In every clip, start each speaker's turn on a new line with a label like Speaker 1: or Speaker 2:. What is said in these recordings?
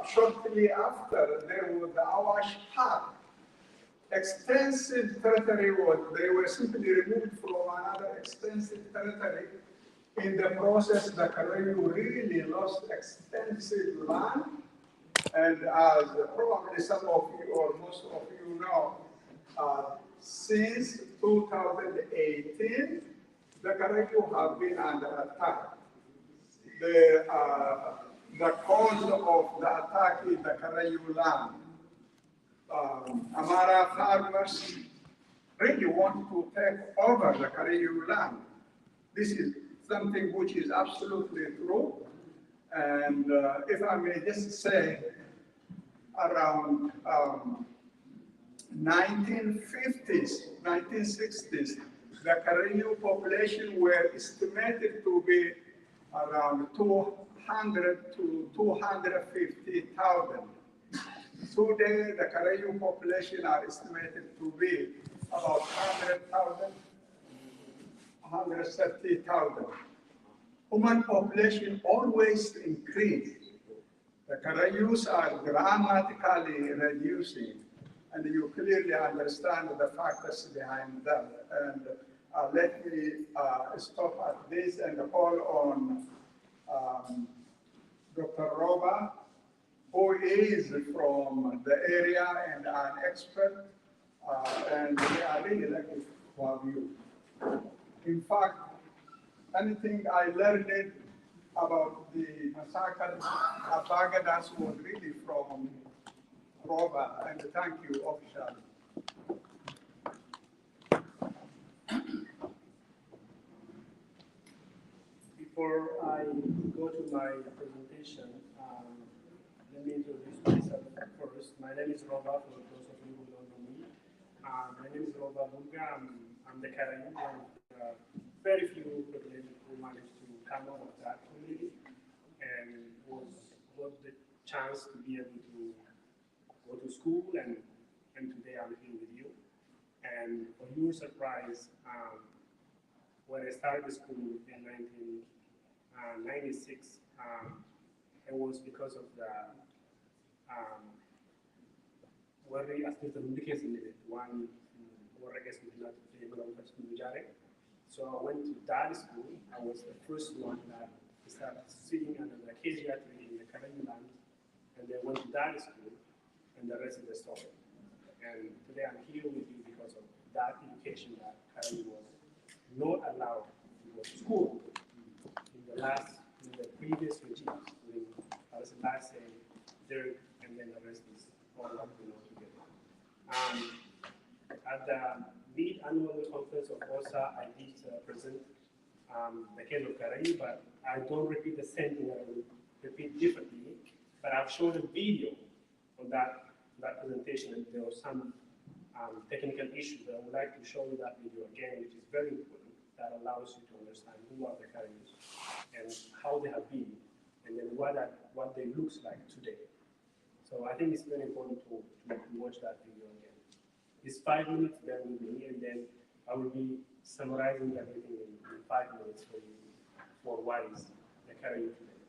Speaker 1: shortly after, there was the Awash Park. Extensive territory they were simply removed from another extensive territory. In the process, the Karayu really lost extensive land. And as probably some of you or most of you know, since 2018, the Karayu have been under attack. The cause of the attack is the Karayu land. Amara farmers really want to take over the Karayu land. This is something which is absolutely true. And if I may just say, around 1950s, 1960s, the Karayu population were estimated to be around 200 to 250,000. Today, the Karayu population are estimated to be about 100,000, 130,000. Human population always increase. The Karayus are dramatically reducing, and you clearly understand the factors behind that. And let me stop at this and call on Dr. Roba, who is from the area and an expert, and we are really lucky to have you. In fact, anything I learned about the massacre at Bagadas was really from Roba, and thank you officially.
Speaker 2: Before I go to my presentation, let me introduce myself first. My name is Roba, for those of you who don't know me. My name is Roba Bulga. I'm the Karayu, and very few privileged who managed to come out of that community and got the chance to be able to go to school, and today I'm here with you. And for your surprise, when I started the school in 1996, it was because of the worry as the communication needed. One, or I guess we did not be able to. So I went to that school. I was the first one that started sitting under the acacia tree in the Karayu land, and then went to that school, and the rest is the story. And today I'm here with you because of that education that Karayu was not allowed to go to school in the previous regimes, when Selassie, Derek, and then the rest is all what we know together. At the mid-annual conference of OSA, I did present the case of Karayu, but I don't repeat the same thing. I will repeat differently. But I've shown a video on that presentation, and there were some technical issues. I would like to show you that video again, which is very important, that allows you to understand who are the Karayus and how they have been, and then what they looks like today. So I think it's very important to watch that video again. It's 5 minutes, bear with me, and then I will be summarizing everything in 5 minutes for you for what is the Karayu today.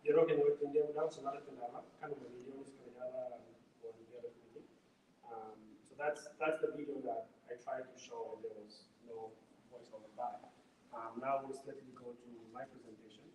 Speaker 2: Yeroo keenya wajjin deemuudhaan sumarratti ilaala kanuma viidiyoonis kan ilaala walii meeting. So that's the video that I tried to show and there was no voiceover by. Now let's let me go to my presentation.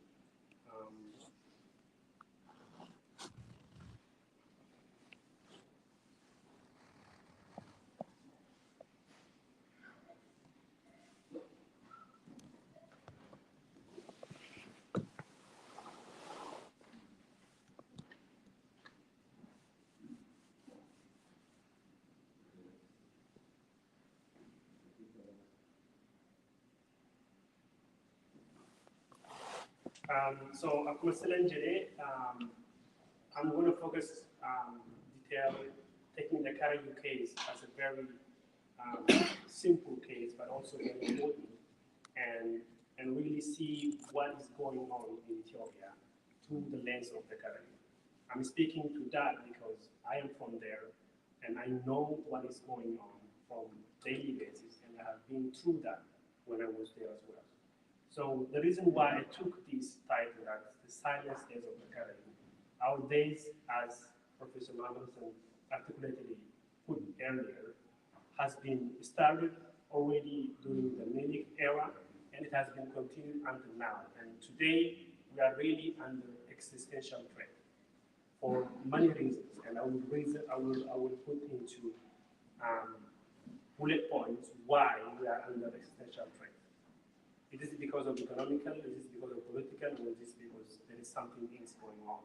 Speaker 2: So akkuma silan jedhee, I'm going to focus detail taking the Karayu case as a very simple case, but also very important, and really see what is going on in Ethiopia through the lens of the Karayu. I'm speaking to that because I am from there, and I know what is going on from daily basis, and I have been through that when I was there as well. So the reason why I took this title as the silent days of the Karayu, our days, as Professor Mamelson articulated put earlier, has been started already during the Melik era, and it has been continued until now. And today, we are really under existential threat for many reasons, and I will put into bullet points why we are under existential threat. Is it because of economical, is it because of political, or is it because there is something else going on?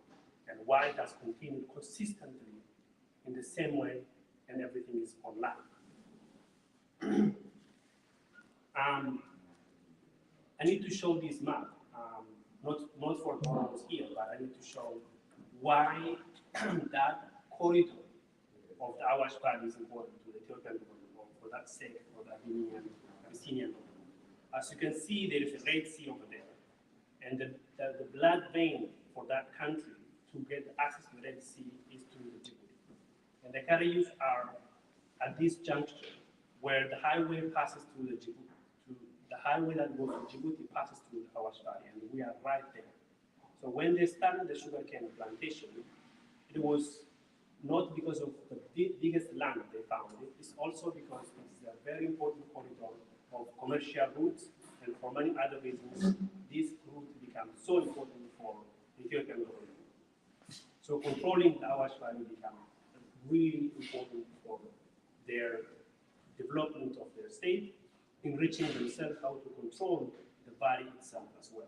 Speaker 2: And why it has continued consistently in the same way and everything is online. I need to show this map, not for all of us here, but I need to show why that corridor of the Awash Valley is important to the Ethiopian people, for that sake, for the Abyssinian people. As you can see, there is a Red Sea over there, and the blood vein for that country to get access to the Red Sea is through the Djibouti. And the Karayus are at this juncture where the highway passes through the Djibouti. The highway that goes to Djibouti passes through the Awash Valley, and we are right there. So when they started the sugarcane plantation, it was not because of the biggest land they found. It's also because it's a very important corridor of commercial routes, and for many other reasons, this route becomes so important for the Ethiopian government. So controlling the Awash Valley becomes really important for their development of their state, enriching themselves how to control the valley itself as well.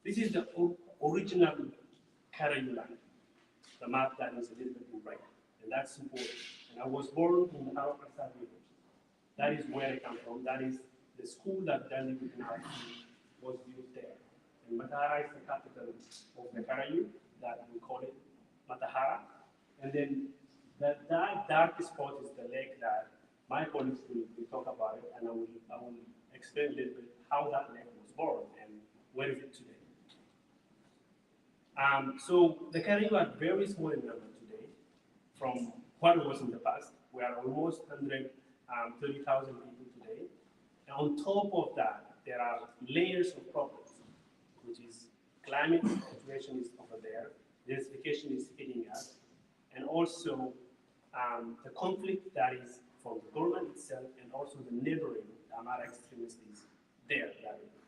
Speaker 2: This is the original Karayu land, the map that is a little bit in red, and that's important. And I was born in the Harakasa village. That is where I come from. That is the school that Dani was built there. And Matahara is the capital of the Karayu, that we call it Matahara. And then that dark spot is the lake that my colleagues will talk about it, and I will explain a little bit how that lake was born and where is it today. So the Karayu are very small in number today from what it was in the past. We are almost 130,000 people today. And on top of that, there are layers of problems, which is climate situation is over there, desertification is hitting us, and also the conflict that is from the government itself and also the neighboring Amara extremists is there.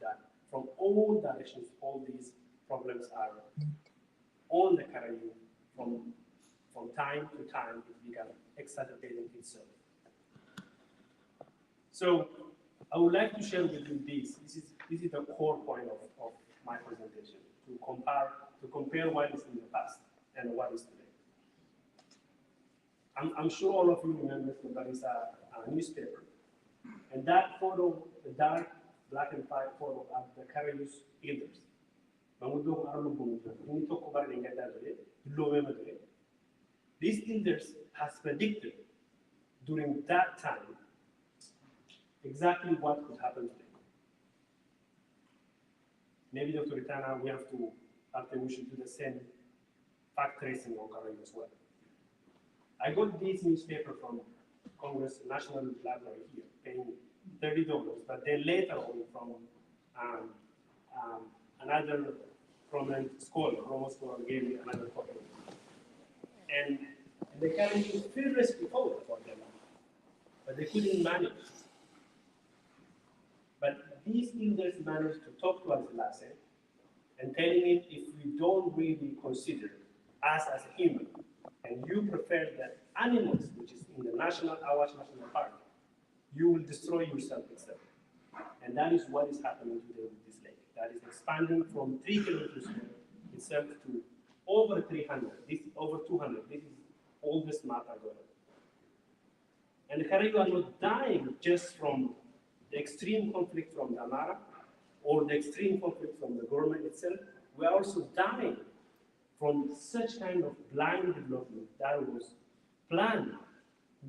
Speaker 2: That from all directions, all these problems are on the Karayu from time to time. It becomes exacerbating itself. So I would like to share with you this. This is the core point of my presentation, to compare what is in the past and what is today. I'm sure all of you remember that there is a newspaper, and that photo, the dark black and white photo of the Karayu's elders. These elders has predicted during that time exactly what would happen today. Maybe Dr. Ritana, we should do the same fact tracing on Karayu as well. I got this newspaper from Congress National Library here, paying $30, but then later on from another prominent scholar, Roman scholar, gave me another copy. And they carried fearlessly forward for them, but they couldn't manage. But these elders managed to talk to Selassie and telling him, if we don't really consider us as a human, and you prefer that animals, which is in the Awash National Park, you will destroy yourself itself. And that is what is happening today with this lake. That is expanding from 3 kilometers itself to over 300, this over 200. This is oldest map I got. And the Karayu are not dying just from the extreme conflict from the Amara or the extreme conflict from the government itself. We are also dying from such kind of blind development that was planned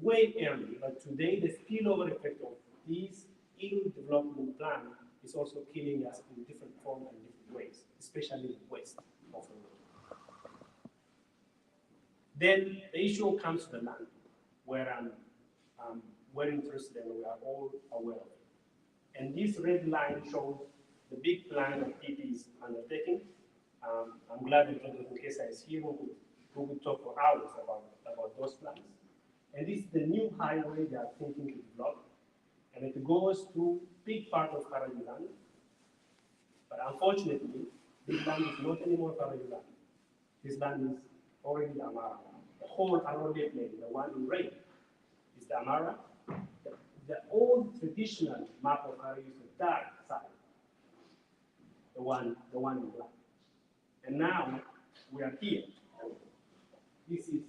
Speaker 2: way early, but today the spillover effect of this ill development plan is also killing us in different forms and different ways, especially west of the world. Then the issue comes to the land, where I'm very interested and we are all aware of it. And this red line shows the big plan that PP is undertaking. I'm glad that Dr. Nkesa is here, who will talk for hours about those plans. And this is the new highway they are thinking to develop. And it goes through big part of Karayu land. But unfortunately, this land is not anymore Karayu land. This land is already Amara. The whole Oromia plain, the one in red, is the Amara. The old traditional map of Karayu is the dark side, the one in black. And now we are here. This is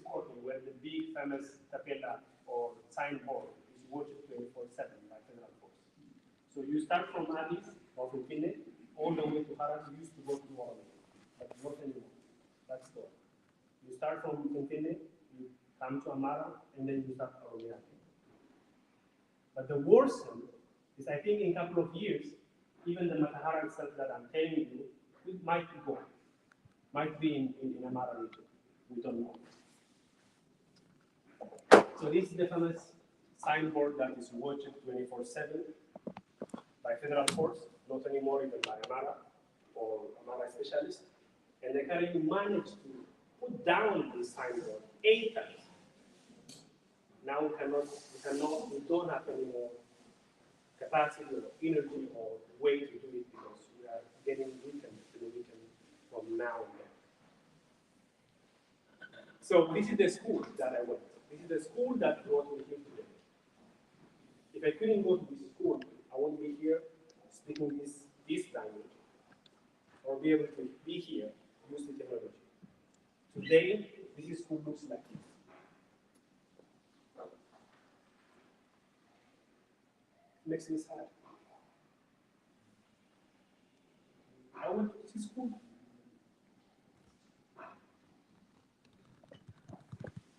Speaker 2: Koto, where the big famous tapela or signboard is watched 24/7 by Federal Force. So you start from Addis or Fintine, all the way to Harar. You used to go to Oromia, but not anymore. That's gone. You start from Fintine, you come to Amara, and then you start Oromia. But the worst thing is, I think in a couple of years, even the Matahara itself that I'm telling you, it might be gone. Might be in Amara region. We don't know. So this is the famous signboard that is watched 24/7 by Federal Force, not anymore even by Amara or Amara specialists. And the Karayu managed to put down this signboard 8 times. Now we don't have any more capacity or energy or way to do it because we are getting weakened from now on. So this is the school that I went. This is the school that brought me here today. If I couldn't go to this school, I wouldn't be here speaking this language or be able to be here use the technology. Today, this school looks like this. Makes me sad. I went to this school.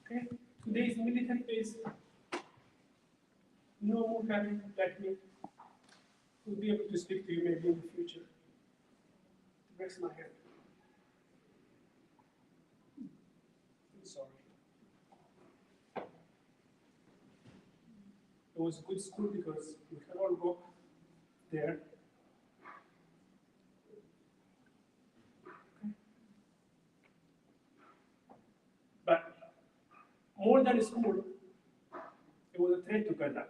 Speaker 2: Okay, today is military base. No more guy like me will be able to speak to you maybe in the future. It breaks my heart. I'm sorry. It was a good school because we can all go there. Okay. But more than a school, it was a threat to Ghana.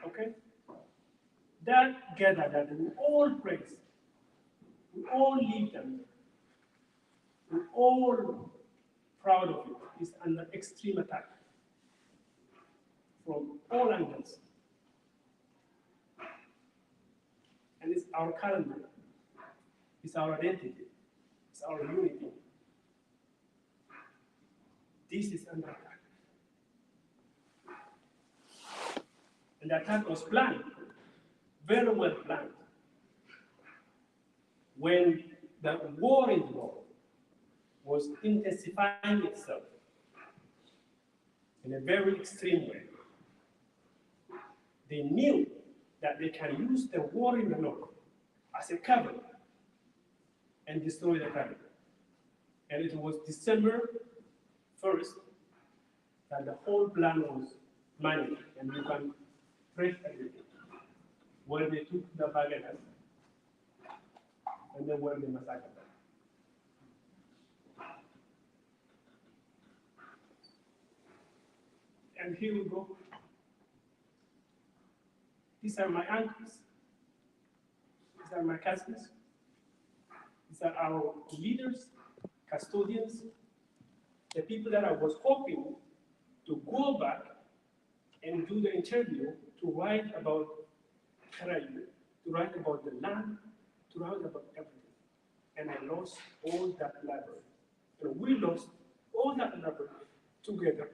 Speaker 2: Okay? That gather that we all praise, we all live them, we all proud of it, is under extreme attack from all angles. And it's our calendar, it's our identity, it's our unity. This is under attack. And the attack was planned, very well planned. When the war in the world was intensifying itself in a very extreme way, they knew that they can use the war in the north as a cover and destroy the country. And it was December 1st that the whole plan was managed, and you can trace everything. Where they took the Bagadas and then where they massacred them. And here we go. These are my uncles. These are my cousins. These are our leaders, custodians, the people that I was hoping to go back and do the interview to write about Karayu, to write about the land, to write about everything. And I lost all that library. And we lost all that library together.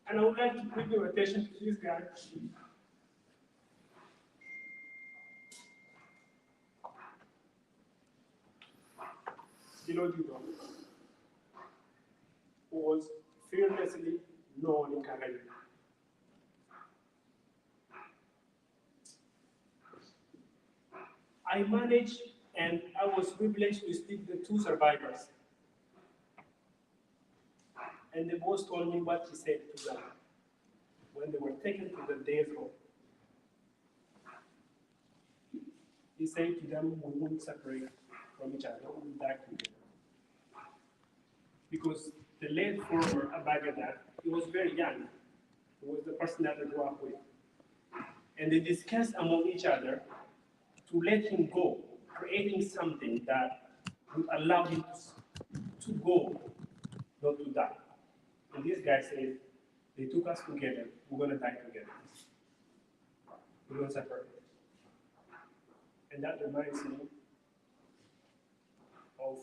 Speaker 2: And I would like to bring your attention to this guy. Ecological, who was fearlessly known in Canada. I managed and I was privileged to speak to 2 survivors. And they both told me what he said to them when they were taken to the death row. He said to them, we won't separate from each other, we'll die together. Because the late former Abagadat, he was very young. He was the person that I grew up with. And they discussed among each other to let him go, creating something that would allow him to go, not to die. And this guy said, they took us together, we're going to die together. We're going to separate. And that reminds me of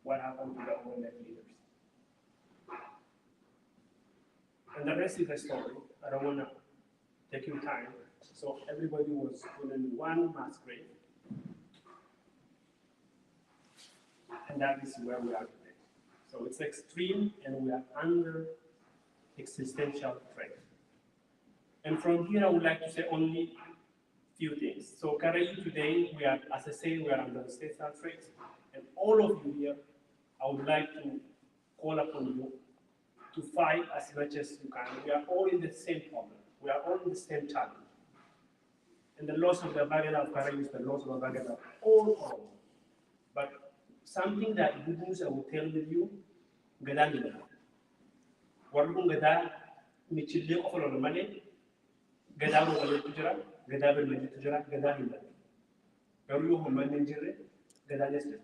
Speaker 2: what happened to the Oromia leaders. And the rest is the story. I don't want to take your time. So everybody was put in one mass grave. And that is where we are today. So it's extreme, and we are under existential threat. And from here, I would like to say only few things. So currently today, we are, as I say, we are under existential threat. And all of you here, I would like to call upon you to fight as much as you can. We are all in the same problem. We are all in the same challenge. And the loss of the Bagada of Karayu is the loss of the Bagada of all Oromo. But something that good news I will tell with you, Gada Nila. Warung Gada, Michille of Olomane, Gada Wale Tujara, Gada Belmani Tujara, Gada Nila. Garu Homan Injury, Gada Nestle.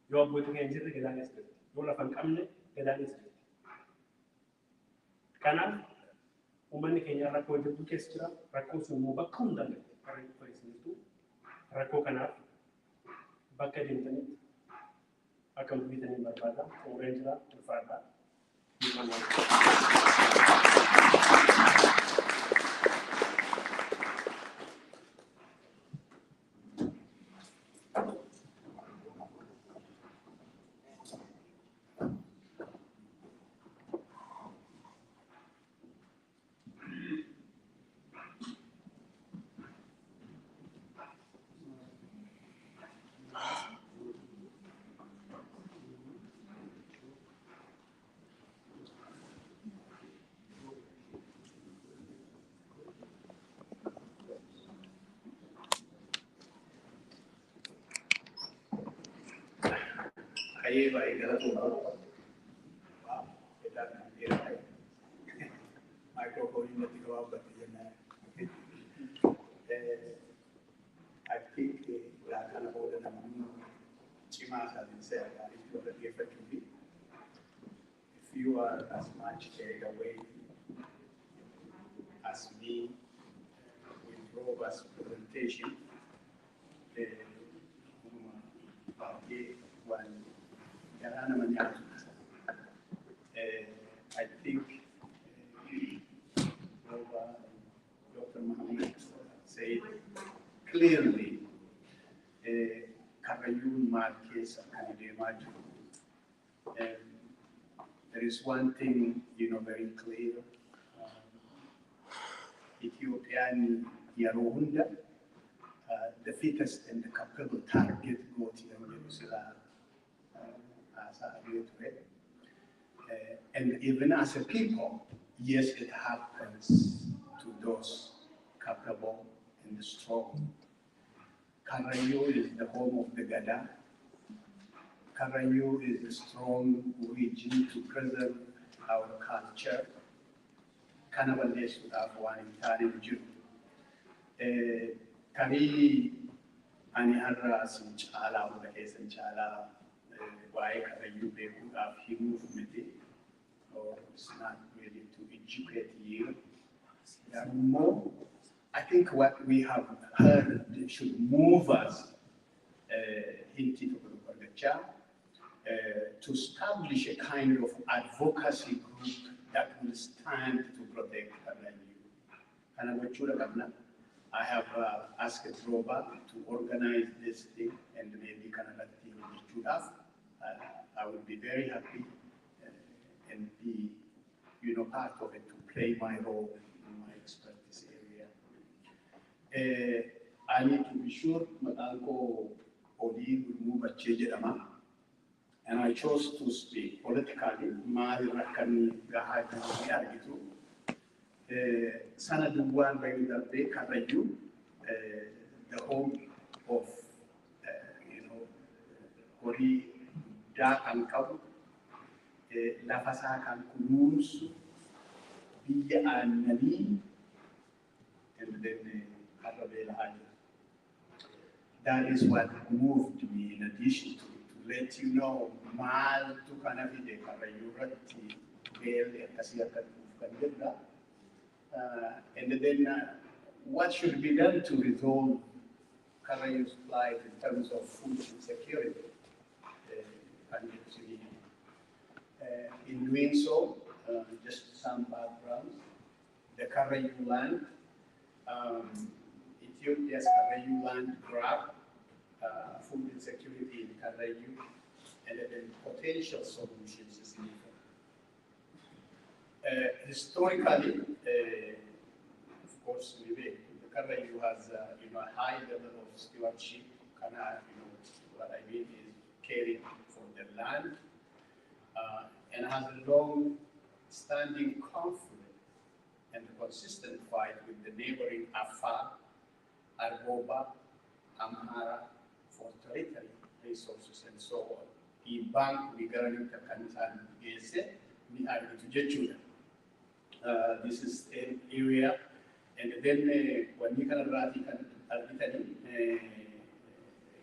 Speaker 2: You are putting injury, Gada Nestle. You are Family, Gada Nestle. Kana, Woman Kenya Rako the Bukestra, Rako Sumuba Kunda, Rako Kana, Bakad Internet, Accompanied in Barbada, Orangela, Fada.
Speaker 3: Ahí va a ir a la tumba. Wow, ¿qué tal? Microphone in the Tigawa, but I think that kind of order Chimas has been said that if you are different to me, if you are as much carried away as me with Robert's presentation, I think Dr. Mohammed said clearly, Karayun Marquez and Imagine. There is one thing, very clear. Ethiopian Yarohunda, the fittest and the capable target go to Jerusalem as a rhetoric. And even as a people, yes, it happens to those capable and strong. Karayu is the home of the Gada. Karayu is a strong region to preserve our culture. Kanabales would have one in Tarim Jew. Kari Anihara Sinchala, Udake Sinchala, why Karayu would have him movement, or it's not really to educate you. There are more. I think what we have heard should move us into the job to establish a kind of advocacy group that will stand to protect Kanayu. I have asked Robert to organize this thing, and maybe Canada team should have. I would be very happy and be, part of it to play my role in my expertise area. I need to be sure Matanko Odi will move a change, and I chose to speak politically. Mali Rakani Gahai Yagitu. Sanadu one regular day, Karayu, the home of, Hori Dak and Kabu, Lafasa and Kunus, Biya and Nani, and then Arabella Haja. That is what moved me, in addition to let you know, Mal to Kanavide, Karayurati, Bale, Kasiaka, Kandenda. And then what should be done to resolve Karayu's plight in terms of food insecurity? In doing so, just some backgrounds. The Karayu land, Ethiopia's Karayu land grab food insecurity in Karayu, and then potential solutions is needed. Historically, of course, the Karayu has a high level of stewardship. What I mean is caring for the land, and has a long-standing conflict and consistent fight with the neighboring Afar, Argoba, Amhara for territory, resources, and so on. The bank regarding the Kansan is we are to Jechuda. This is an area, and then when we can run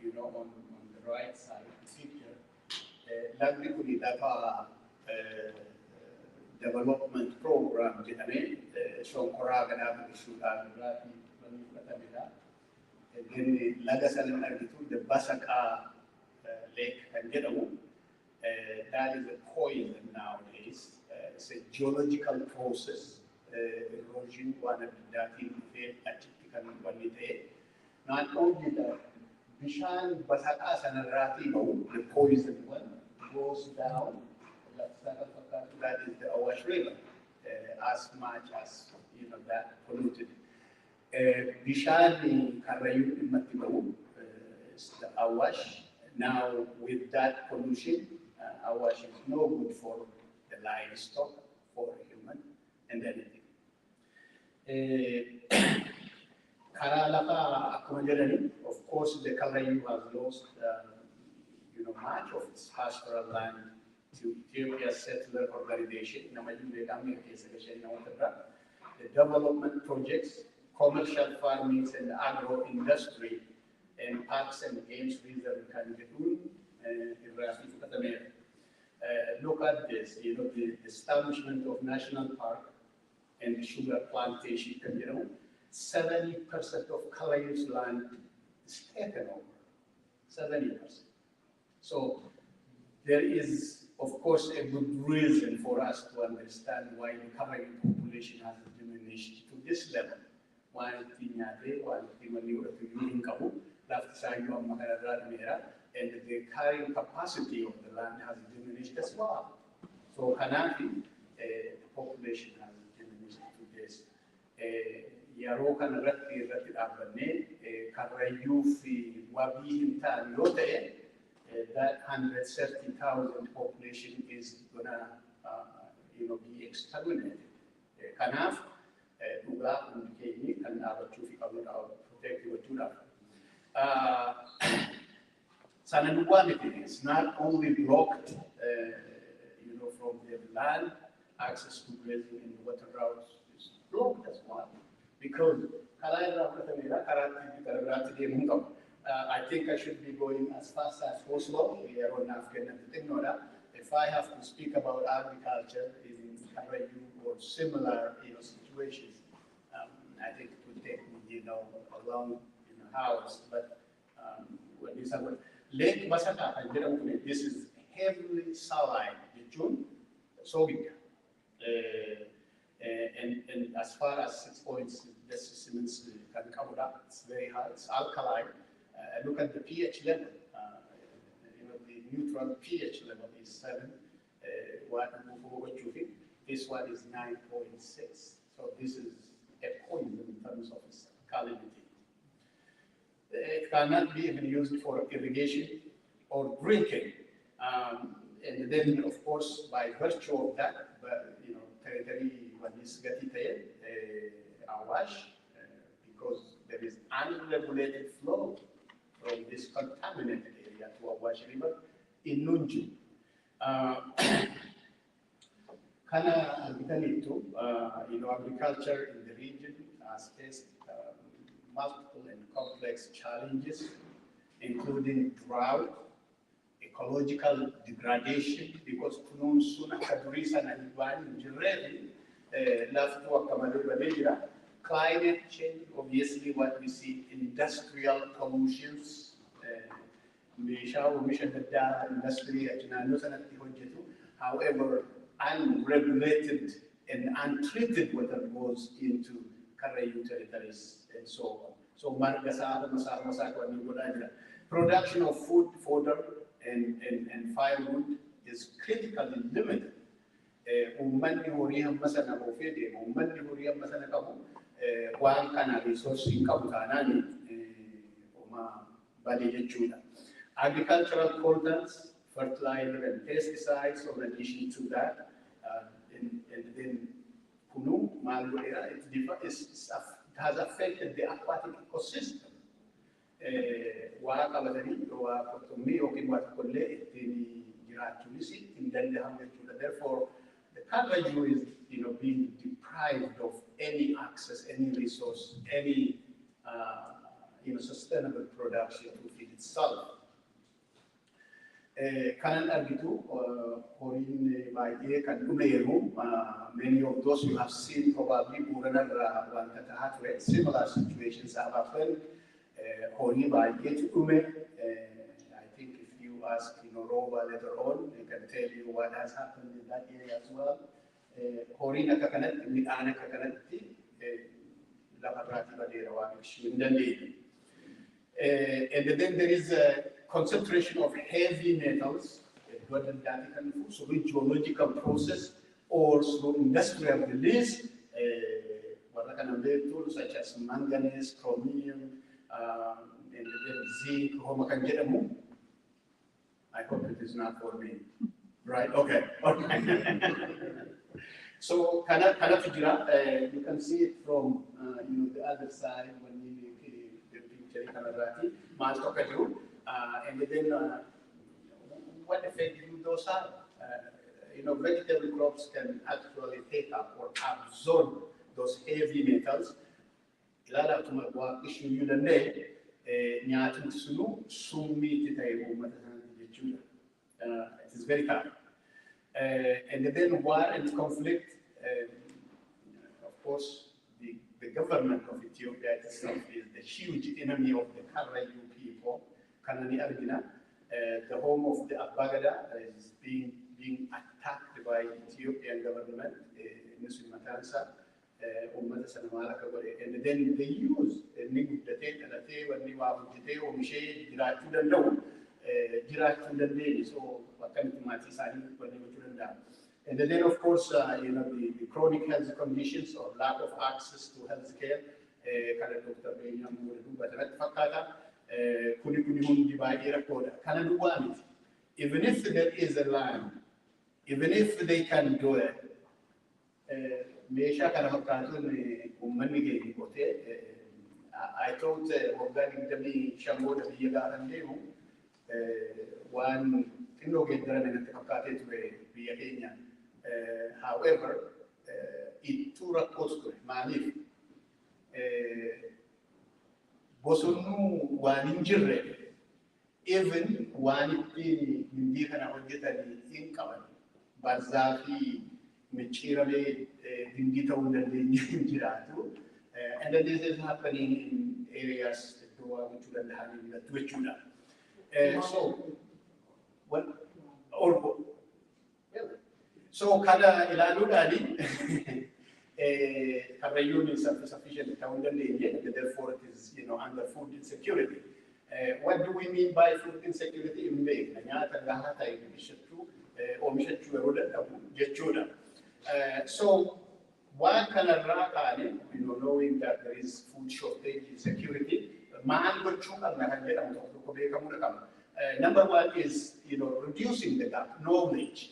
Speaker 3: you know, on the right side of the picture, likely dafa development program jedhame shonkoraa gadaaf ibsuudhaan irratti wanni fudhatamedha. Then laga sanan argitu the Basaka lake kan jedhamu, that is a poison nowadays. It's a geological process, erosion one of that in the atypical one. Not only that, Bishan Basaka Sanarati, the poison one, goes down. That is the Awash River, as much as you know that polluted. Bishan Karayu in Matimawu is the Awash. Now with that pollution, Awash is no good for the livestock, for human, and anything. Karalaka Akumajalani, of course, the Karayu has lost you know, much of its pastoral land to Ethiopia's settler organization. The development projects, commercial farming and agro-industry, and parks and games reserve can be look at this, you know, the establishment of national park and the sugar plantation, you know, 70% of Kalayu's land is taken over, 70%. So there is, of course, a good reason for us to understand why the Kalayu population has diminished to this level. One thing and the carrying capacity of the land has diminished as well. So Kanafi, the population has diminished to this. Yaro kan ratti abane Karayu fi wabi hintan yote, that 130,000 population is gonna you know, be exterminated. Kanaf Uga and Kenya and our Chufi our protective Tuna. Sananuanity is not only blocked you know, from the land, access to grazing and water routes is blocked as well. Because I think I should be going as fast as possible. We are on Afghanistan. If I have to speak about agriculture in Karayu or similar, you know, situations, I think it would take me, you know, a long, you know, hours. But when you say Lake Basaka, this is heavily saline, June, so big. And as far as 6 points, the specimens can come up, it's very high, it's alkaline. Look at the pH level. You know, the neutral pH level is 7. This one is 9.6. So this is a poison in terms of its salinity. It cannot be even used for irrigation or drinking. And then, of course, by virtue of that, you know, territory when this getting awash, because there is unregulated flow from this contaminated area to Awash River in Nunju. Kana Vitalito, you know, agriculture in the region has faced multiple and complex challenges, including drought, ecological degradation, because climate change, obviously what we see, industrial pollutions, however, unregulated and untreated water goes into Karayu territories and so on. So production of food, fodder, and firewood is critically limited. Agricultural products, fertilizer and pesticides, in addition to that, and then Kunu, Malware, it has affected the aquatic ecosystem. Waa qabatanii waa qurxummii yookiin waa tokkollee ittiin jiraachuunis hin danda'amu jechuudha. Therefore, the Karrayyuu is being deprived of any access, any resource, any sustainable production to feed itself. Kanan argitu horiin baay'ee kan dhumeeru, many of those you have seen probably buuranarraa wanta tahaa ture. Similar situations have happened. Horii baay'eetu dhume. I think if you ask Roba later on, they can tell you what has happened in that area as well. Horiin akka kanatti, midhaan akka kanatti lafa irraatti badeera waan ishuu hin dandeenye. And then there is a concentration of heavy metals, through geological process or through industrial release, such as manganese, chromium, and then zinc, I hope it is not for me. Right, okay. So, you can see it from the other side when you the picture, and then what effect do those have? Vegetable crops can actually take up or absorb those heavy metals. It is very tough. And then war and conflict, of course, the government of Ethiopia itself is the huge enemy of the Karrayyuu people. Kanani Argina, the home of the Abagada is being attacked by Ethiopian government, and then they use and then of course the chronic health conditions or lack of access to health care, even if there is a land, even if they can do it, I thought organic demi shamoda biyaga one however, it too rapports manif bosonu one injury, even one indicana hojjetani in common, Barzafi, Michirale, Dingita Jiratu, and then this is happening in areas to Twitchuna. So, what or so Kada Ilaludani Karrayyuu is self-sufficient town and therefore it is under food insecurity. What do we mean by food insecurity? So what can knowing that there is food shortage, insecurity, number one is reducing the gap, knowledge.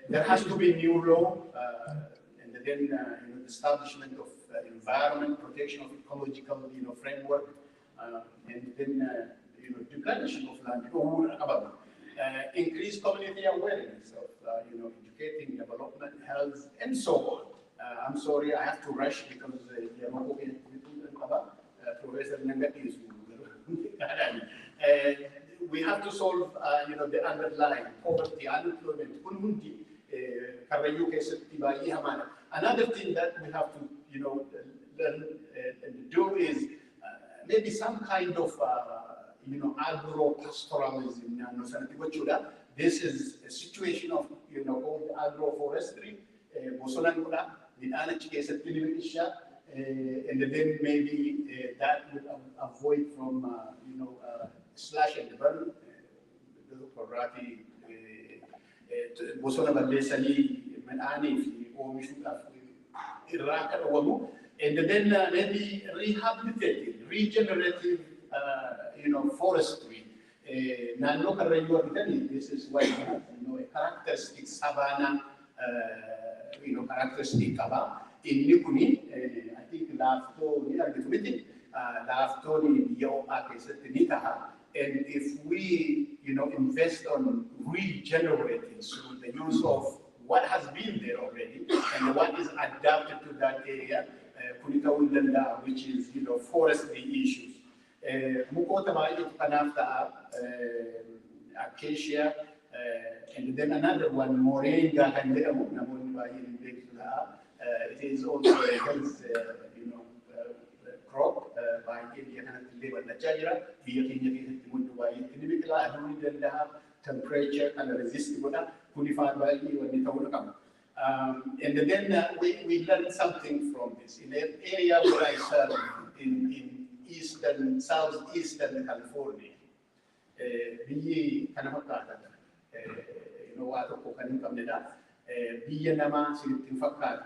Speaker 3: There has to be new law, and then the establishment of environment, protection of ecological framework, and then replenishing of land. Increase community awareness of educating, development, health, and so on. I'm sorry, I have to rush because Professor Nangati is we have to solve the underlying poverty, unemployment. Another thing that we have to learn and do is maybe some kind of agro-pastoralism. This is a situation of called agroforestry, and then maybe that would avoid from slash and burn, and then maybe rehabilitating, regenerative forestry. Naannoo Karrayyuu argitanii, this is what a characteristic savanna characteristic qaba. Inni kuni I think laaftoo ni argitu miti. Laaftoon biyya ho'aa keessatti ni ta'a. And if we invest on regenerating through the use of what has been there already and what is adapted to that area, which is forestry issues. Mukoota baay'eetu kanaaf ta'a, acacia, and then another one, moringa kan jedhamu, namoonni baay'een hin beektu ta'a. It is also a health, crop, baay'ee biyya kanatti illee bal'achaa jira. Biyya keenya keessatti hundi baay'eetti ni biqila, aduu ni danda'a, temperature kana resist godha, kuni faan baay'ee wanni ta'uu qaba. And then we learned something from this. In an area where I serve in southeastern California, biyyi kana fakkaata, waa tokko kan hin qabnedha. Biyya namaa sinitti hin fakkaatu.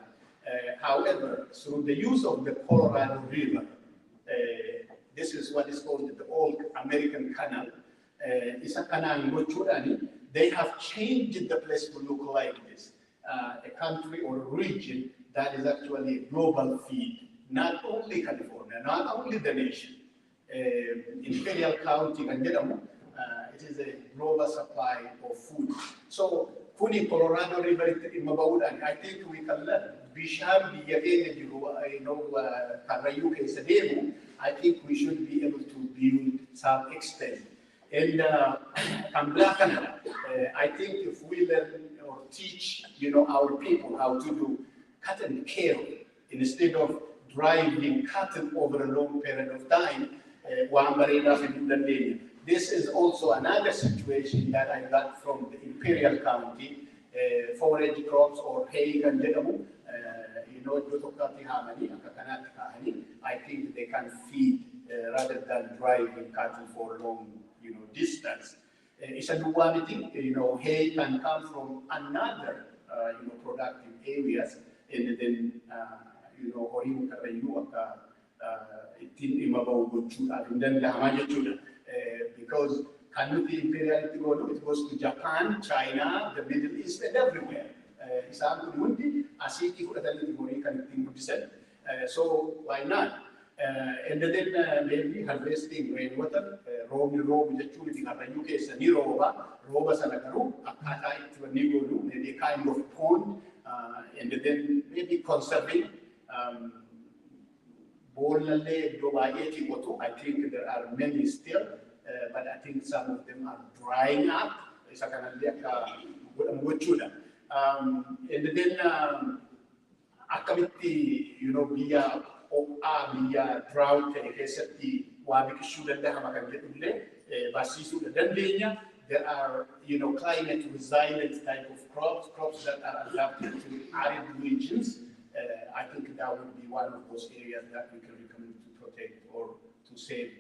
Speaker 3: However, through the use of the Colorado River, this is what is called the Old American Canal. Isa kanaan gochuudhaani, they have changed the place to look like this. A country or a region that is actually a global feed, not only California, not only the nation. Imperial County, it is a global supply of food. So, Kuni Colorado River, and I think we can learn. Bishaan biyya keenya jiru, Karrayyuu keessa deemu, I think we should be able to build some extent. And I think if we learn or teach, our people how to do cattle care instead of driving cattle over a long period of time, this is also another situation that I got from the Imperial County, forage crops or hay and jedhamu, I think they can feed rather than driving cattle for a long, distance. It's a duality, hay can come from another, productive areas, and then, Oromia Karrayyuu ittiin dhimma bahu gochuudhaaf hin danda'ama jechuudha. Because kannuti imperiality godhu, it goes to Japan, China, the Middle East, and everywhere. Isaan kun hundi asiitii fudhatanii horii kan ittiin guddisan. So why not? And then maybe harvesting rainwater, roobni roobu jechuun itti Karrayyuu keessa ni rooba sana garuu akkaataa itti wanni godhu, maybe a kind of pond, and then maybe conserving. I think there are many still, but I think some of them are drying up. And then akamitti, biyya drought keessatti waa biqilchuu danda'ama kan jedhullee barsiisuu dandeenya. There are, climate resilient type of crops that are adapted to arid regions. I think that would be one of those areas that we can recommend to protect or to save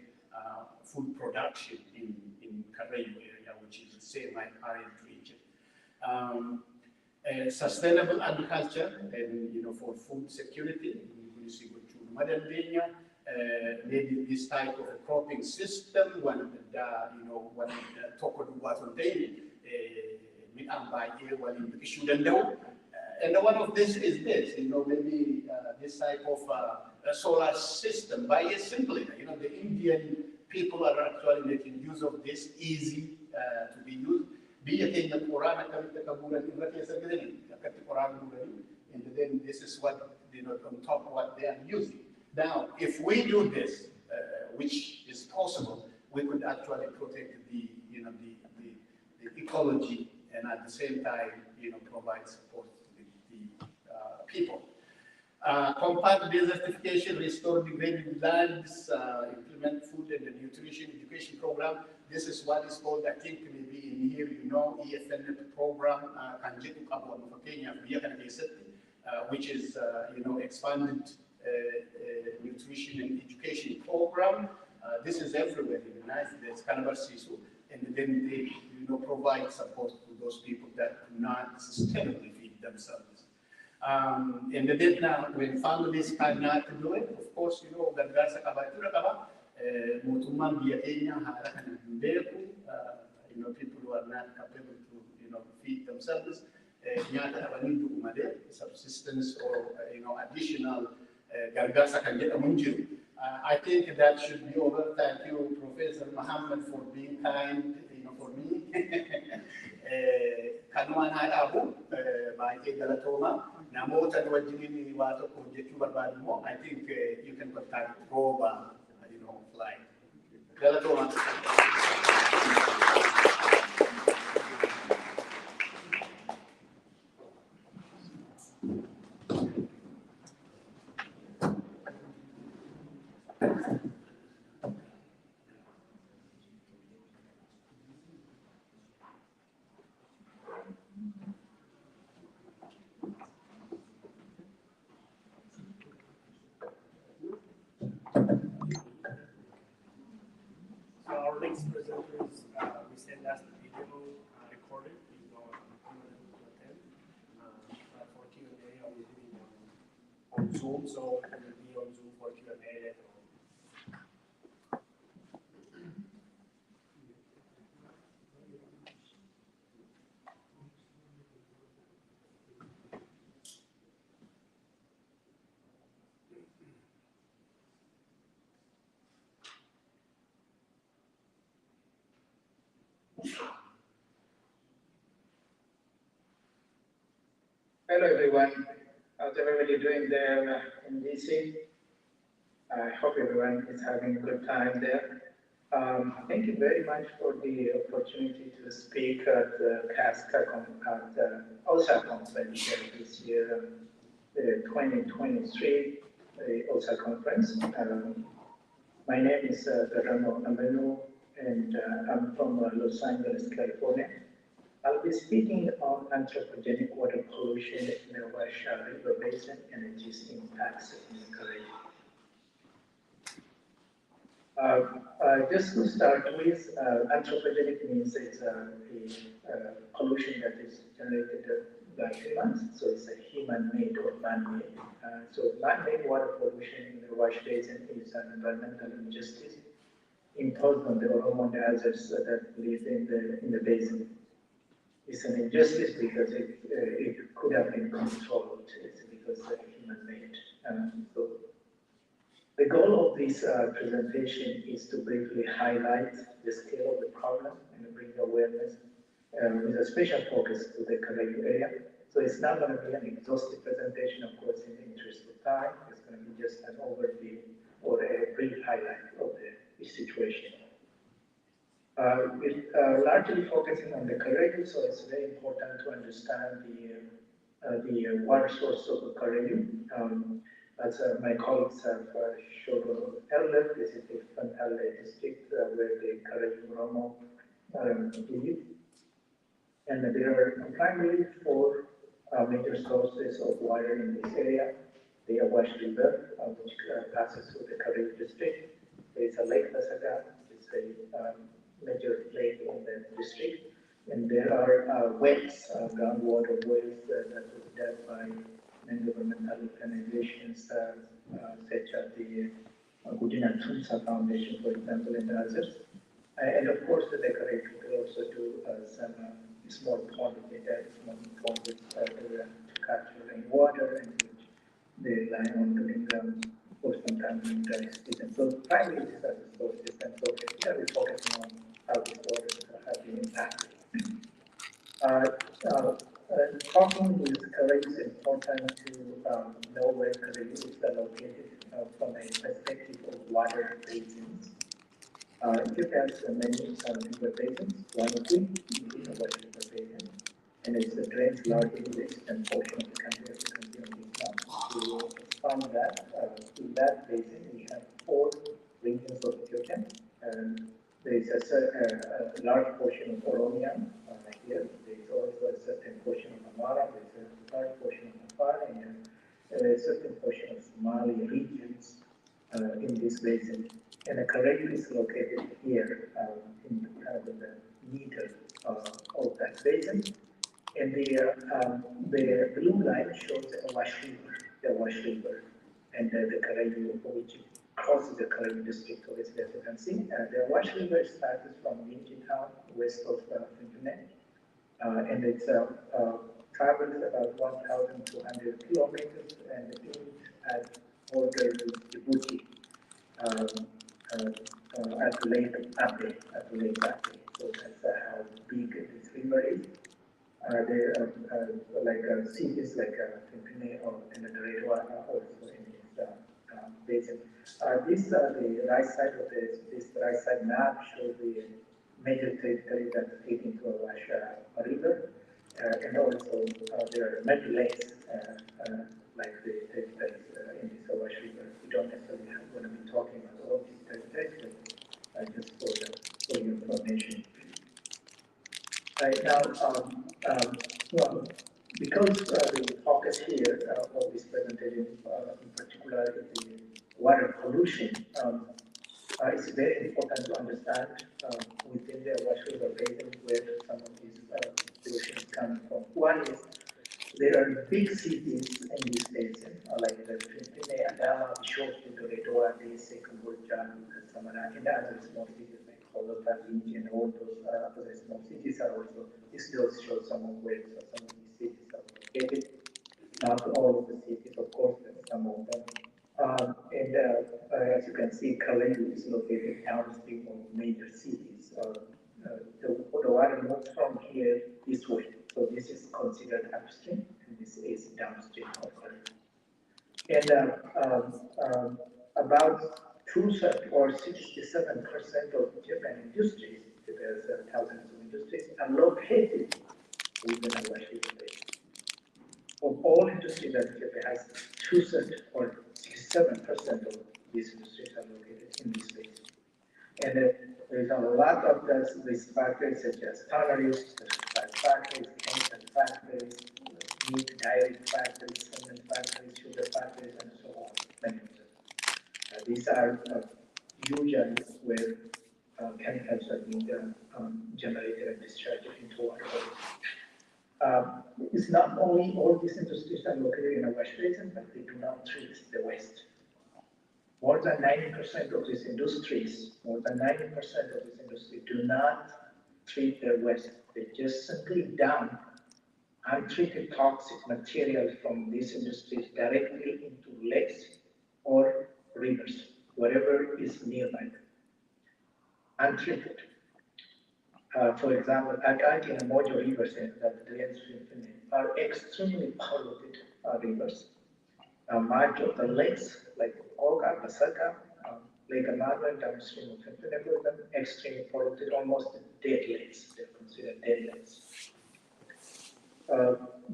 Speaker 3: food production in Karrayyuu area, which is the same like arid region. Sustainable agriculture and for food security, maybe this type of a cropping system, one and one of this is this, maybe this type of solar system. By simply, the Indian people are actually making use of this, easy to be used. And then this is what, on top of what they are using. Now, if we do this, which is possible, we could actually protect the ecology and at the same time, provide support to the people. Combat desertification, restore degraded lands, implement food and nutrition education program. This is what is called, I think maybe in here, EFN program, which is, expanded nutrition and education program. This is everywhere in the United States, and then they, provide support to those people that cannot sustainably feed themselves. And then when families cannot do it, of course, mootummaan biyya keenya haala kana hin beeku, people who are not capable to feed themselves, nyaata dhabanii du'u malee subsistence or additional gargaarsa kan jedhamu hin jiru. I think that should be over. Thank you, Professor Muhammad, for being kind, for me. Kanumaan haa dhaabu baay'ee galatooma. Namoota wajjiniin waa tokko hojjechuu barbaadu immoo I think you can contact Roba, fly. Galatooma.
Speaker 2: Our next presenters, we said last video recorded, you know, to attend. But for Q&A, I will be on Zoom, so we will be on Zoom for Q&A later on.
Speaker 4: Hello everyone, how's everybody doing there in DC? I hope everyone is having a good time there. Thank you very much for the opportunity to speak at the OSA conference this year, the 2023 OSA conference. My name is Garano Amenu, and I'm from Los Angeles, California. I'll be speaking on anthropogenic water pollution in the Washa River Basin and its impacts in the Caribbean. Just to start with, anthropogenic means it's a pollution that is generated by humans, so it's a human-made or man-made. So man-made water pollution in the Wash Basin is an environmental injustice imposed on the Oromia others that live in the basin. It's an injustice because it could have been controlled. It's because human-made. So the goal of this presentation is to briefly highlight the scale of the problem and bring awareness with a special focus to the Caribbean area. So it's not going to be an exhaustive presentation, of course, in the interest of time. It's going to be just an overview or a brief highlight of the situation. We're largely focusing on the Caribbean, so it's very important to understand the water source of the Caribbean. As my colleagues have showed earlier, this is the Fantale district where the Caribbean Oromo live. And there are primarily four major sources of water in this area. The Awash River, which passes through the Caribbean district. There is a Lake Pasaga, it's a major lake in the district. And there are wells, groundwater wells that was done by non-governmental organizations such as the Gudina Tunsa Foundation, for example, and others. And of course, the Ecological could also do some small pond to capture rainwater and which they rely on during for some time in dry season. So primarily these are the sources, and so here we're focusing on how these waters have been impacted. Talking with Caribbean is important to know where Caribbean is located from a perspective of water basins. It has many river basins. One of them is the Awash River Basin, and it drains largely the eastern portion of the country, as you can see on this map. To expand that, in that basin, we have four regions of Ethiopia. There is a large portion of Oromia here. There is also a certain portion of Amara. There is a large portion of Afar, and a certain portion of Somali regions in this basin. And the Caribbean is located here in the middle of that basin. And the blue line shows the Wash River, and the Caribbean, which crosses the Caribbean district, obviously, as you river starts from Minty Town, west of Cincinnati, and it travels about 1,200 kilometers and ends at border with Djibouti at Lake Abe, So that's how big this river is. There are like cities like Cincinnati or in the Redwater also in this basin. The right side of this right side map shows the major territory that's taken to Russia River, and also there are many lakes like the territories in this Russia River. We don't necessarily have going to be talking about all these territories, but just for your information. Right now, well, because the focus here of this presentation, in particular, is the water pollution, it's very important to understand within the Wash River Basin where some of these pollution is coming from. One is there are big cities in this basin, like the Cincinnati, Adama, Bishofu, Toledo, Dese, Cambodia, Samara, and other small cities like Holota, Lindsay, and all those other small cities are also, this does show some of where some of these cities are located. Not all of the cities, of course, but some of them. As you can see, Kalendu is located downstream of major cities. The water moves from here this way. So this is considered upstream, and this is downstream of Kalendu. And about 2/3 or 67% of Japan industries, there's thousands of industries, are located within a Wash River basin. Of all industries that Japan has, 2/3 or 67% of these industries are located in this basin. And there's a lot of these factories such as tanneries, factories, chemical factories, meat, dairy factories, cement factories, sugar factories, and so on. Many of them. These are huge areas where chemicals are being generated and discharged into water bodies. It's not only all these industries are located in a wash basin, but they do not treat the waste. More than 90% of these industries, do not treat their waste. They just simply dump untreated toxic material from these industries directly into lakes or rivers, wherever is nearby. Untreated. For example, Agag and Mojo rivers that drains Cincinnati are extremely polluted rivers. Much of the lakes, like Oga, Masaka, Lake Amara, downstream of Cincinnati, extremely polluted, almost dead lakes. They're considered dead lakes.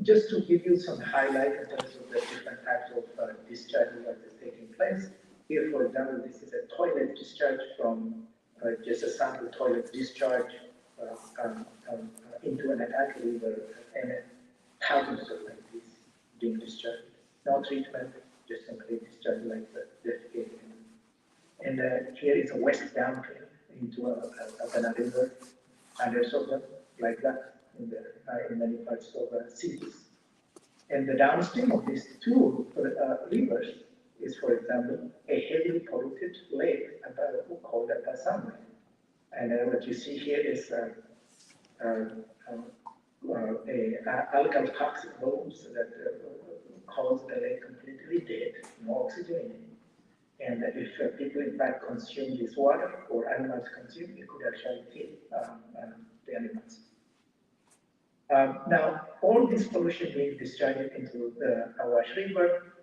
Speaker 4: Just to give you some highlight in terms of the different types of discharges that is taking place. Here, for example, this is a toilet discharge from just a sample toilet discharge into an Agag river, and thousands of like these being discharged. No treatment, just simply discharge like the defecating. And here is a west dumping into a river, hundreds of them like that in many parts of cities. And the downstream of these two rivers is, for example, a heavily polluted lake called the Assam Lake. And what you see here is algal toxic blooms that cause the lake completely dead, no oxygen in it. And if people in fact consume this water or animals consume, it could actually kill the animals. Now, all this pollution being discharged into the Awash River,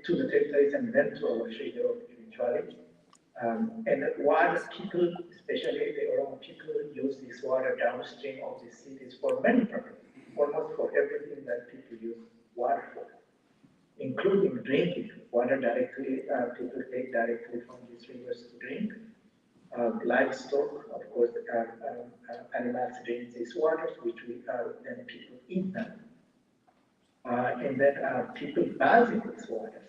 Speaker 4: to the territories and then to Awash River eventually. And while people, especially the Oromo people, use this water downstream of the cities for many purposes, almost for everything that people use water for, including drinking water directly. People take directly from these rivers to drink. Livestock, of course, animals drink these waters, which then people eat them. And then people bath in these waters.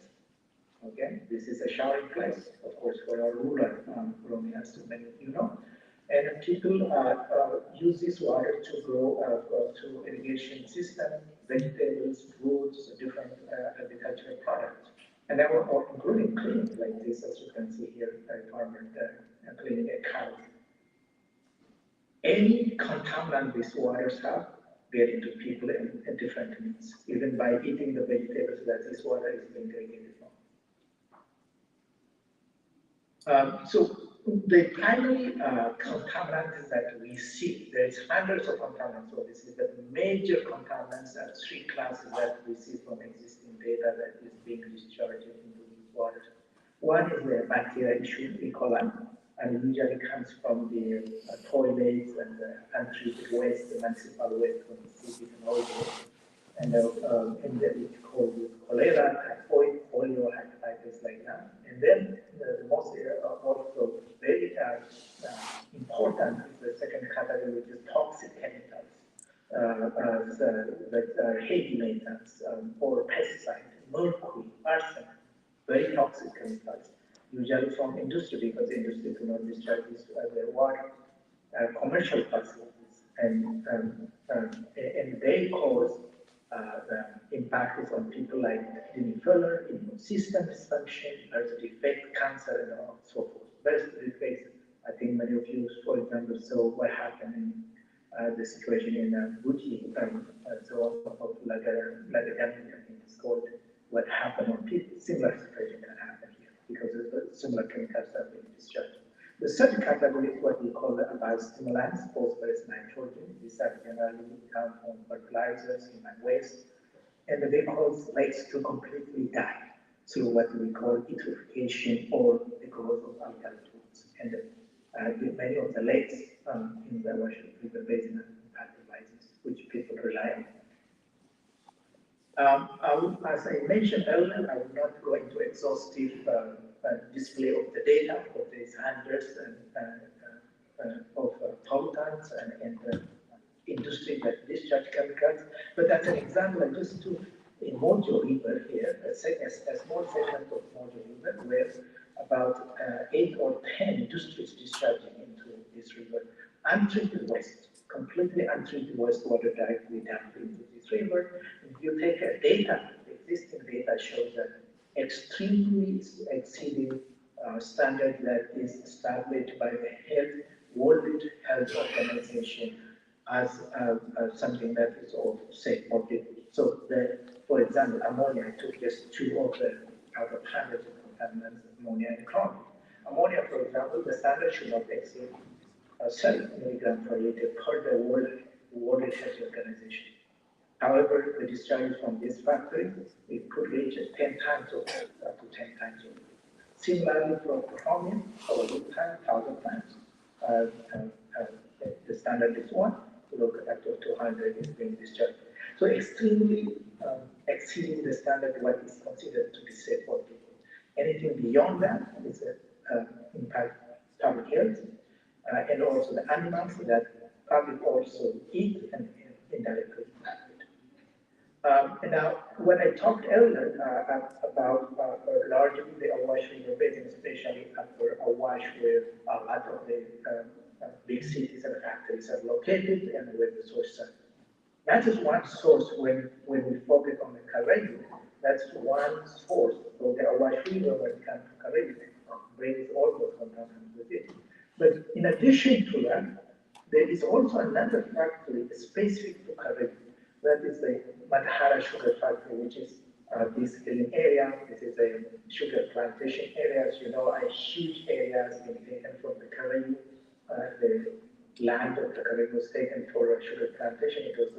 Speaker 4: Okay, this is a showering place, of course, for our rural Oromia, as many of you know. And people use this water to grow through irrigation system, vegetables, fruits, different agricultural products. And they were all including cleaning, like this, as you can see here, a farmer there cleaning a cow. Any contaminant these waters have get into people in different means, even by eating the vegetables that this water is being degraded from. So the primary contaminants that we see, there's hundreds of contaminants, so this is the major contaminants and three classes that we see from existing data that is being discharged into these waters. One is the bacteria issue, E. coli, and it usually comes from the toilets and the untreated waste, the municipal waste from the cities and all those. And it's called cholera, typhoid, polio, hepatitis, like that. And then the most also very important is the second category, which is toxic chemicals, heavy metals, or pesticides, mercury, arsenic, very toxic chemicals, usually from industry, because the industry do not discharge this their water, commercial facilities, and they cause the impact is on people like kidney failure, immune system dysfunction, birth defect, cancer, and so forth. Birth defects, I think many of you, for example, saw what happened in the situation in Buchi, so of like a I think it's called, what happened on people. Similar situation can happen here because of the similar chemicals that are being discharged. The third category is what we call the biostimulants, phosphorus, nitrogen. These are generally come from fertilizers, human waste, and they cause lakes to completely die through what we call eutrophication or the growth of algal blooms. And many of the lakes in the Russian River Basin are fertilizers, which people rely on. As I mentioned earlier, I will not go into exhaustive display of the data, but there's hundreds of pollutants and industry that discharge chemicals. But as an example, I just took in Mojo River here, a small segment of Mojo River, where about 8 or 10 industries discharging into this river, untreated waste, completely untreated wastewater directly dumped into this river. If you take data, existing data shows that extremely exceeding standard that is established by the World Health Organization as something that is of safe for people. So, for example, ammonia, I took just two of the out of hundreds of contaminants, ammonia and chloramine. Ammonia, for example, the standard should not exceed 7 milligrams per liter per the World Health Organization. However, the discharge from this factory, it could reach 10 times or up to 10 times over. Similarly, from chromium, our look time, 1,000 times. The standard is 1, look up to 200 is being discharged. So extremely exceeding the standard what is considered to be safe for people. Anything beyond that is impact public health and also the animals that public also eat and indirectly impact it. Now, when I talked earlier about largely the Awash River Basin, especially after Awash, where a lot of the big cities and factories are located and where the sources are. That is one source when we focus on the Caribbean. That's one source. So the Awash River, when it comes to Caribbean, brings all those contaminants with it. But in addition to that, there is also another factory specific to Caribbean. That is the Madhara Sugar Factory, which is this hilling area. This is a sugar plantation area. As you know, a huge area has been taken from the Caribbean. The land of the Caribbean was taken for a sugar plantation. It was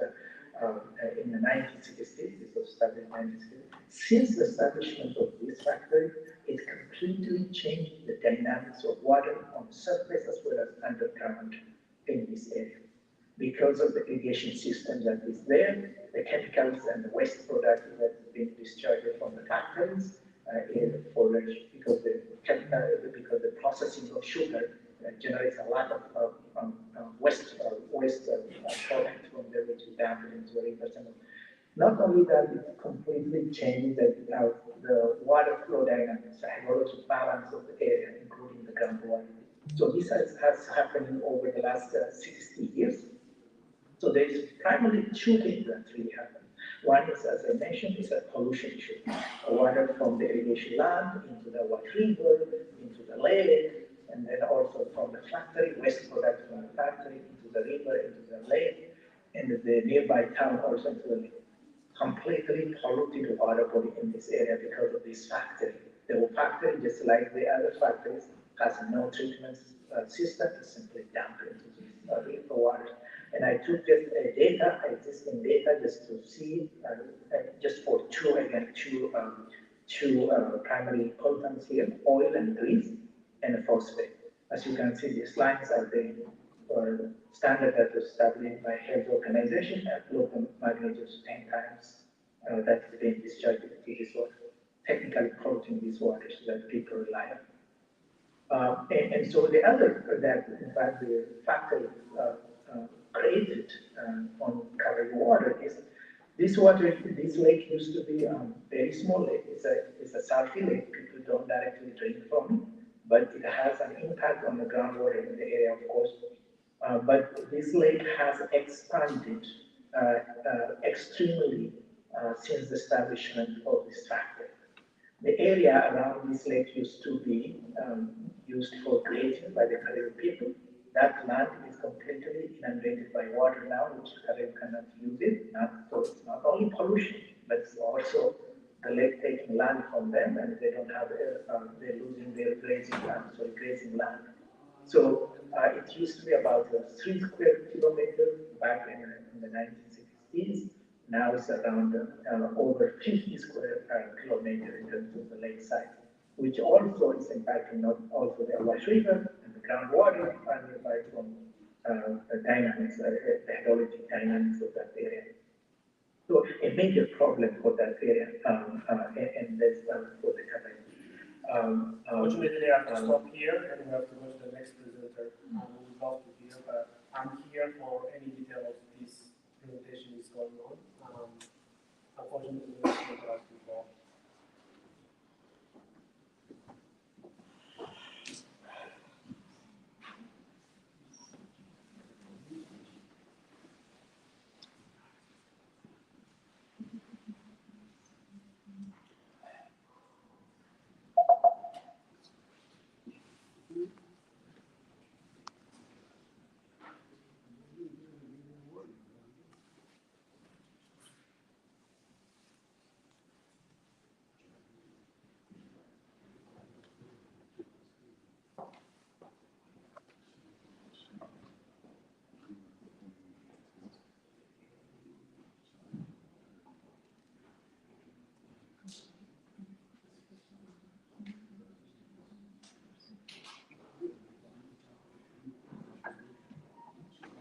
Speaker 4: in the 1960s. This was established in the 1960s. Since the establishment of this factory, it completely changed the dynamics of water on the surface as well as underground in this area. Because of the irrigation system that is there, the chemicals and the waste products that is being discharged from the factories, because the processing of sugar generates a lot of waste product from there, which is dumped into the river. Not only that, it completely changes the water flow dynamics, the hydrologic balance of the area, including the groundwater. So this has happened over the last 60 years. So there is primarily two things that really happen. One is, as I mentioned, is a pollution issue. Water from the irrigation land into the White River, into the lake, and then also from the factory, waste product from the factory into the river, into the lake, and the nearby town also into the lake. Completely polluted water body in this area because of this factory. The factory, just like the other factories, has no treatment system. It's simply dumped into this river water. And I took just data, existing data, just to see, just for two primary pollutants here: oil and grease, and phosphate. As you can see, these lines are the standard that was established by Health Organization at local magnitudes 10 times that is being discharged into this water, technically polluting these waters that people rely on. And so the other that, in fact, the factory created on covering water is this water. This lake used to be a very small lake. It's a salty lake. People don't directly drink from it, but it has an impact on the groundwater in the area, of course. But this lake has expanded extremely since the establishment of this factory. The area around this lake used to be used for grazing by the Caribbean people. That land is completely inundated by water now, which Caribbean cannot use it. So it's not only pollution, but it's also the lake taking land from them, and they don't have, they're losing their grazing land. So it used to be about 3 square kilometers back in the 1960s. Now it's around over 50 square kilometers in terms of the lakeside, which also is impacting not also the Awash River and the groundwater, and nearby from the dynamics, the hydrologic dynamics of that area. So a major problem for that area, and that's for the Caribbean.
Speaker 2: Unfortunately, I have to stop here, and we have to go to the next presenter. We would love to hear, but I'm here for any detail of this presentation is going on. Unfortunately, we have to go.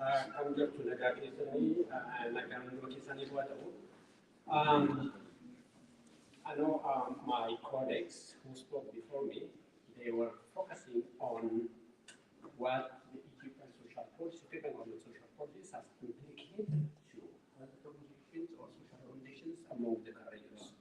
Speaker 2: I'm Dr. Nagaki Sani, and I know my colleagues who spoke before me, they were focusing on what the Ethiopian social policy, Ethiopian government social policies has implicated to political conditions or social conditions among the Caribbeans.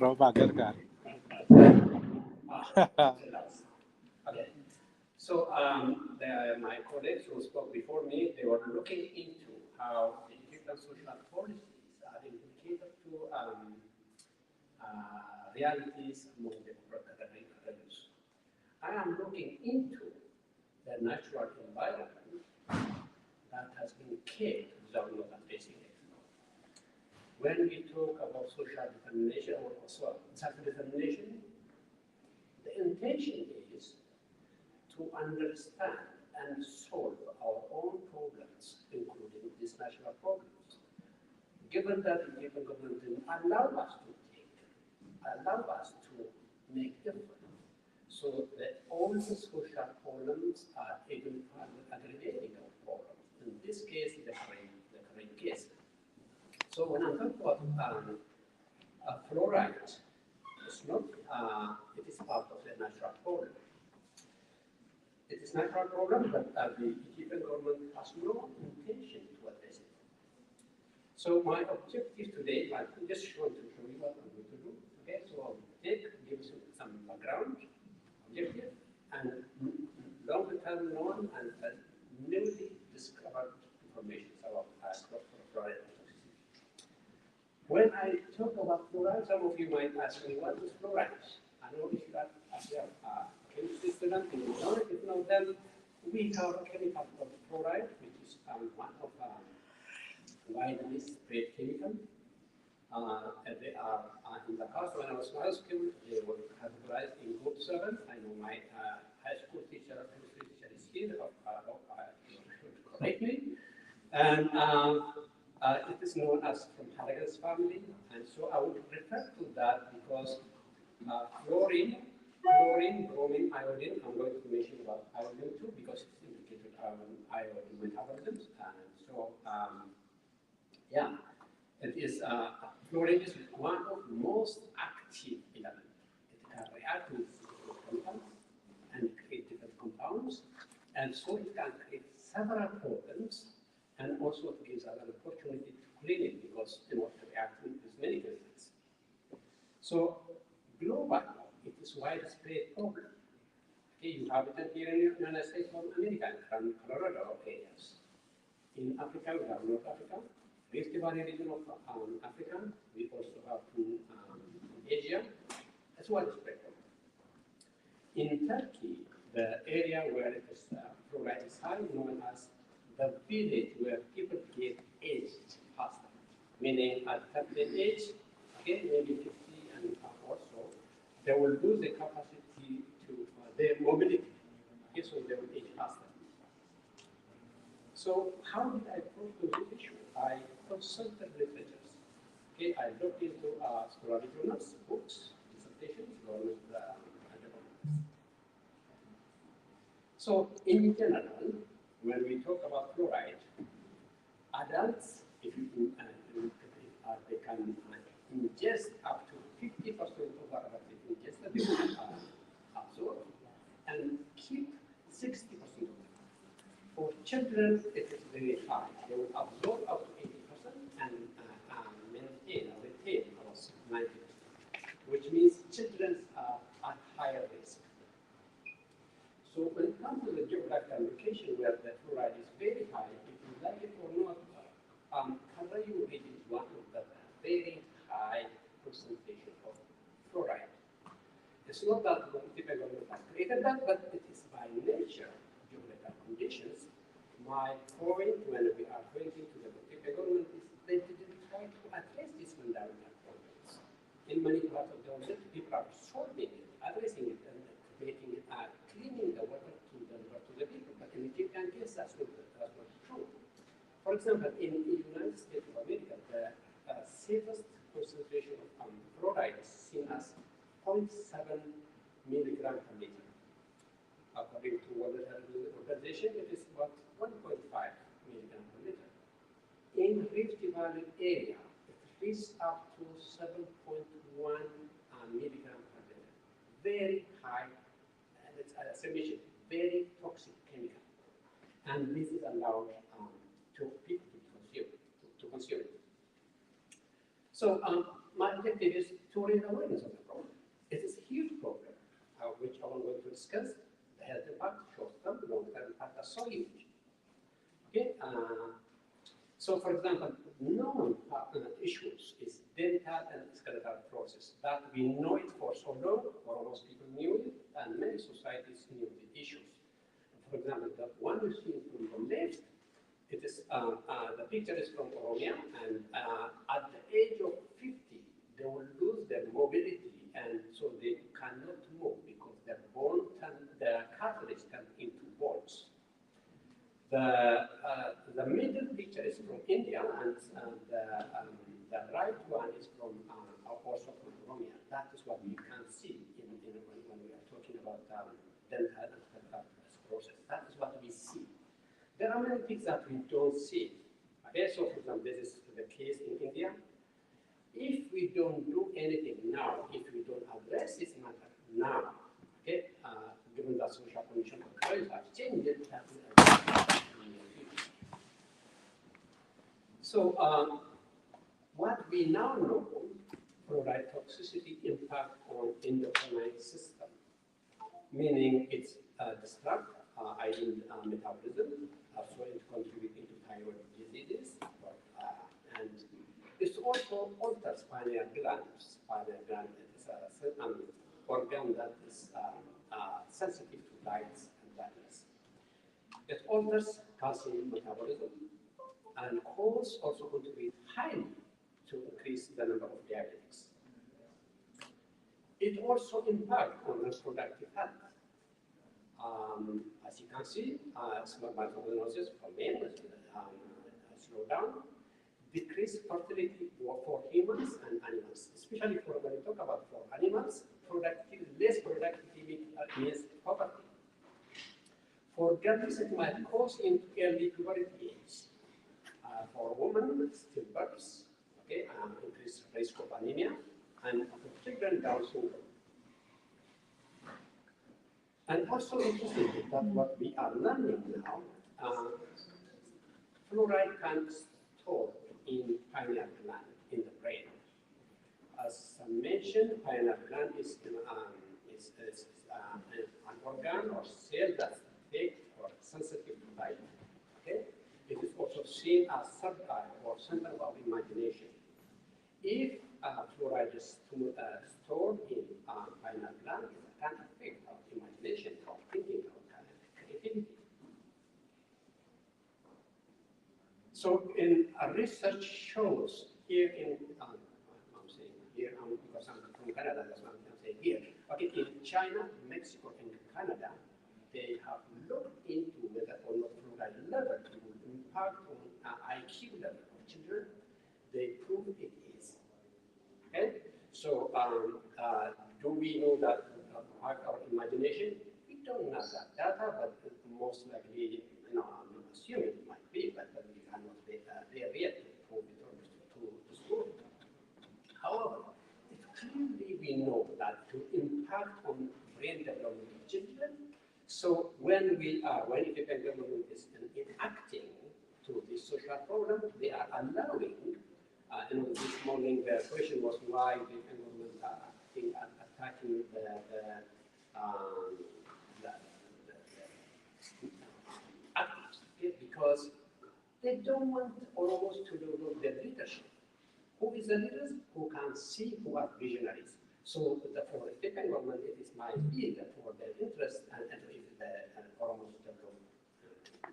Speaker 2: Okay. So my colleagues who spoke before me, they were looking into how the Ethiopian social policies are implicated to realities among the Caribbeans. I am looking into the natural environment that has been kept without not addressing it. When we talk about social determination or self-determination, the intention is to understand and solve our own problems, including these national problems. Given that the Ethiopian government didn't allow us to make effort, so that all the social problems are even aggravating our problems. In this case, the current case. So when I'm talking about fluoride, it's not, it is part of the natural problem. It is natural problem, but the Ethiopian government has no intention to address it. So my objective today, I just want to show you what I'm going to do. Okay, so I'll give you some background, objective, and
Speaker 5: long-term known and newly discovered information about fluoride toxicity. When I talk about fluoride, some of you might ask me, what is fluoride? I know if you are a chemistry student, you know it. If not, then we have a chemical called fluoride, which is one of widely spread chemical. They are in the past, when I was in high school, they were categorized in group 7. I know my high school teacher, chemistry teacher is here, correct me. And it is known as from Halogen's family, and so I would refer to that because fluorine, bromine, iodine, I'm going to mention about iodine too because it's indicated iodine metabolisms, and so yeah, it is fluorine is one of the most active elements. It can react with chemicals and create different compounds, and so it can create several problems. And also it gives us an opportunity to clean it because it reacts with many chemicals. So global, it is widespread problem. Okay, you have it here in the United States of America, from Colorado areas. In Africa, we have North Africa, Rift Valley region of Africa. We also have in Asia. It's widespread problem. In Turkey, the area where it is fluoride is high, known as the village where people get aged faster, meaning at certain age, okay, maybe 50 and or so, they will lose the capacity to their mobility, okay, so they will age faster. So how did I approach this issue? I consulted researchers. Okay, I looked into scholarly journals, books, dissertations, government documents. So in general, when we talk about fluoride, adults, if you they can ingest up to 50% of whatever they ingest, they can absorb and keep 60% of it. For children, it is very high. They will absorb up to 80% and maintain or retain about 90%, which means children are at higher risk. So when it comes to the geographical location where the fluoride is very high, if you like it or not, Karayu region is one of the very high concentration of fluoride. It's not that the typical government has created that, but it is by nature, geographical conditions. My point when we are going into the typical government is they didn't try to address these fundamental problems. In many parts of the world, people are solving it, addressing it, and making it, cleaning the water to deliver to the people. But in the Egyptian case, that's not true. For example, in the United States of America, the safest concentration of fluoride is seen as 0.7 milligram per liter. According to World Health Organization, it is about 1.5 milligram per liter. In Rift Valley area, it reaches up to 7.1 milligram per liter. Very high. As I mentioned, very toxic chemical, and this is allowed to people to consume. So my objective is to raise awareness of the problem. It is a huge problem, which I am going to discuss. The health impact, short-term, long-term impact are so huge. Okay. So, for example, known issues is dental and skeletal process. That we know it for so long, or most people knew it, and many societies knew the issues. For example, the one you see from the left, it is the picture is from Oromia, and at the age of 50, they will lose their mobility, and so they cannot move because their bone the cartilage turns into bones. The middle picture is from India, and the right one is from also from Oromia. That is what you can see when we are talking about dental and process. That is what we see. There are many things that we don't see. Okay, so for example, this is the case in India. If we don't do anything now, if we don't address this matter now, okay, given that social conditions of crimes have changed, that will address in the future. So, what we now know, fluoride toxicity impact on endocrine system, meaning it's disrupt iron metabolism, so it contributes into thyroid diseases, and it also alters pineal glands. Pineal gland is an organ that is sensitive to lights and darkness. It alters calcium metabolism and cause also contribute highly to increase the number of diabetics. It also impacts on reproductive health. As you can see, spermatogenesis for men slow down, decrease fertility for humans and animals, especially for when we talk about for animals, less productivity means poverty. For girls, it might cause into early puberty age. For women, stillbirths, okay, increased risk of anemia, and for children, Down syndrome. And also interesting that what we are learning now, fluoride can store in pineal gland in the brain. As I mentioned, pineal gland is an organ or cell that's big or sensitive to light. Okay? It is also seen as third eye or center of imagination. If fluoride is stored in pineal gland, it can affect our imagination, our thinking, our creativity. So, in research shows here in, I'm saying here because I'm from Canada, that's what I'm saying here. Okay, in China, Mexico, and Canada, they have looked into whether or not fluoride level will impact on IQ level of children. They prove it is. Okay, so do we know that impact our imagination? We don't know that data, but most likely, I'm assuming it might be, but we cannot there yet to prove it or to store it. However, clearly we know that to impact on brain development of children, so when effective government is enacting to this social problem, they are allowing, this morning the question was why the government are attacking the activists, okay? Because they don't want Oromos to develop their leadership. Who is the leaders? Who can see, who are visionaries. So for the African government, it is my bid for their interest and if the Oromos develop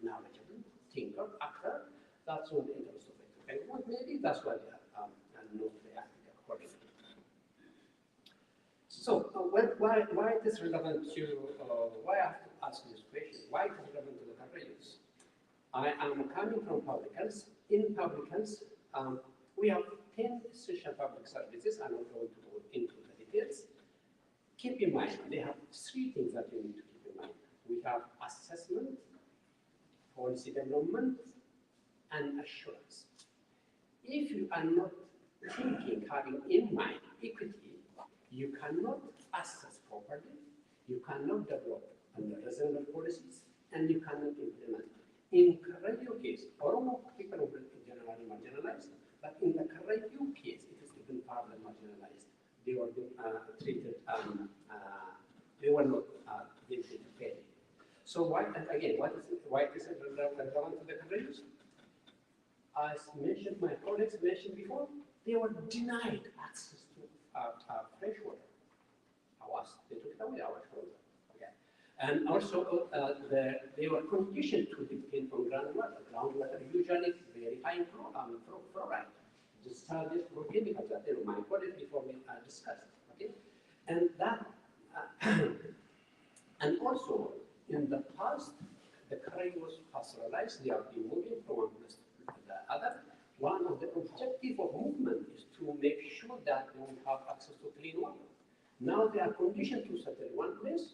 Speaker 5: knowledgeable, thinker, actor, that's not the interest of the African government. Maybe that's why they are not reacting accordingly. So why it is relevant to, why I have to ask this question, why it is relevant to the country use? I am coming from public health. In public health, we have 10 essential public services. I'm not going to go into the details. Keep in mind, they have 3 things that you need to keep in mind. We have assessment, policy development, and assurance. If you are not thinking, having in mind equity, you cannot assess properly, you cannot develop under reasonable policies, and you cannot implement. In Karayu case, Oromo people were generally marginalized, but in the Karayu case, it is even further marginalized. They were treated, they were not treated fairly. So why, and again, why is it relevant to the Karayus? As mentioned, my colleagues mentioned before, they were denied access to fresh water. They took it away, our water. Okay. And also, they were conditioned to depend on groundwater. Groundwater usually very high in fluoride. Just for chemicals that my colleagues before me discussed. Okay, and that, and also in the past, the Karayu was pastoralized. They have been moving from one place to the other. One of the objectives of movement is to make sure that they will have access to clean water. Now they are conditioned to settle one place.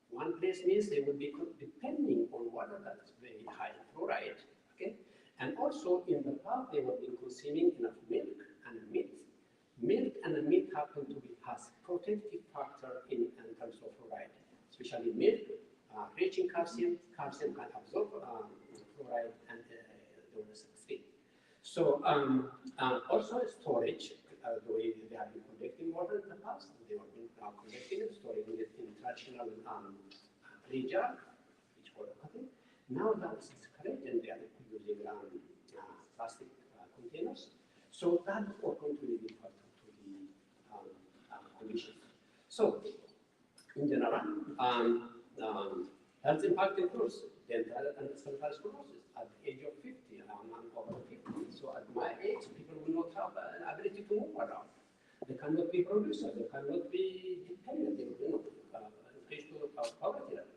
Speaker 5: One place means they will be depending on water that is very high in fluoride. Okay, and also in the past they were consuming enough milk and meat. Milk and meat happen to be has protective factor in terms of fluoride, especially milk, rich in calcium. Calcium can absorb fluoride and the toxicity. So also storage. The way they have been collecting water in the past, they were collecting and storing it in traditional clay jar, which were Now that is discouraged and they are using plastic containers. So that will contribute to the condition. So, in general, health impact includes dental and central sclerosis at the age of 50. I'm over 50. So at my age, people will not have an ability to move around. They cannot be producers. They cannot be dependent. They will not reach to poverty level.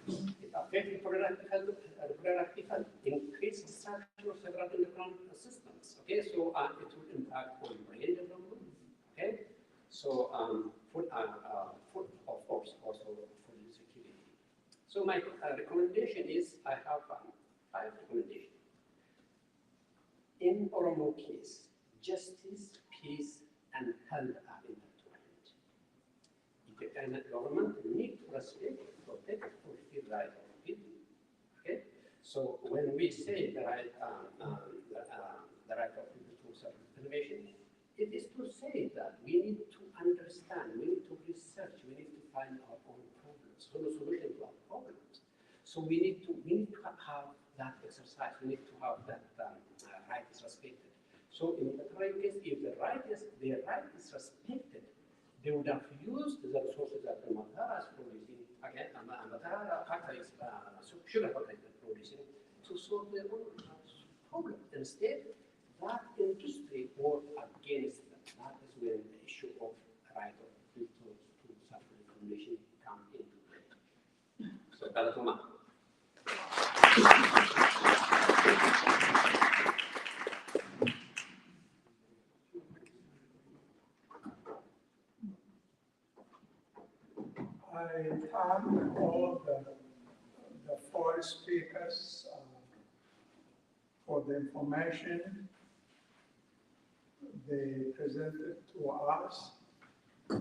Speaker 5: It affects reproductive health, increased destruction of several endocrine systems. Okay, so it will impact on brain development. Okay, so food, of course, also food insecurity. So my recommendation is, I have 5 recommendations. In Oromo case, justice, peace, and health are intertwined. The government need to respect, protect, fulfill the right of people. Okay, so when we say the right of people to self-determination, it is to say that we need to understand, we need to research, we need to find our own problems, solution to our problems. So we need to have that exercise. We need to have that right is respected. So in the current case, if their right is respected, they would have used the resources that the Matara is producing, again, Matara factory is sugar factory is producing, to solve their own problem. Instead, that industry worked against them. That is when the issue of right of people to self-determination come into play. So, Kalatuma.
Speaker 1: I thank all the 4 speakers for the information they presented to us. I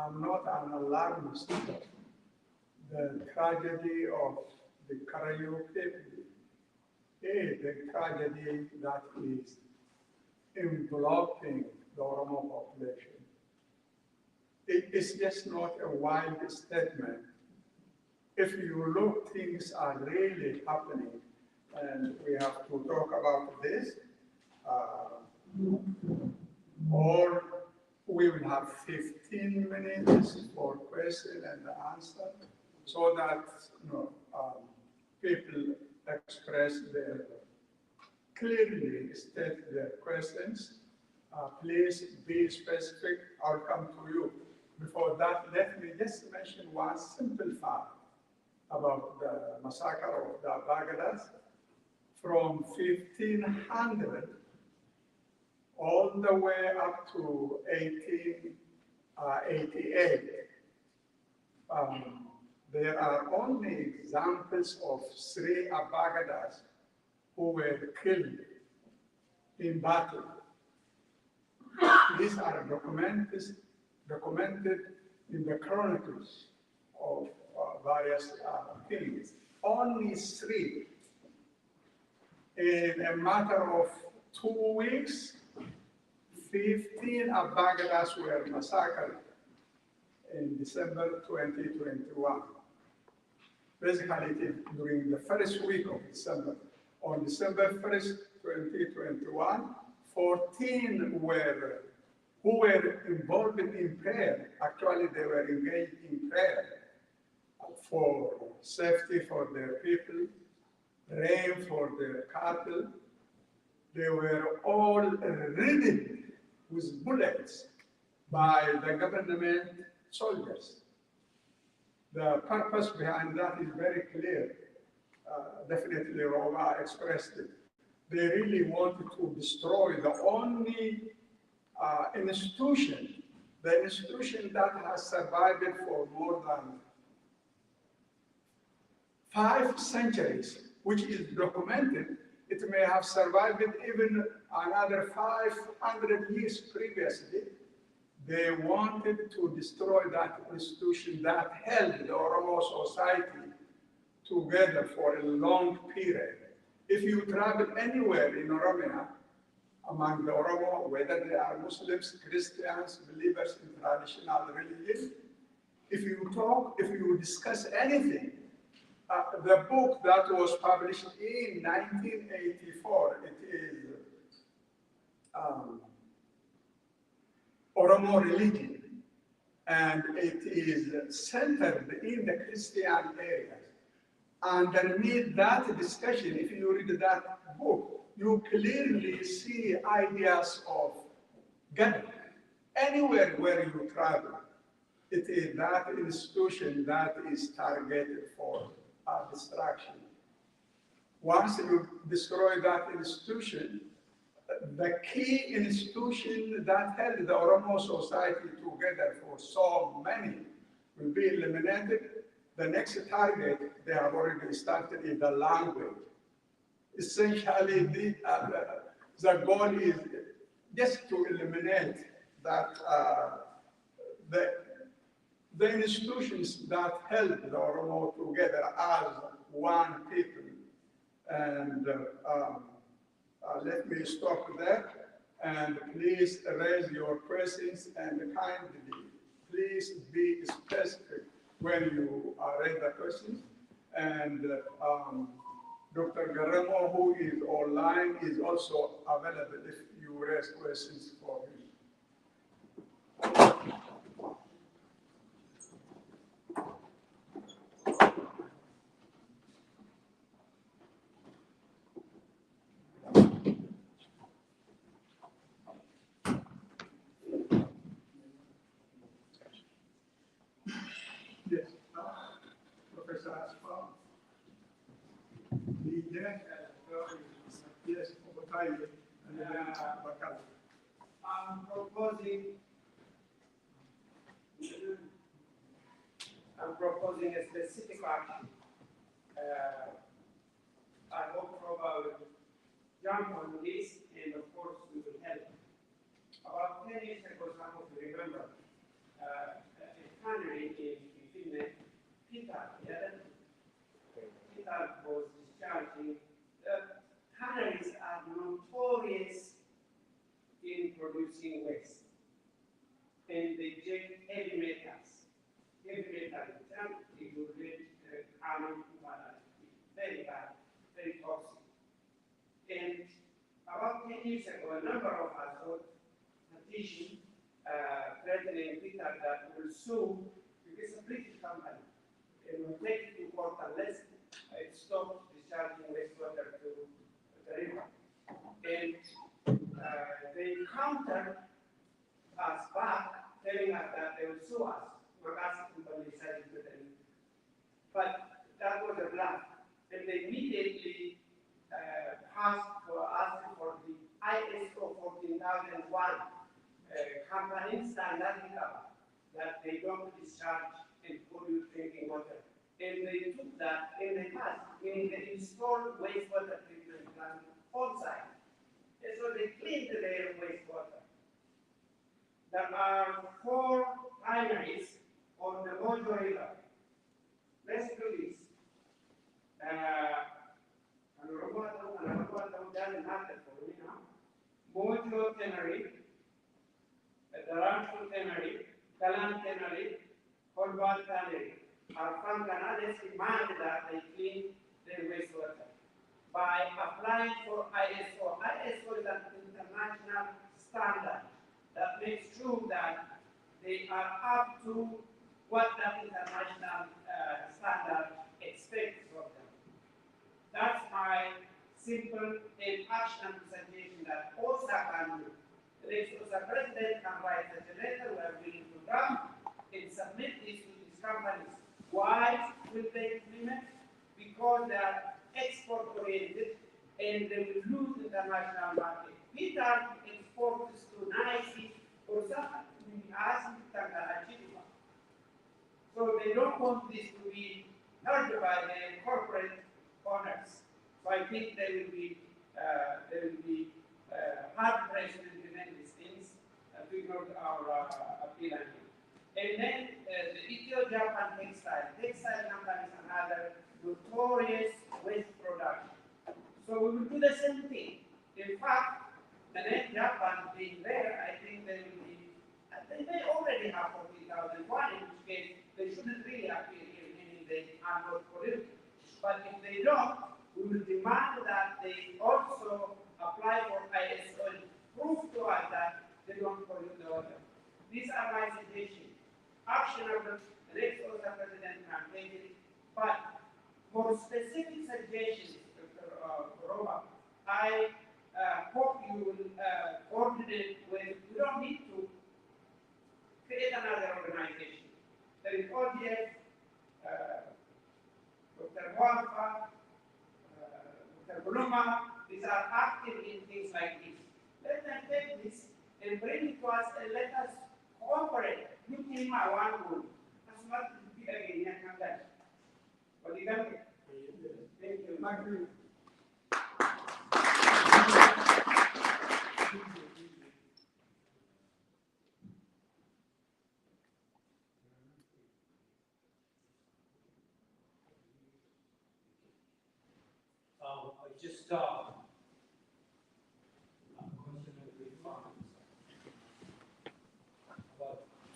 Speaker 1: am not an alarmist. The tragedy of the Karayu people is the tragedy that is enveloping the Oromo population. It is just not a wild statement. If you look, things are really happening, and we have to talk about this, or we will have 15 minutes for question and answer, so that people express their, clearly state their questions. Please be specific. I'll come to you. Before that, let me just mention one simple fact about the massacre of the Bagadas. From 1500 all the way up to 1888, there are only examples of 3 Abagadas who were killed in battle. These are documented in the chronicles of various kings. Only 3. In a matter of 2 weeks, 15 Abagadas were massacred in December 2021. Basically, during the first week of December. On December 1st, 2021, 14 who were involved in prayer. Actually, they were engaged in prayer for safety for their people, rain for their cattle. They were all ridden with bullets by the government soldiers. The purpose behind that is very clear. Definitely Roma expressed it. They really wanted to destroy the only institution, the institution that has survived for more than 5 centuries, which is documented. It may have survived even another 500 years previously. They wanted to destroy that institution that held the Oromo society together for a long period. If you travel anywhere in Oromia, among the Oromo, whether they are Muslims, Christians, believers in traditional religion, if you discuss anything the book that was published in 1984, it is Oromo religion, and it is centered in the Christian areas. Underneath that discussion, if you read that book, you clearly see ideas of God. Anywhere where you travel, it is that institution that is targeted for destruction. Once you destroy that institution, the key institution that held the Oromo society together for so many will be eliminated. The next target they have already started is the language. Essentially, the goal is just to eliminate that the institutions that held the Oromo together as one people. And let me stop there, and please raise your questions, and kindly, please be specific when you raise the questions. And Dr. Garamo, who is online, is also available if you raise questions for him. Yes, Professor Aspa. Yes, Obataya, and then Bakal.
Speaker 6: I'm proposing a specific action. I hope Proba will jump on this, and of course we will help. About 10 years ago, some of you remember, a tannery in Finland, Peter was discharging. Tanneries are notorious in producing waste, and they inject heavy metals. Heavy metal itself, it will lead harm, very bad, very toxic. And about 10 years ago, a number of us wrote a petition threatening Peter that will sue, because it's a British company, and will take it to court unless it stops discharging wastewater to the river. And they countered us back, telling us that they will sue us. But that was a bluff. And they immediately asked for the ISO 14001 company standard that they don't discharge and pollute drinking water. And they took that and they passed, meaning they installed wastewater treatment plant on site. And so they cleaned their wastewater. There are 4 primaries on the Mojo River. Let's do this. Mojo Tannery, Darancho Tannery, Kalan Tannery, Kolbal Tannery are from Canada demand that they clean their wastewater by applying for ISO. ISO is an international standard that makes sure that they are up to what that international standard expects from them. That's my simple and action presentation that OSA can do. The next OSA president can write such a letter, we are willing to draft and submit this to these companies. Why will they implement? Because they are export oriented and they will lose the international market. Peter exports to NIC or something as so they don't want this to be heard by the corporate owners. So I think they will be hard pressed to implement these things to ignore our appeal. And then the Ethio-Japan textile companies and other notorious waste production. So we will do the same thing. In fact, the name Japan being there, I think they will be, they already have 40,000 one, in which case they shouldn't really appear here, meaning they are not polluted. But if they don't, we will demand that they also apply for ISO and prove to us that they don't pollute the water. These are my suggestions. Actionable, the next also president can take it. But for specific suggestions, Dr. Roma, I hope you will coordinate with, we don't need to create another organization. There is ODF, Dr. Walfa, Dr. Buluma, these are active in things like this. Let them take this and bring it to us and let us cooperate. You team are one goal. That's what we again can do. What do you think? Thank you.
Speaker 1: Thank you.
Speaker 7: I just about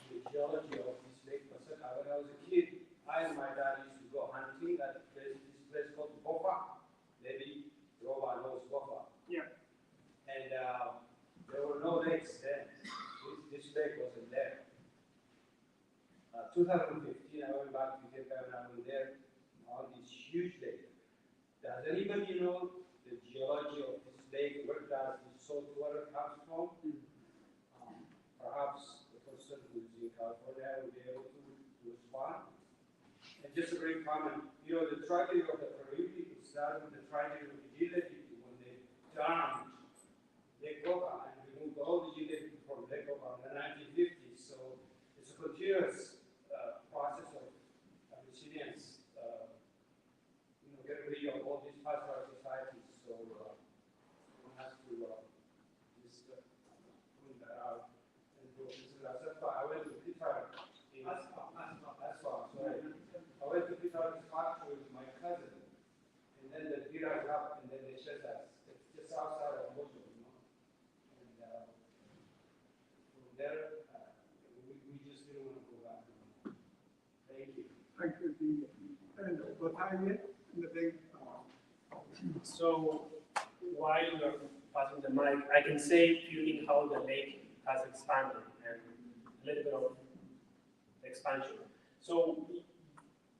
Speaker 7: the geology of this lake Pasaka. When I was a kid, I and my dad used to go hunting at this place called Bofa. Maybe Roba knows Bofa.
Speaker 2: Yeah.
Speaker 7: And there were no lakes then. This lake wasn't there. 2015, I went back to Japan and I was there on this huge lake. Does anybody know the geology of this lake? Where does the salt water come from? Perhaps the person who's in California will be able to respond. And just a brief comment, you know, the tragedy of the Peru people started with the tragedy of the Gila people when they dammed Lake Boca and removed all the Gila people from Lake Boca in the 1950s. So it's a continuous process of resilience, get rid of all these parts of our societies. So one has to just point that out. And so I went to Peter. That's far. Sorry. I went to Peter's factory with my cousin, and then the beat us up, and then they shut us. It's just outside of Mosul, you know. And from there, we just didn't want to go back. Thank you.
Speaker 1: Thank you. And Batalion and the big.
Speaker 2: So while you're passing the mic, I can say viewing how the lake has expanded and a little bit of expansion. So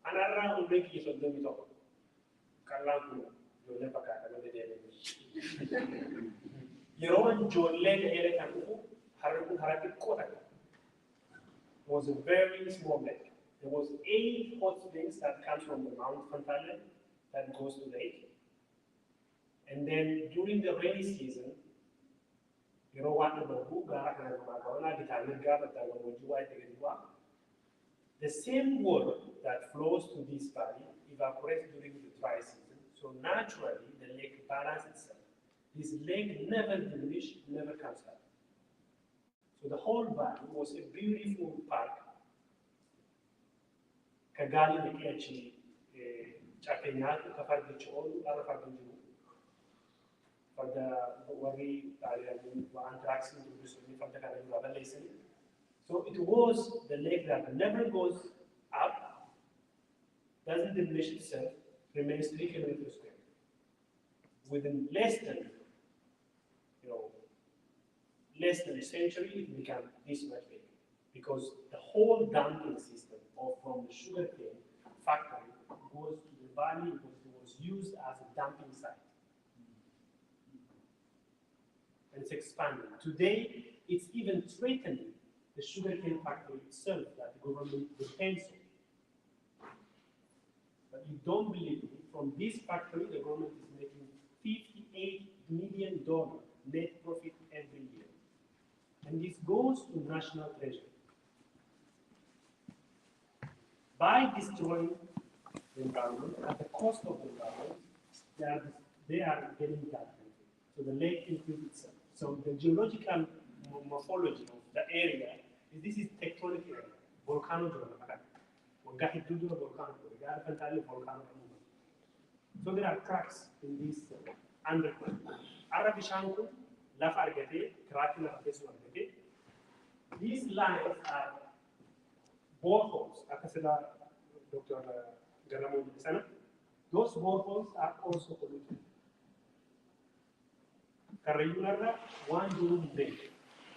Speaker 2: another lake is on the middle. Kalangu, you'll never get another day. Your own Jolene was a very small lake. There was 8 hot springs that comes from the Mount Fantale that goes to the lake. And then during the rainy season, you know what the same water that flows to this valley evaporates during the dry season. So naturally, the lake balances itself. This lake never diminishes, never comes up. So the whole valley was a beautiful park. Kagali Nekiachi, Chapenyat, Kafardichol, Arafardinju, for the worry, anthrax introduced from the Canada Basin. So it was the lake that never goes up, doesn't diminish itself, remains 3 kilometers square. Within less than a century, it became this much big, because the whole dumping system from the sugarcane factory goes to the valley because it was used as a dumping site. And it's expanding. Today, it's even threatening the sugarcane factory itself that the government depends on. But you don't believe me, from this factory, the government is making $58 million net profit every year. And this goes to national treasury. By destroying the environment, at the cost of the environment, they are getting that. So the lake improves itself. So the geological morphology of the area is this is tectonic area, volcano. So there are cracks in this underground. Arabishanku, Lafa Argate, Krakula Argesu Argate. These lines are boreholes, Akasela Dr. Garamond Sana. those boreholes are also polluted. Karayunarra waan jiru hin beeku.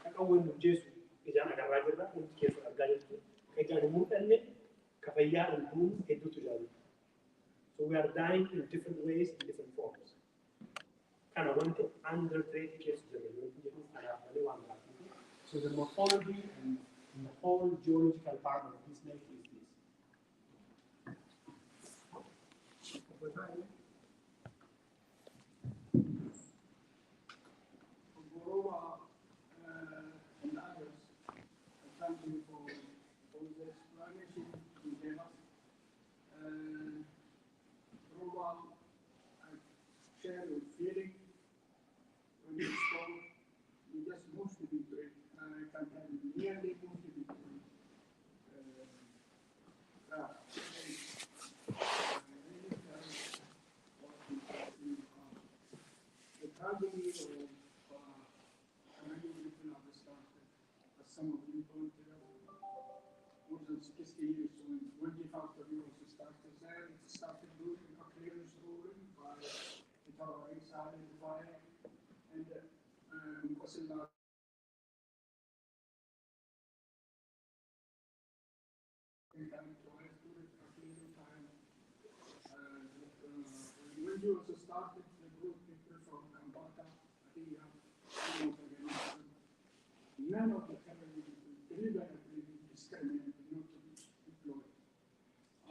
Speaker 2: Akka wanni hojjeessu ijaan agarraa jirra, wanti keessa argaa jirtu. Ijaan immoo dhalli ka fayyaa dhalbuun hedduutu jaalu. So we are dying in different ways, in different forms. Kana wanti undertake keessa jirra wanti jedhu kanaaf malee waan biraati. So the morphology and the whole geological part of this lake is this.
Speaker 1: And others, thank you for the explanation you gave us. Roba, I share your feeling when you spoke. You just moved to be great. I can tell you, nearly moved to be great. The tragedy of many people have started, as some of you pointed out, more than 60 years when the factory was started there, it started doing a clearance ruling by the terrorists identified and Mukasila. When you also started, the group people from Kampata, none of the terrorists deliberately discriminated not to be deployed.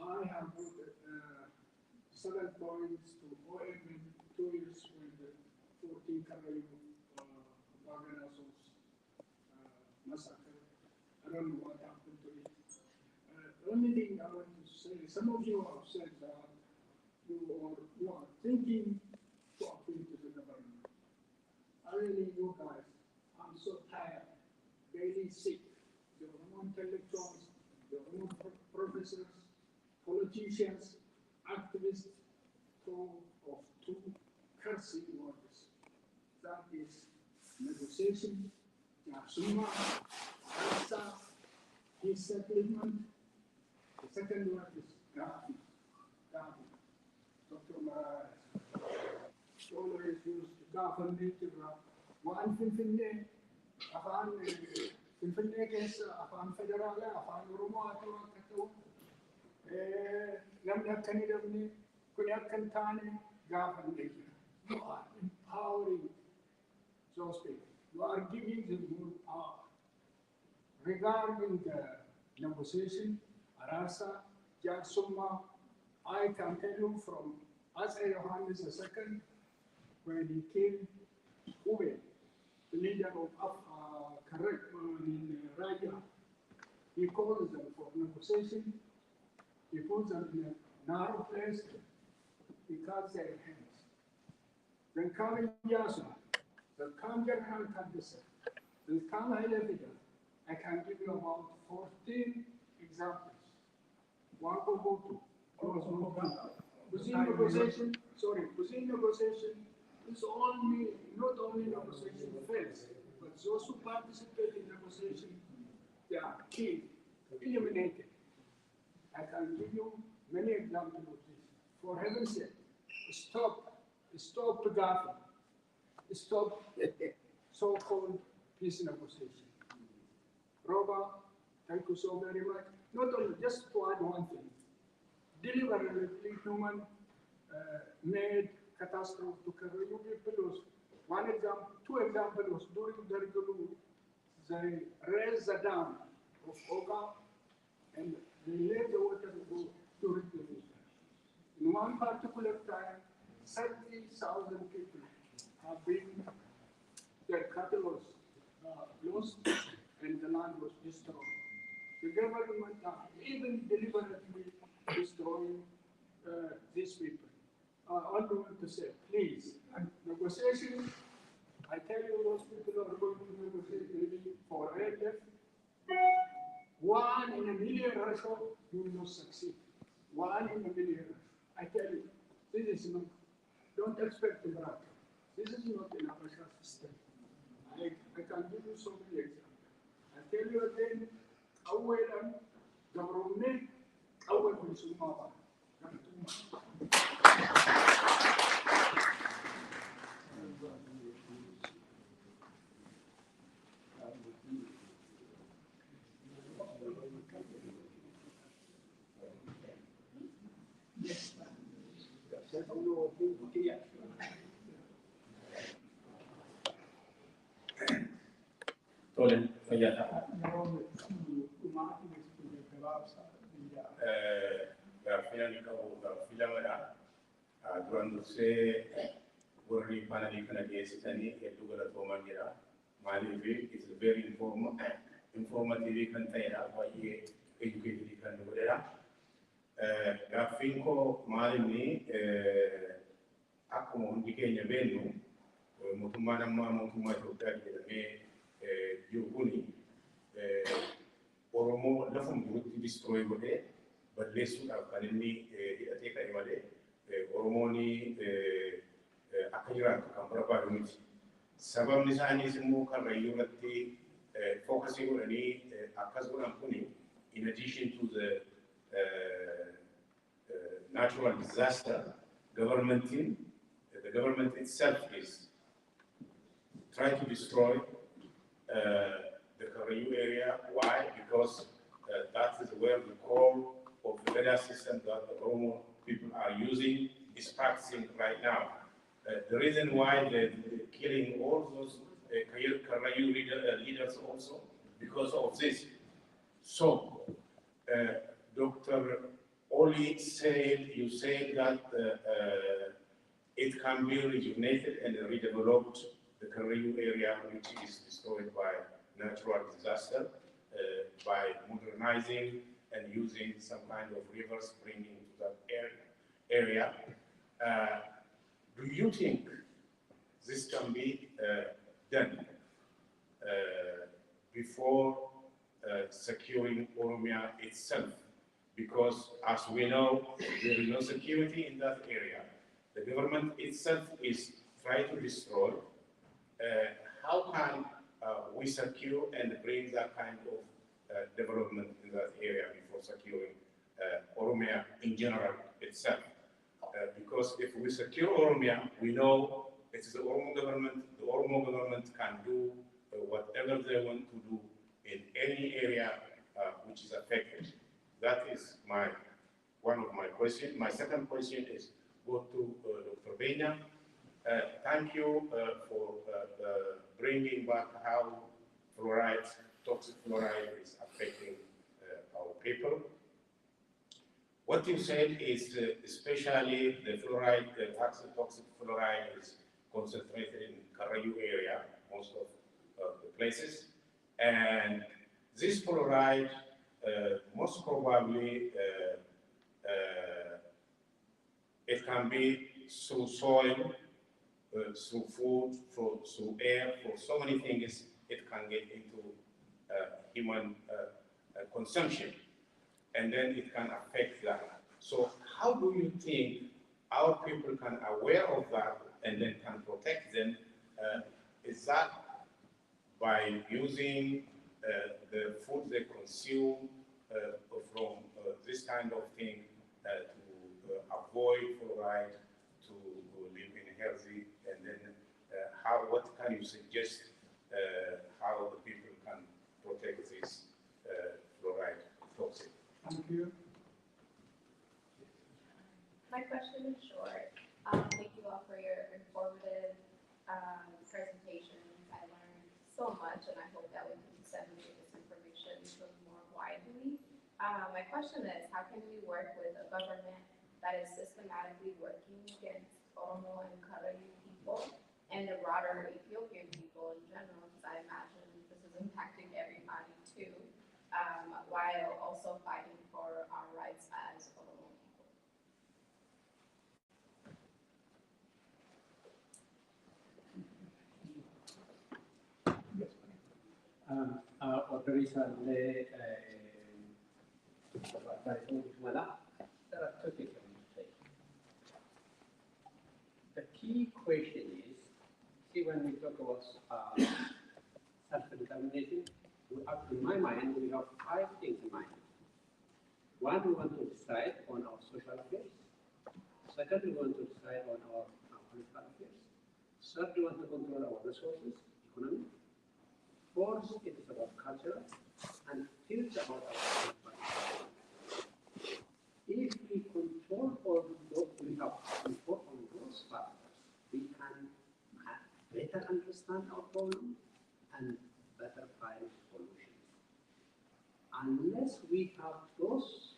Speaker 1: I have put 7 points to OM in 2 years when the 14 terrorist organizers massacre. I don't know what happened to it. The only thing I want to say, some of you have said that you are thinking to appeal to the government. I really, you guys, I'm so tired, very sick. Your own intellectuals, your own professors, politicians, activists, of 2 cursing words. That is negotiation, Yasuma, Asa, his settlement. The second word is Gavi. Gavi. Dr. Marais always used Gavi to one Finfinne, Afan Finfinne case, Afan Federal, Afan Oromia, Katu, Lamda Kanidamni, Kunyakantani, Gavi. You are empowering those people. You are giving them more power. Regarding the negotiation, Arasa, Jarsuma, I can tell you from Asa Johannes II, when he killed Ube, the leader of in Raja, he calls them for negotiation, he puts them in a narrow place, he cuts their hands. Then come Yasu, the Kangan Kandisa, the Kama Elevida, I can give you about 14 examples. One go to within negotiation, is only, not only negotiation fails, but those who participate in negotiation, they are killed, eliminated. I can give you many examples of this. For heaven's sake, stop the government, stop so-called peace negotiation. Robert, thank you so very much. Not only, just to add one thing, deliberately human made catastrophe to Karayu people. One example, 2 examples during the Rigulu, they raised the dam of Oga and they let the water go during the winter. In one particular time, 30,000 people have been, their cattle was lost and the land was destroyed. The government are even deliberately destroying these people. I only want to say, please, negotiation, I tell you those people are going to negotiate maybe for ALF. 1 in a million Russia, you will not succeed. 1 in a million. I tell you, this is not, don't expect a miracle. This is not in our system. I can give you so many examples. I tell you again, أولاً government أول من سماه
Speaker 8: Tole, fayyada. Gaaffii qabu gaaffii lamadha. Duraan dursee warri paanelii kana dhiyeessitanii hedduu galatoomaa jira. Maaliif it's very informative kan ta'edha. Baay'ee educated kan godhedha. Gaaffiin koo maalinni akkuma hundi keenya beeknu mootummaan ammaa mootummaa Itoophiyaa jedhamee jiru kuni Oromoo lafuma jirutti destroy godhee balleessuudhaaf kan inni hidhatee ka'e malee Oromoon akka jiraatu kan barbaadu miti. Sababni isaaniis immoo Karrayyuu irratti fookasii godhanii akkas godhan kuni in addition to the natural disaster, the government itself is trying to destroy the Karrayu area. Why? Because that is where the core of the weather system that the Oromo people are using is practicing right now. The reason why they're killing all those Karrayu leaders also because of this. So, Dr. Oli said, you said that it can be rejuvenated and redeveloped, the Karrayu area, which is destroyed by natural disaster, by modernizing and using some kind of rivers bringing to that area. Do you think this can be done before securing Oromia itself? Because as we know, there is no security in that area. The government itself is trying to destroy. How can we secure and bring that kind of development in that area before securing Oromia in general itself? Because if we secure Oromia, we know it is the Oromo government can do whatever they want to do in any area which is affected. That is one of my questions. My second question is go to Dr. Benya. Thank you for bringing back how fluoride, toxic fluoride is affecting our people. What you said is especially the fluoride, the toxic fluoride is concentrated in Karrayu area, most of the places. And this fluoride most probably it can be through soil, through food, through air, for so many things it can get into human consumption, and then it can affect that. So how do you think our people can aware of that and then can protect them? Is that by using the food they consume from this kind of thing to avoid fluoride, to live in healthy, and then what can you suggest how the people can protect this fluoride toxic?
Speaker 1: Thank you.
Speaker 9: My question is short. Thank you all for your informative presentations. I learned so much, and I hope that we can disseminate this information more widely. My question is, how can we work with a government that is systematically working against Oromo and Karrayu people and the broader Ethiopian people in general, because I imagine this is impacting everybody too, while also fighting for our rights as Oromo people?
Speaker 5: There are two things I want to say. The key question is, see, when we talk about self-determination, in my mind, we have 5 things in mind. One, we want to decide on our social affairs. Second, we want to decide on our political affairs. Third, we want to control our resources, economy. Fourth, it is about culture. And fifth, about our spirituality. If we control all those, we have control on those factors, we can better understand our problem and better find solutions. Unless we have those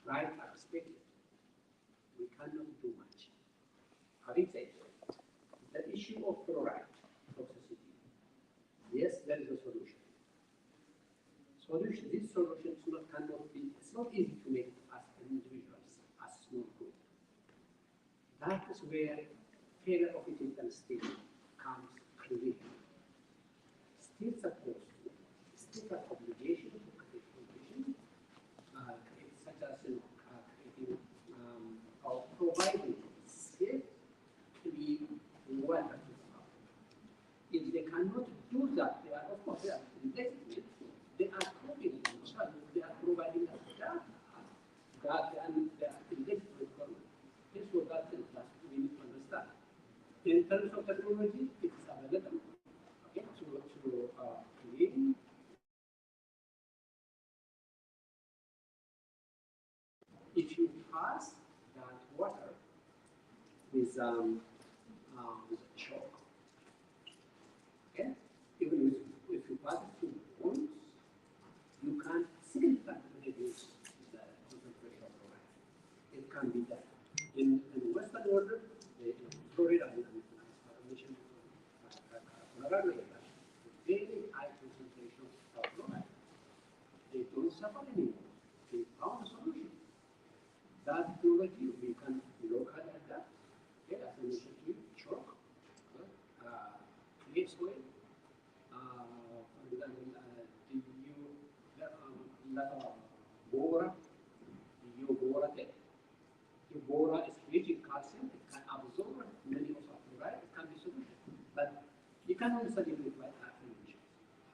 Speaker 5: right perspective, we cannot do much. Having said that, the issue of fluoride toxicity, yes, there is a solution. This solution cannot be, it's not easy to make as individuals, as small group. That is where failure of ethical state comes clearly. States are supposed to, states have obligation to create conditions, such as creating or providing safe, clean water to the public. If they cannot do that, they are, of course, they are illegitimate. They are copying themselves. They are providing us data. God and they are illegitimate government. This is what that we need to understand. In terms of technology, it is available. Okay, to creating. If you pass that water with chalk, okay, even if you pass it through wounds, you can significantly reduce the concentration of fluoride. It can be done. In Western world, the Florida and emission Colorado area, very high concentration of fluoride. They don't suffer anymore. They found a solution. That technology we can locally adapt. Okay, as I mentioned to you, chalk, clay soil, Bora is creating calcium, it can absorb many of our fluoride, it can be solution. But you can only study with like affirmations.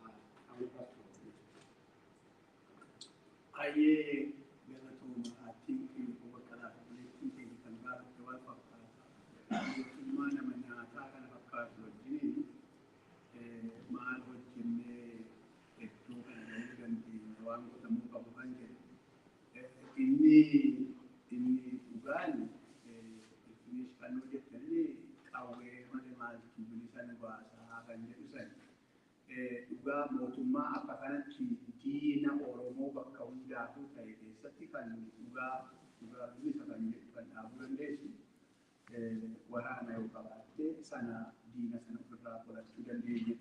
Speaker 5: I will pass to
Speaker 3: I think over thinking can back the one of man and attack and of cars with Jimmy, man with Jimmy, a two and the one with the move of Bank. In Uganda, Finish cannot get away animals to Bilisan was and Jerusalem. Uga Motuma, apparently, Dina or Moba Kaunda, who say the Satikan, Uga, Bilisan and Abundation, Warana Ukabate, Sana, Dina, and Opera for a student agent.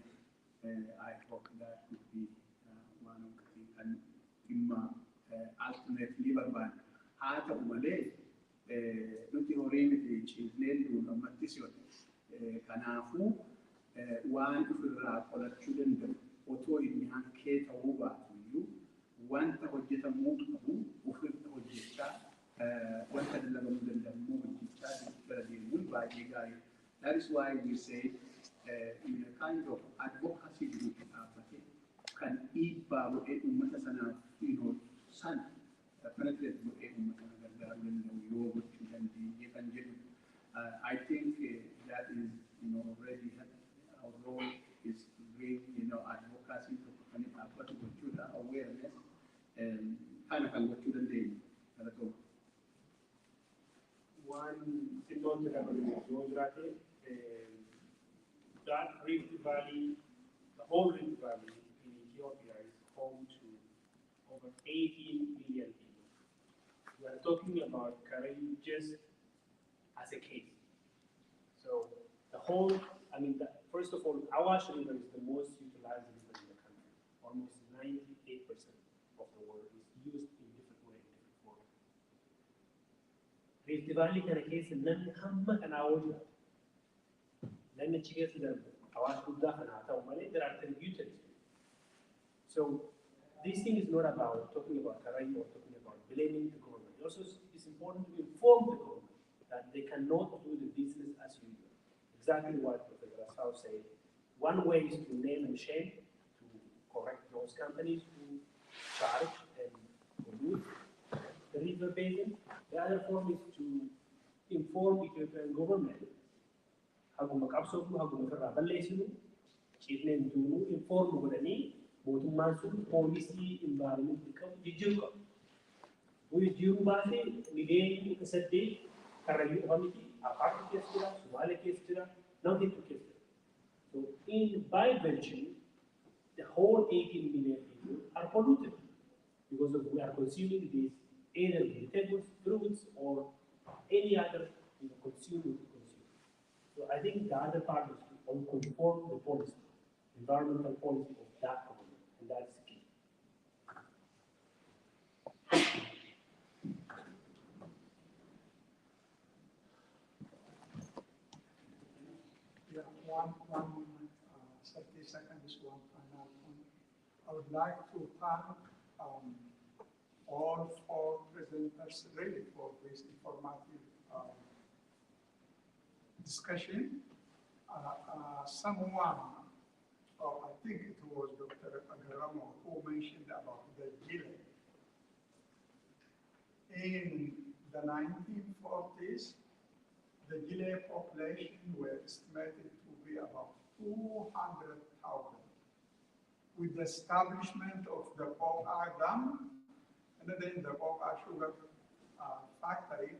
Speaker 3: I hope that could be one of the things. And alternate liver ban. Hata umale, nuti horini children do matisyon. Kanafu, one ufira kola children oto ini hanke tawuba to you. One tahojeta mutu kabu, ufira hojeta. One kadala mudan mu hojeta di mulba jigai. That is why we say in a kind of advocacy group, can eat babu umata sana son. I think that is, already our role is to bring, advocacy to awareness and kind of what children do.
Speaker 2: One thing on that Rift Valley, the whole Rift Valley in Ethiopia is home to over 18 million people. We are talking about Karayu just as a case. So the whole, first of all, Awash River is the most utilized river in the country. Almost 98% of the water is used in different ways, in different forms. Rift Valley can a case in Namma and Awash. Then the Chigas the Awash Buddha and Atawale, there are tributaries. So this thing is not about talking about Karayu or talking about blaming the government. It also is important to inform the government that they cannot do the business as usual. Exactly what Professor Asau said. One way is to name and shame, to correct those companies who charge and pollute. the river basin. The other form is to inform Ethiopian government. Haguma qabsootu haguma firraa balleessinu cifneen duunuu inform godhanii mootummaan sun poolisii environment qabu jijjiiruu qabu. Jijjiiruu baasee miidiyaan isa saddeet karrayyuu qofa miti Afaan keessa jira, Somaalee keessa jira, namni tokko keessa jira. So by virtue, the whole 18 million people are polluted because we are consuming these either vegetables, fruits, or any other consumer to consume. So I think the other part is to conform the policy, environmental policy of that community, and that's key.
Speaker 1: Yeah, one 30 seconds, one final point. I would like to thank all four presenters really for this informative discussion. Someone, I think it was Dr. Agaramo, who mentioned about the Gile. In the 1940s, the Gile population were estimated to be about 200,000. With the establishment of the Popa Dam, and then the Popa Sugar Factory,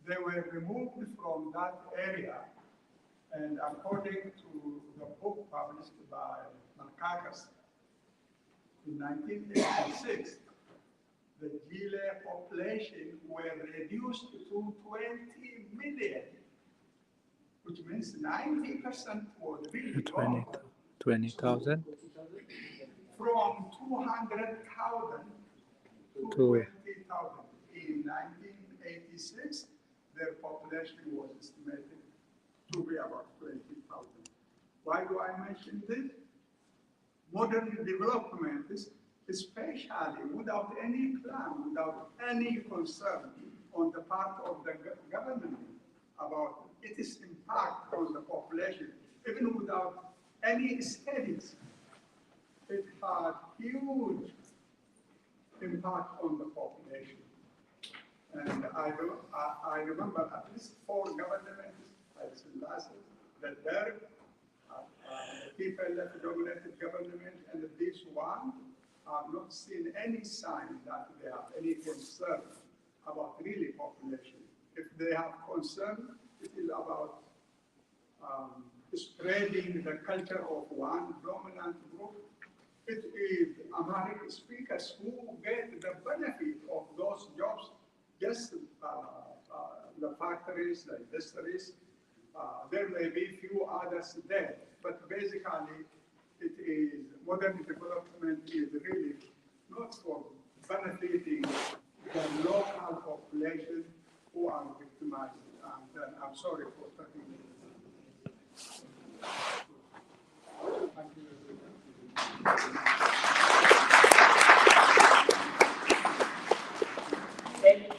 Speaker 1: they were removed from that area. And according to the book published by Markakas in 1986, the Gile population were reduced to 20 million, which means 90% was really gone.
Speaker 10: 20,000
Speaker 1: From 200,000 to 20,000. In 1986, their population was estimated to be about 20,000. Why do I mention this? Modern development is especially without any plan, without any concern on the part of the government about its impact on the population, even without any studies. It had huge impact on the population. And I remember at least 4 governments, the Derg, people-dominated government, and this one have not seen any sign that they have any concern about really population. If they have concern, it is about spreading the culture of one dominant group. It is Amharic speakers who get the benefit of those jobs, just the factories, the industries. There may be few others there, but basically it is modern development is really not for benefiting the local population who are victimized. And I'm sorry for talking. Thank you.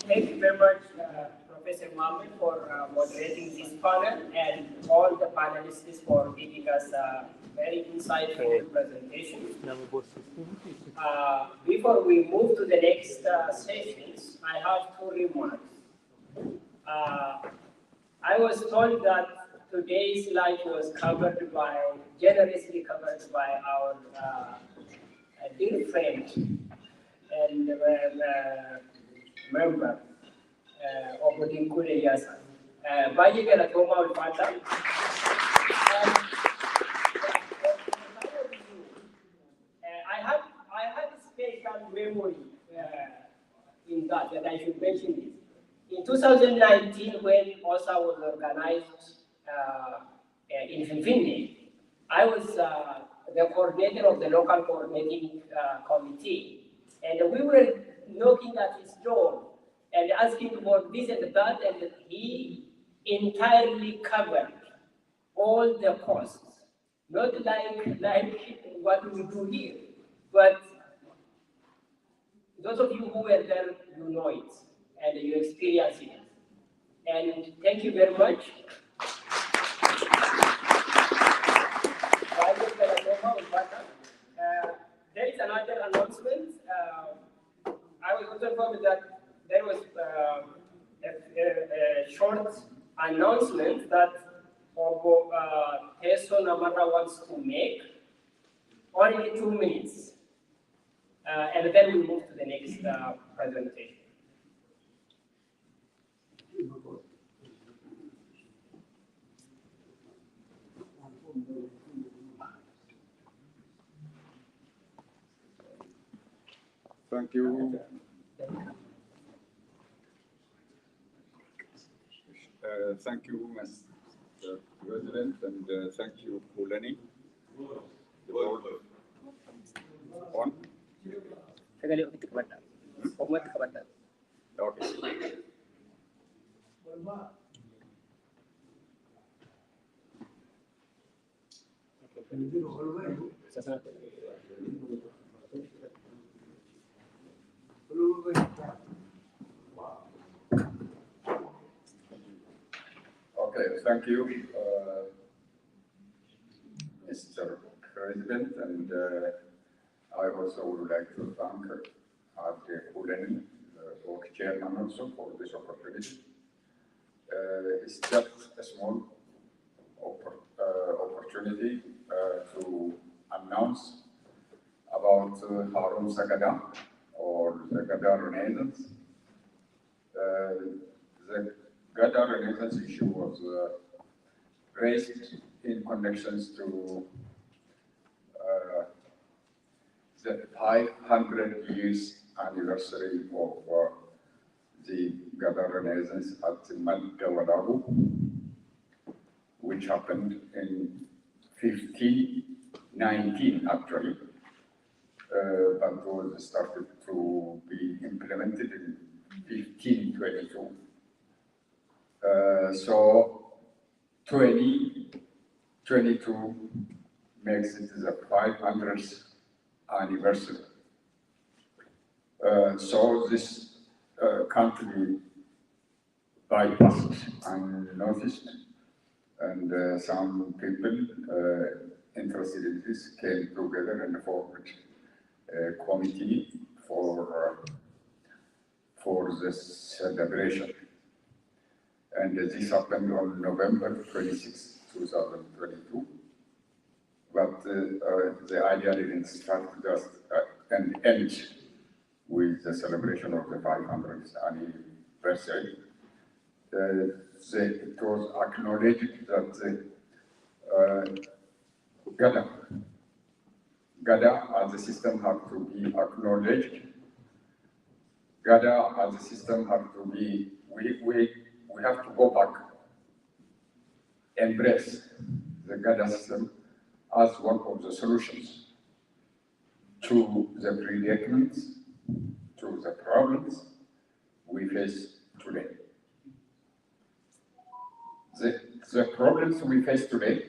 Speaker 6: Thank you very much, Professor Mohammed, for moderating this panel, and all the panelists for giving us a very insightful presentation. Before we move to the next sessions, I have 2 remarks. I was told that today's life was generously covered by our dear friend and member of the Dinkule Yasa. Baye Galatoma Ulfata. I had a special memory in that I should mention this. In 2019, when OSA was organized in Finland, I was the coordinator of the local coordinating committee, and we were knocking at his door and asking for this and that, and he entirely covered all the costs, not like what we do here, but those of you who were there, you know it, and you experience it. And thank you very much. There is another announcement. I was also informed that there was
Speaker 10: person Amara wants to make, only 2 minutes. And then we move to the next presentation.
Speaker 11: Thank you. Thank you, Mr. President, and thank you, Kulani. The board on. Okay. Okay, thank you, Mr. President, and I also would like to thank the Kulani, board chairman also for this opportunity. It's just a small opportunity to announce about Harun Sagada or the Gada Renaissance. The Gada Renaissance issue was raised in connections to the 500 years anniversary of the Gada Renaissance at Madawadabu, which happened in 1519 actually, but was started to be implemented in 1522. So 2022 makes it the 500th anniversary. So this can't be bypassed unnoticed, and some people interested in this came together and formed a committee for this celebration. And this happened on November 26, 2022. But the idea didn't start just and end with the celebration of the 500th anniversary. It was acknowledged that Gada as a system had to be acknowledged. Gada as a system had to be, we have to go back, embrace the Gada system as one of the solutions to the predicaments, to the problems we face today. The problems we face today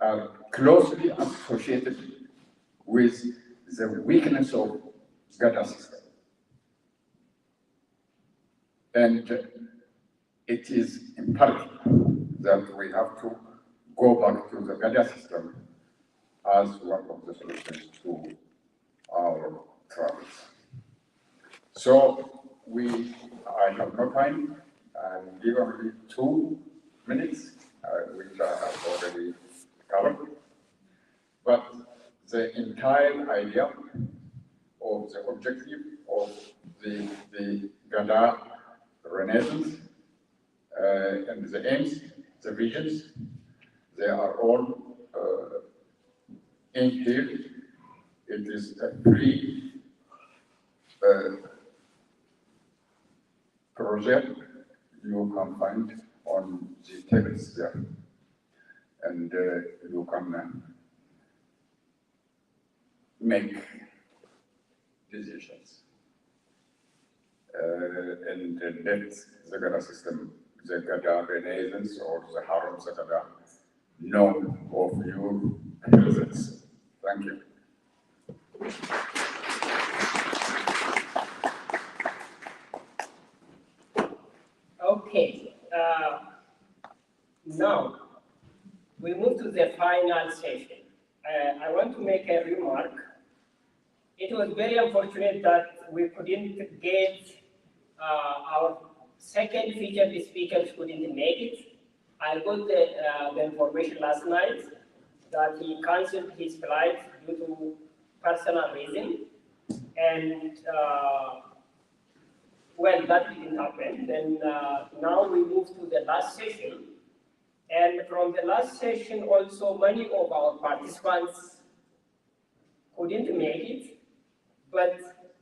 Speaker 11: are closely associated with the weakness of Gada system. And it is imperative that we have to go back to the Gada system as one of the solutions to our troubles. So I have no time. I'm given only 2 minutes, which I have already covered. But the entire idea of the objective of the Gada Renaissance and the aims, the visions, they are all in here. It is a free project you can find on the tables there, and you can make decisions and let the Gada system, the Gada Renaissance or the Harun Sagada know of your presence. Thank you.
Speaker 10: Okay, now we move to the final session. I want to make a remark. It was very unfortunate that we couldn't get our second featured speakers couldn't make it. I got the information last night that he cancelled his flight due to personal reason, and well, that didn't happen. Then now we move to the last session, and from the last session also many of our participants couldn't make it, but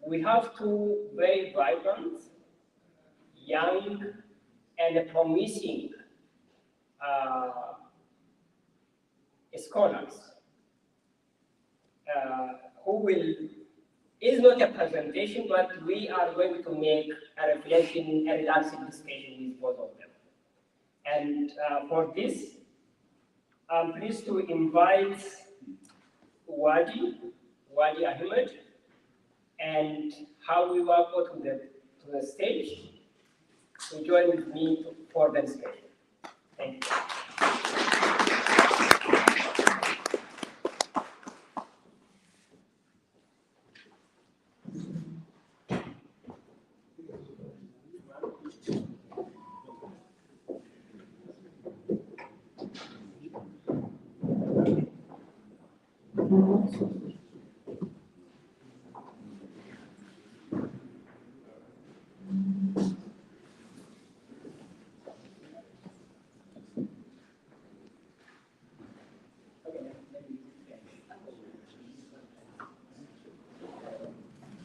Speaker 10: we have two very vibrant, young, and promising scholars who will, is not a presentation, but we are going to make a reflection, a relaxing discussion with both of them. And for this, I'm pleased to invite Wadi Ahmed, and how we welcome to the stage to join with me for the discussion. Thank you.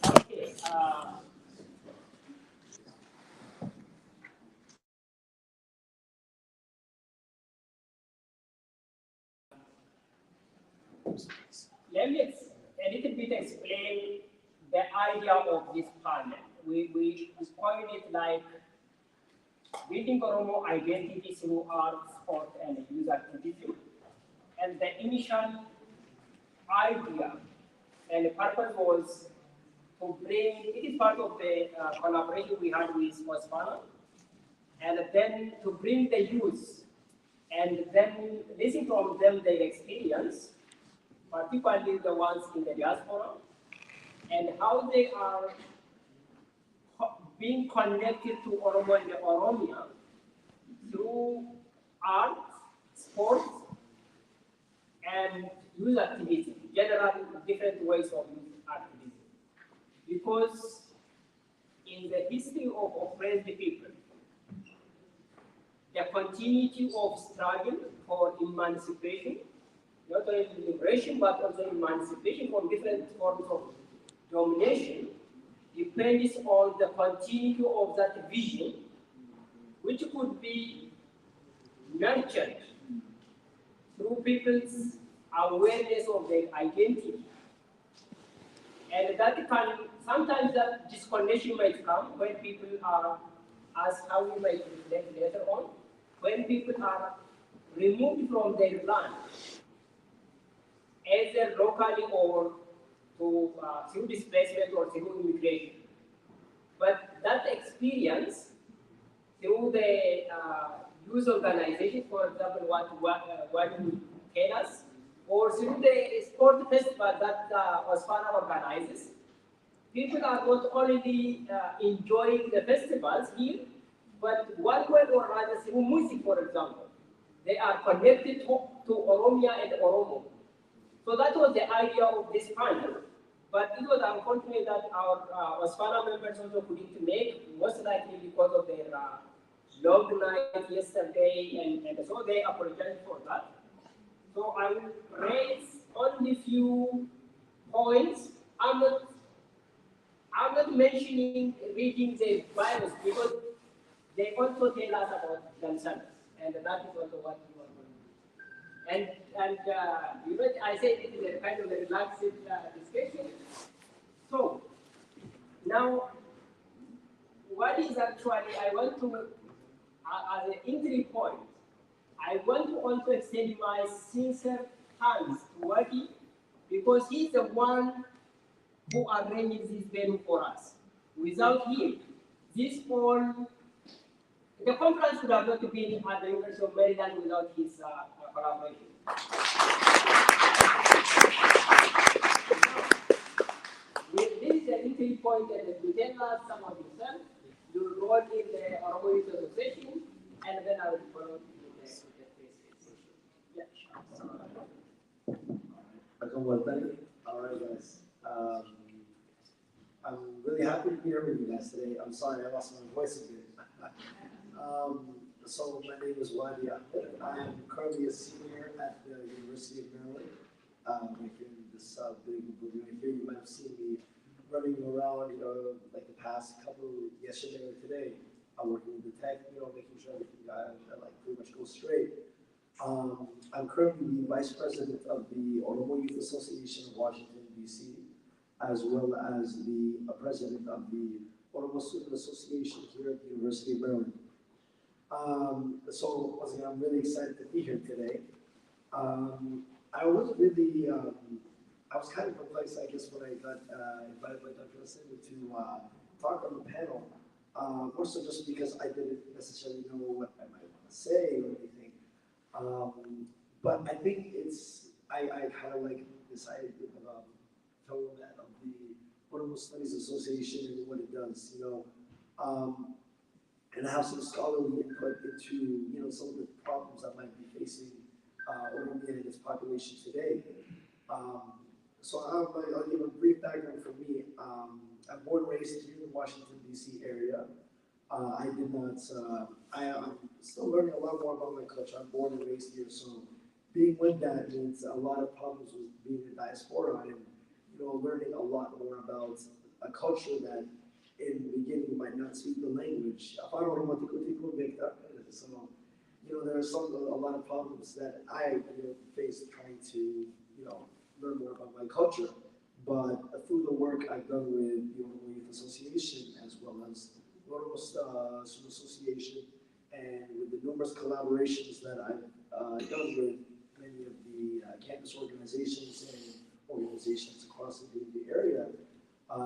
Speaker 10: Okay. Let me a little bit explain the idea of this panel. We coined it like building Oromo identity through art, sport, and youth activism. And the initial idea and the purpose was to bring, it is part of the collaboration we had with Osfana, and then to bring the youth and then listen from them their experience, particularly the ones in the diaspora, and how they are being connected to Oromo and Oromia through art, sports, and youth activism, generally different ways of youth activism. Because in the history of oppressed people, the continuity of struggle for emancipation, not only liberation, but also emancipation from different forms of domination, depends on the continuity of that vision, which could be nurtured through people's awareness of their identity. And that can, sometimes that disconnection might come when people are, as how we might reflect later on, when people are removed from their land, either locally or through displacement or through immigration. But that experience, through the youth organization, for example, what you tell us, or through the sport festival that Osfana organizes, people are not only enjoying the festivals here, but one way or another through music, for example. They are connected to Oromia and Oromo. So that was the idea of this panel. But it was unfortunate that our Osfana members also couldn't make, most likely because of their long night yesterday, and so they apologize for that. So I will raise only few points. I'm not mentioning reading the Bible because they also tell us about themselves, and that is also what we want to do. And you know, I said it is a kind of a relaxed discussion. So now, what is actually I want to, as an entry point, I want to also extend my sincere thanks to Wadi, because he's the one who arranged this venue for us. Without him, this whole, the conference would have not been at the University of Maryland without his collaboration. This is an entry point, and you tell us some of yourself, you role in the Oromo Youth Association, and then I will follow you next.
Speaker 12: Waltani. All right, guys. I'm really happy to be here with you guys today. I'm sorry I lost my voice a bit. So my name is Wadi Ahmed. I am currently a senior at the University of Maryland. Right here in this big building right here. You might have seen me running around, like the past couple, yesterday or today. I'm working with the tech, making sure everything like pretty much goes straight. I'm currently the Vice President of the Oromo Youth Association of Washington, D.C., as well as the President of the Oromo Student Association here at the University of Maryland. So, once again, I'm really excited to be here today. I was really, I was kind of perplexed, I guess, when I got invited by Dr. Lasinda to talk on the panel, more so just because I didn't necessarily know what I might want to say or anything. But I think I kind of like decided to tone that of the Oromo Studies Association and what it does, and have some scholarly input into, some of the problems that might be facing Oromia and its population today. So I'll give a brief background for me. I'm born and raised here in the Washington, D.C. area. I did not, I'm still learning a lot more about my culture. I'm born and raised here, so being with that means a lot of problems with being a diaspora and, learning a lot more about a culture that in the beginning you might not speak the language. So, there are a lot of problems that I face trying to, learn more about my culture. But through the work I've done with the Oromo Youth Association, as well as the Oromo Student Association, and with the numerous collaborations that I've done with many of the campus organizations and organizations across the area,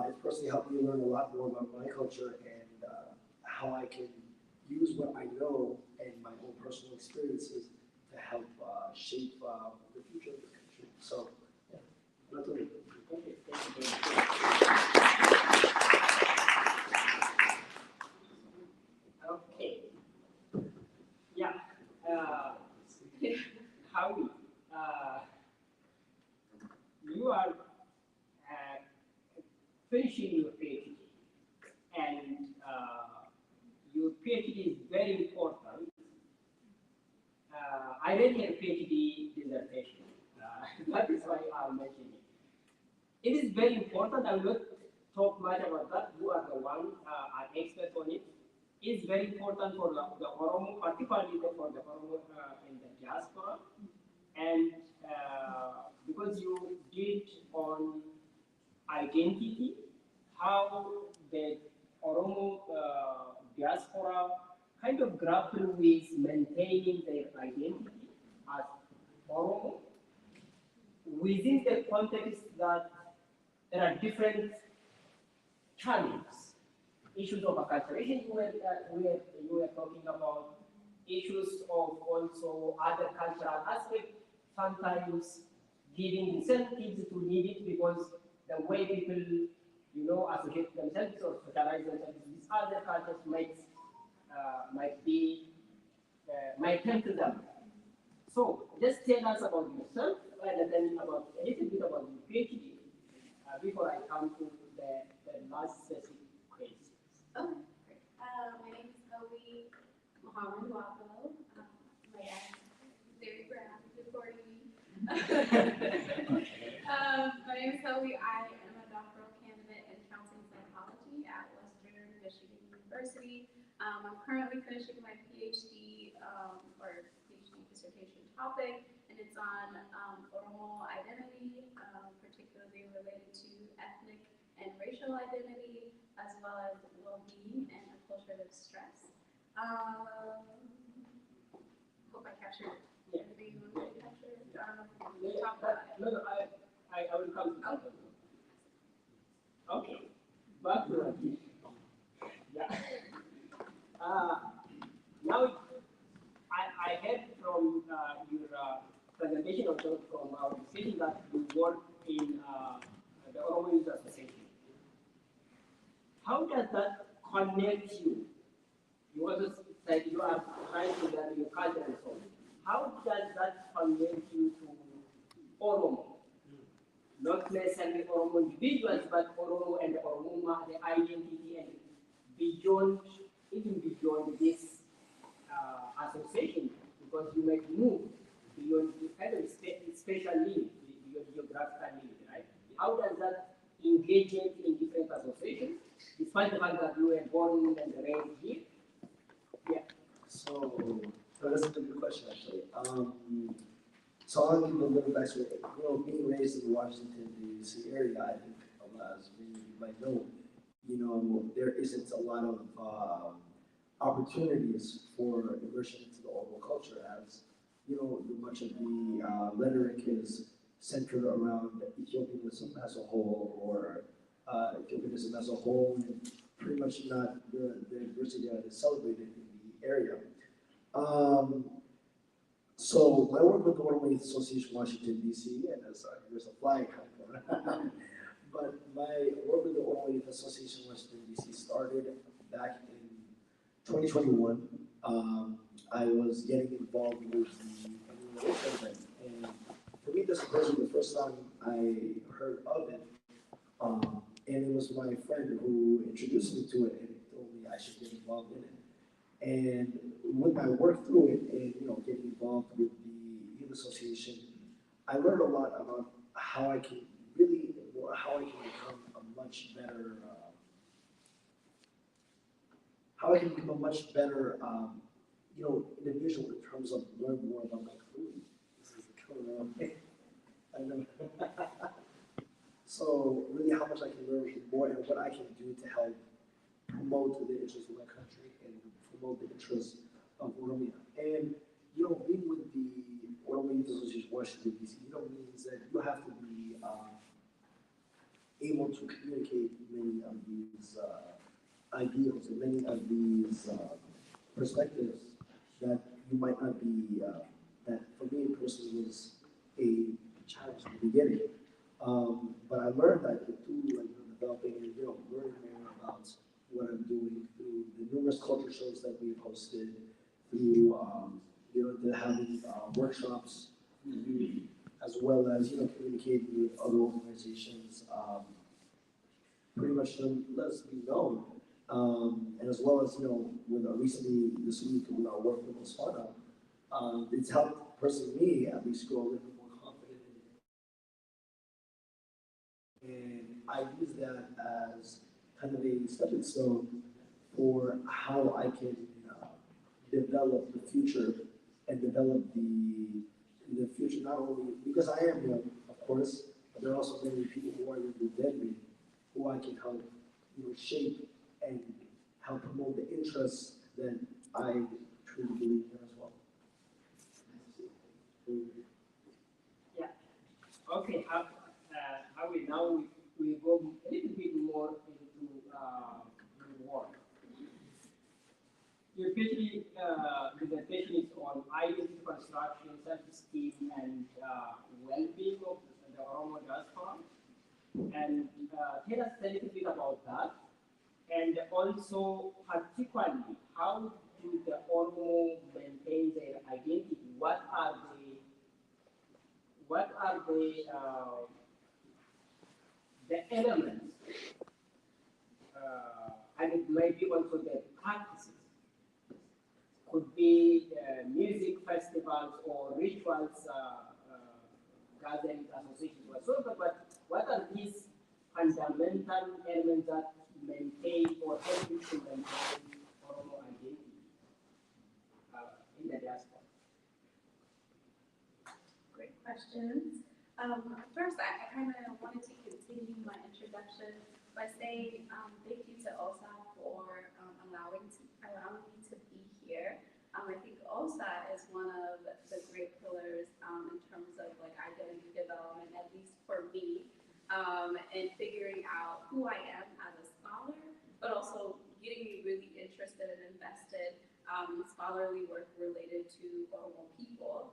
Speaker 12: it's personally helped me learn a lot more about my culture and how I can use what I know and my own personal experiences to help shape the future of the country. So, yeah, that's what it is.
Speaker 10: Okay, thank you very much. Okay. Yeah. Howie, you are finishing your PhD, and your PhD is very important. I read your PhD dissertation. That is why I'm mentioning it. It is very important. I will not talk much about that. You are the one, an expert on it. It's very important for the Oromo, particularly for the Oromo in the diaspora. And because you did on identity, how the Oromo diaspora kind of grapple with maintaining their identity as Oromo within the context that there are different challenges, issues of acculturation you were talking about, issues of also other cultural aspects, sometimes giving incentives to need it because the way people, associate themselves or socialize themselves with other cultures might tempt them. So just tell us about yourself and then about a little bit about your PhD before I come to the last specific questions.
Speaker 9: Okay, great. My name is Chloe Muhammad Wappo. My dad is very proud of supporting me. My name is Chloe. I am a doctoral candidate in counseling psychology at Western Michigan University. I'm currently finishing my PhD or PhD dissertation topic, and it's on Oromo identity, particularly related to ethnic and racial identity, as well as well-being and a culture of stress. Hope I captured everything you wanted to capture. I don't know if you talk about it.
Speaker 10: No, I will come to that. Okay, back to Rajesh. Yeah. Now, I heard from your presentation also from our discussion that you work in the Oromo Youth Association. How does that connect you? You also said you are trying to learn your culture and so on. How does that connect you to Oromo? not necessarily Oromo individuals, but Oromo and Oromia, the identity, and beyond, even beyond this association, because you might move beyond the kind of spatial limit, beyond geographical limit, right? How does that engagement in different associations, despite the fact that you were born and raised here? Yeah.
Speaker 12: So that's a good question, actually. So I'll give a little backstory. You know, being raised in the Washington, D.C. area, I think, as many of you might know, you know, there isn't a lot of opportunities for immersion into the Oromo culture, as you know, much of the rhetoric is centered around Ethiopianism as a whole, or Ethiopianism as a whole, and pretty much not the diversity that is celebrated in the area. So I work with the Oromo Youth Association, Washington, D.C., and there's a flag coming. But my work with the Oromo Youth Association, Washington, D.C. started back in 2021. I was getting involved with the movement, and for me, this was the first time I heard of it. And it was my friend who introduced me to it and told me I should get involved in it. And with my work through it and getting involved with the youth association, I learned a lot about how I can become a much better individual in terms of learning more about my career. This is coming around. I know. So really, how much I can learn more and what I can do to help promote the interests of my country and promote the interests of Oromia. And being with the Oromo Youth Association Washington, D.C., means that you have to be able to communicate many of these ideals and many of these perspectives that you might not be, that for me personally was a challenge in the beginning. But I learned that through developing and learning more about what I'm doing through the numerous culture shows that we've hosted, through having workshops, as well as communicating with other organizations, pretty much let us be known, and as well as with recently this week with our work with Botswana, it's helped personally me at least grow a little bit more confident in it. And I use that as kind of a stepping stone for how I can develop the future and develop the future not only because I am young, of course, but there are also many people who are younger than me who I can help shape and help promote the interests that I truly believe in as well.
Speaker 10: Yeah. Okay. How we now we go a little bit more into the work. Your PhD presentation is on identity construction, self-esteem, and well-being of the Oromo diaspora. And tell us a little bit about that. And also, particularly, how do the Oromo maintain their identity? What are the elements, and it may be also the practices? Could be music festivals or rituals, gathering associations, whatsoever. But what are these fundamental elements that maintain or help you to maintain Oromo identity in the diaspora?
Speaker 9: Great questions. First, I kind of wanted to continue my introduction by saying thank you to OSA for allowing me to be here. I think OSA is one of the great pillars in terms of identity development, at least for me, and figuring out who I am as a scholar, but also getting me really interested and invested in scholarly work related to Oromo people.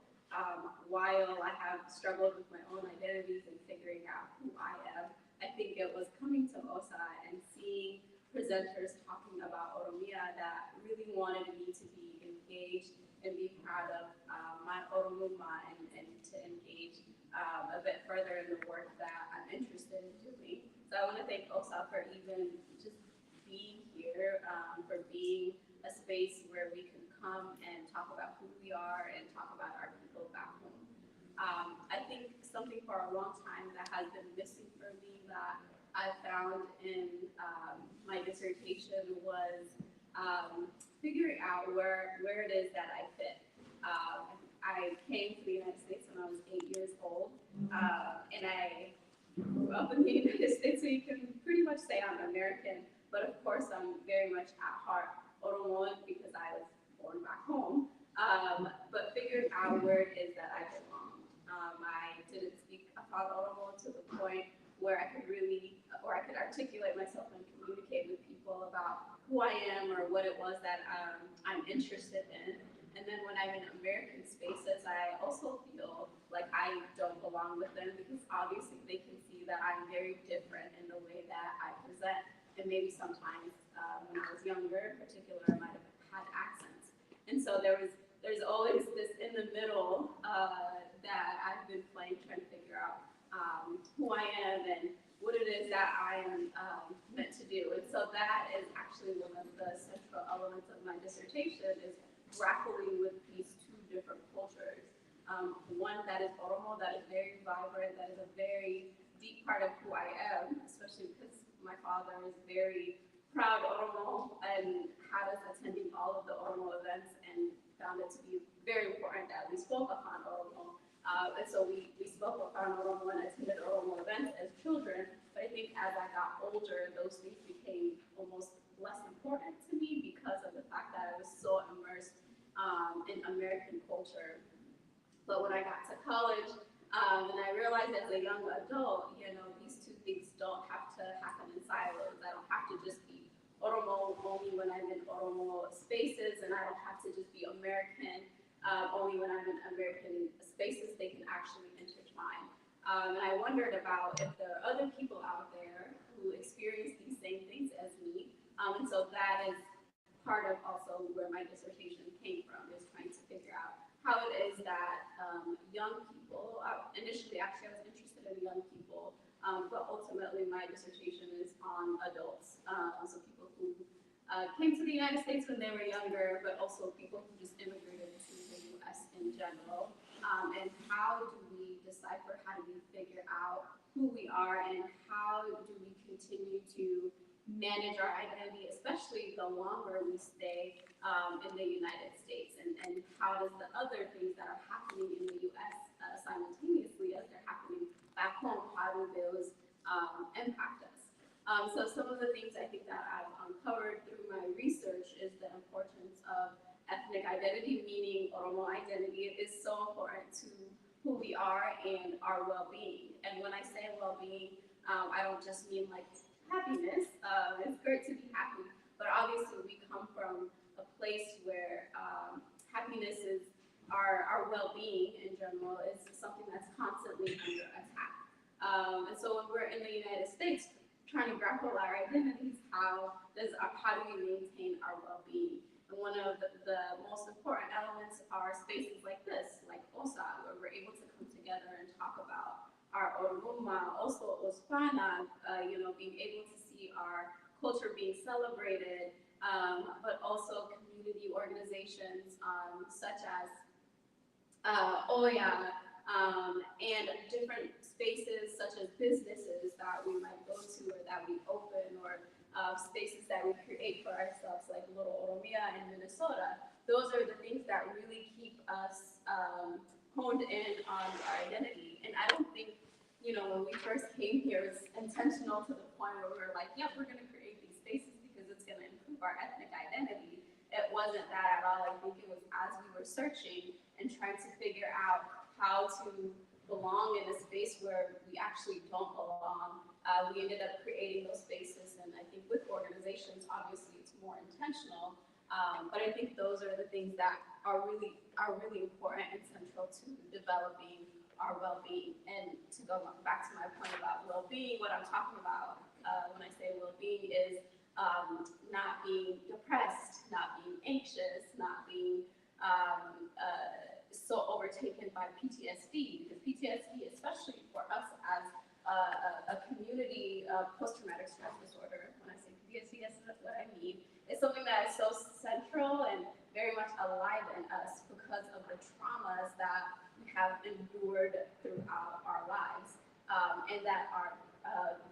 Speaker 9: While I have struggled with my own identities and figuring out who I am, I think it was coming to OSA and seeing presenters talking about Oromia that really wanted me to be engaged and be proud of my Oromuma and to engage
Speaker 13: a bit further in the work that I'm interested in doing. So I want to thank OSA for even just being here, for being a space where we can come and talk about who we are and talk about our people back home. I think something for a long time that has been missing for me that I found in my dissertation was figuring out where it is that I fit. I came to the United States when I was 8 years old, and I grew up in the United States, so you can pretty much say I'm American, but of course I'm very much at heart Oromo because I was born back home, but figuring out where it is that I belong. I didn't speak Afal Oromo to the point where I could really, or I could articulate myself and communicate with people about who I am or what it was that I'm interested in. And then when I'm in American spaces, I also feel like I don't belong with them because obviously they can see that I'm very different in the way that I present. And maybe sometimes when I was younger in particular, I might have had accents. And so there's always this in the middle that I've been playing, trying to figure out who I am and what it is that I am meant to do. And so that is actually one of the central elements of my dissertation is grappling with these two different cultures. One that is Oromo, that is very vibrant, that is a very deep part of who I am, especially because my father is very proud Oromo and had us attending all of the Oromo events and found it to be very important that we spoke upon Oromo. And so we spoke upon Oromo and attended Oromo events as children, but I think as I got older, those things became almost less important to me because of the fact that I was so immersed in American culture. But when I got to college, and I realized as a young adult, these two things don't have to happen in silos. I don't have to just be Oromo only when I'm in Oromo spaces, and I don't have to just be American only when I'm in American spaces. They can actually intertwine. And I wondered about if there are other people out there who experience these same things as me. And so that is part of also where my dissertation came from, is trying to figure out how it is that young people, initially actually I was interested in young people, but ultimately my dissertation is on adults, so people who came to the United States when they were younger, but also people who just immigrated to the US in general, and how do we decipher, how do we figure out who we are, and how do we continue to manage our identity, especially the longer we stay in the United States, and how does the other things that are happening in the US simultaneously as they're happening back home, how do those impact us? So some of the things I think that I've uncovered through my research is the importance of ethnic identity, meaning Oromo identity is so important to who we are and our well-being. And when I say well-being, I don't just mean like happiness. It's great to be happy, but obviously we come from a place where happiness is our well-being in general is something that's constantly under attack. And so when we're in the United States trying to grapple our identities, how do we maintain our well-being? And one of the most important elements are spaces like this, like OSA, where we're able to come together and talk about our Oromia, also Ospana, being able to see our culture being celebrated, but also community organizations such as Oya, and different spaces such as businesses that we might go to or that we open, or spaces that we create for ourselves, like Little Oromia in Minnesota. Those are the things that really keep us honed in on our identity. And I don't think, when we first came here, it was intentional to the point where we were like, yep, we're going to create these spaces because it's going to improve our ethnic identity. It wasn't that at all. I think it was as we were searching and trying to figure out how to belong in a space where we actually don't belong, we ended up creating those spaces. And I think with organizations, obviously it's more intentional, but I think those are the things that are really important and central to developing our well-being. And to go back to my point about well-being, what I'm talking about when I say well-being is not being depressed, not being anxious, not being so overtaken by PTSD, because PTSD, especially for us as a community post-traumatic stress disorder, when I say PTSD, that's what I mean, is something that is so central and very much alive in us because of the traumas that we have endured throughout our lives, and that our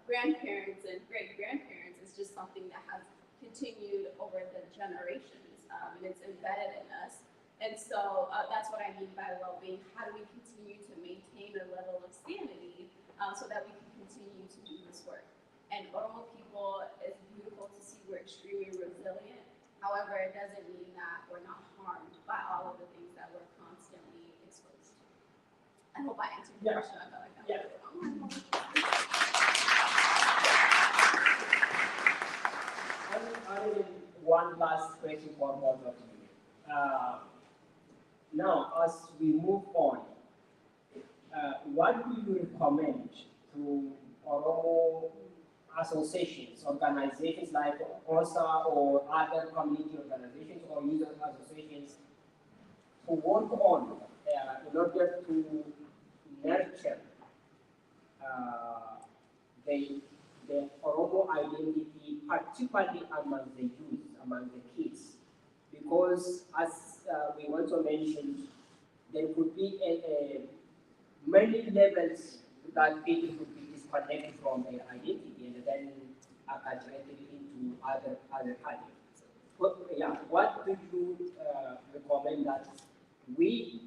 Speaker 13: grandparents and great-grandparents is just something that has continued over the generations, and it's embedded in us. And so that's what I mean by well-being. How do we continue to maintain a level of sanity so that we can continue to do this work? And Oromo people, it's beautiful to see we're extremely resilient. However, it doesn't mean that we're not harmed by all of the things that we're constantly exposed to. I hope I answered your question. I felt like that was
Speaker 10: one last question for both of you. Now, as we move on, what do you recommend to Oromo associations, organizations like OSA or other community organizations or user associations to work on in order to nurture the Oromo identity, particularly among the youth, among the kids? Because as we also mentioned, there could be many levels that people could be disconnected from their identity and then acculturated into other cultures. But, yeah, what do you recommend that we,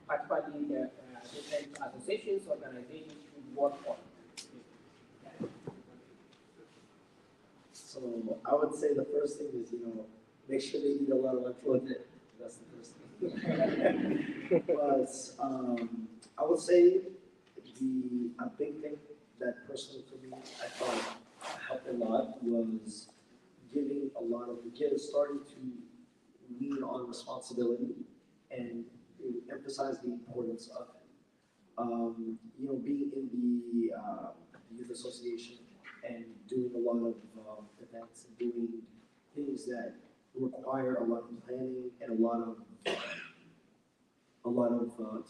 Speaker 10: particularly the different associations, organizations, should work on?
Speaker 12: So I would say the first thing is, make sure they eat a lot of clothing. That's the first thing. But I would say a big thing that personally for me I thought helped a lot was giving a lot of the kids starting to lean on responsibility and emphasize the importance of it. Being in the youth association and doing a lot of events and doing things that require a lot of planning and a lot of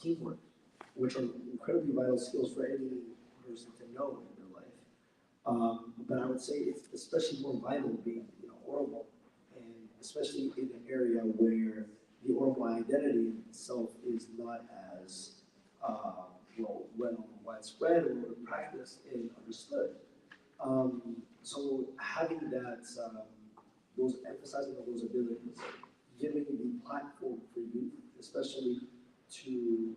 Speaker 12: teamwork, which are incredibly vital skills for any person to know in their life. But I would say it's especially more vital being Oromo, and especially in an area where the Oromo identity itself is not as well widespread or practiced and understood. So having that, emphasizing those abilities, giving the platform for youth, especially to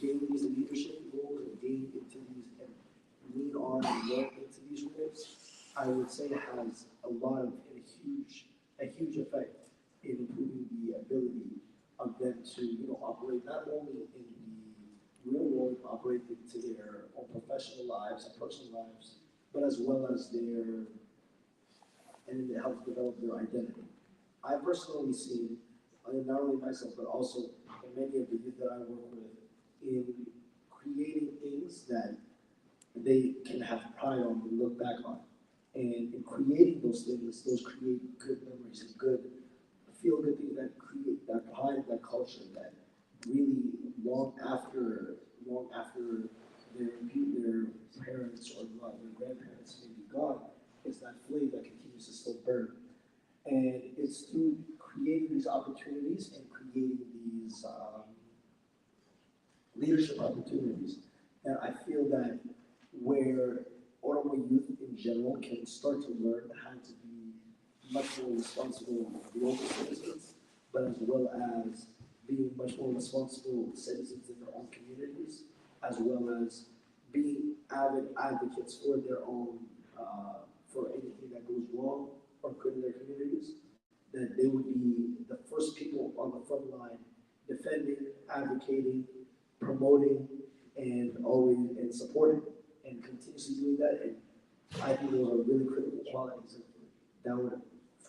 Speaker 12: gain these leadership roles and gain into these and lean on and work into these roles, I would say has a huge effect in improving the ability of them to operate not only in the real world, operate into their own professional lives and personal lives, but as well as and it helps develop their identity. I personally seen, not only myself, but also in many of the youth that I work with, in creating things that they can have pride on and look back on. And in creating those things, those create good memories and good, feel-good things that create that pride, that culture that really long after their parents or their grandparents may be gone, is that flame that continues to still burn. And it's through creating these opportunities and creating these leadership opportunities that I feel that where Oromo youth in general can start to learn how to be much more responsible local citizens, but as well as being much more responsible citizens in their own communities, as well as being avid advocates for their own, for anything that goes wrong or good in their communities, that they would be the first people on the front line defending, advocating, promoting, and supporting, and continuously doing that. And I think those are really critical qualities that would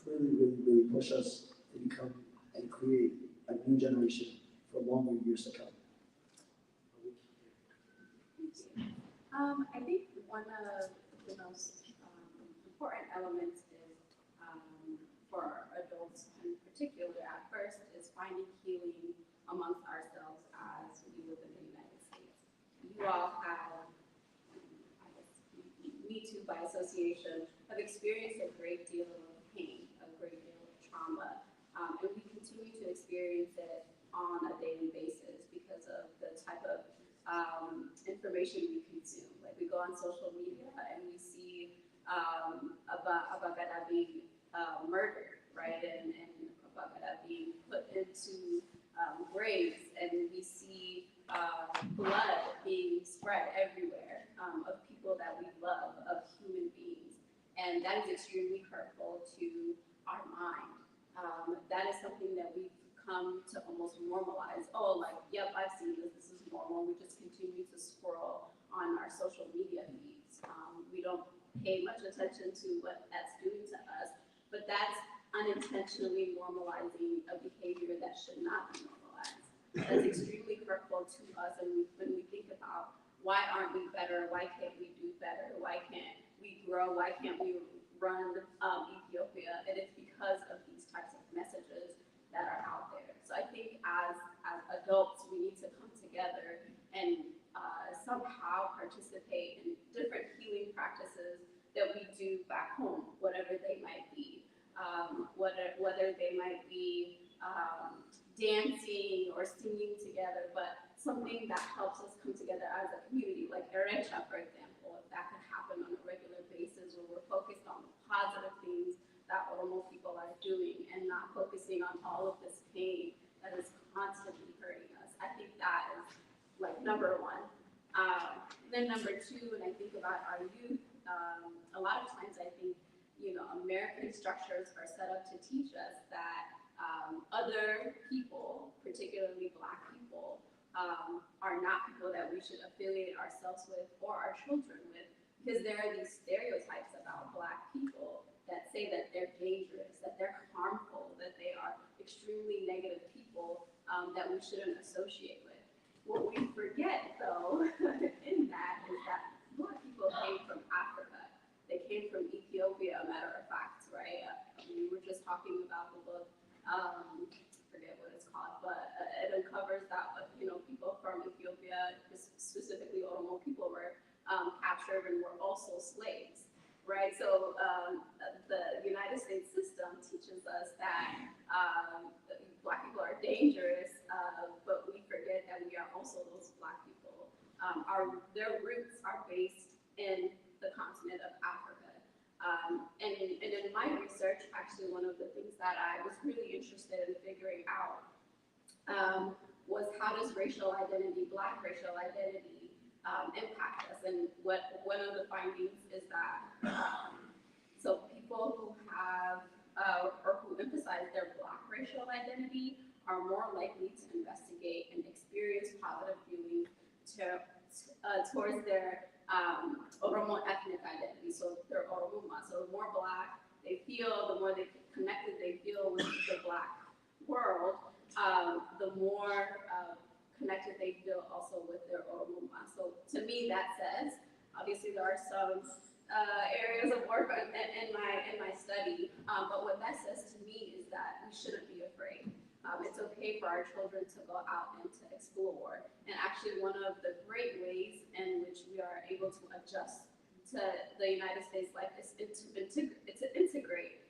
Speaker 12: really push us to become and create a new generation for longer years to come.
Speaker 13: I think one of the most important elements is for adults in particular at first is finding healing amongst ourselves as we live in the United States. You all have, I guess, me too by association, have experienced a great deal of pain, a great deal of trauma, and we continue to experience it on a daily basis because of the type of information we consume. Like we go on social media and we see Abagada being murdered, right? And Abagada being put into graves, and we see blood being spread everywhere of people that we love, of human beings. And that is extremely hurtful to our mind. That is something that we've come to almost normalize. Oh, like, yep, I've seen this, this is normal. We just continue to scroll on our social media feeds. We don't pay much attention to what that's doing to us, but that's unintentionally normalizing a behavior that should not be normalized. That's extremely hurtful to us, and when we think about why aren't we better, why can't we do better, why can't we grow, why can't we run Ethiopia, and it's because of these types of messages that are out there. So I think as adults, we need to come together and somehow participate in different healing practices that we do back home, whatever they might be. Whether they might be dancing or singing together, but something that helps us come together as a community, like Erecha, for example, if that could happen on a regular basis, where we're focused on the positive things that Oromo people are doing and not focusing on all of this pain that is constantly hurting us. I think that is like number one. Then number two, when I think about our youth, a lot of times I think, American structures are set up to teach us that other people, particularly Black people, are not people that we should affiliate ourselves with or our children with, because there are these stereotypes about Black people that say that they're dangerous, that they're harmful, that they are extremely negative people that we shouldn't associate with. What we forget, though, in that is that Black people came from Africa. They came from Ethiopia, a matter of fact, right? We were just talking about the book, I forget what it's called, but it uncovers that, people from Ethiopia, specifically Oromo people, were captured and were also slaves, right? So the United States system teaches us that Black people are dangerous, but we forget that we are also those Black people. Their roots are based in the continent of Africa. And in my research, actually, one of the things that I was really interested in figuring out was how does racial identity, Black racial identity, impact us? And one of the findings is that so people who have or who emphasize their Black racial identity are more likely to investigate and experience positive feelings towards their Oromo ethnic identity, so their Oromuma. So the more Black they feel, the more connected they feel with the Black world, the more connected they feel also with their Oromuma. So to me, that says, obviously there are some areas of work in my study, but what that says to me is that we shouldn't be afraid. It's okay for our children to go out and to explore. And actually, one of the great ways in which we are able to adjust to the United States life is to integrate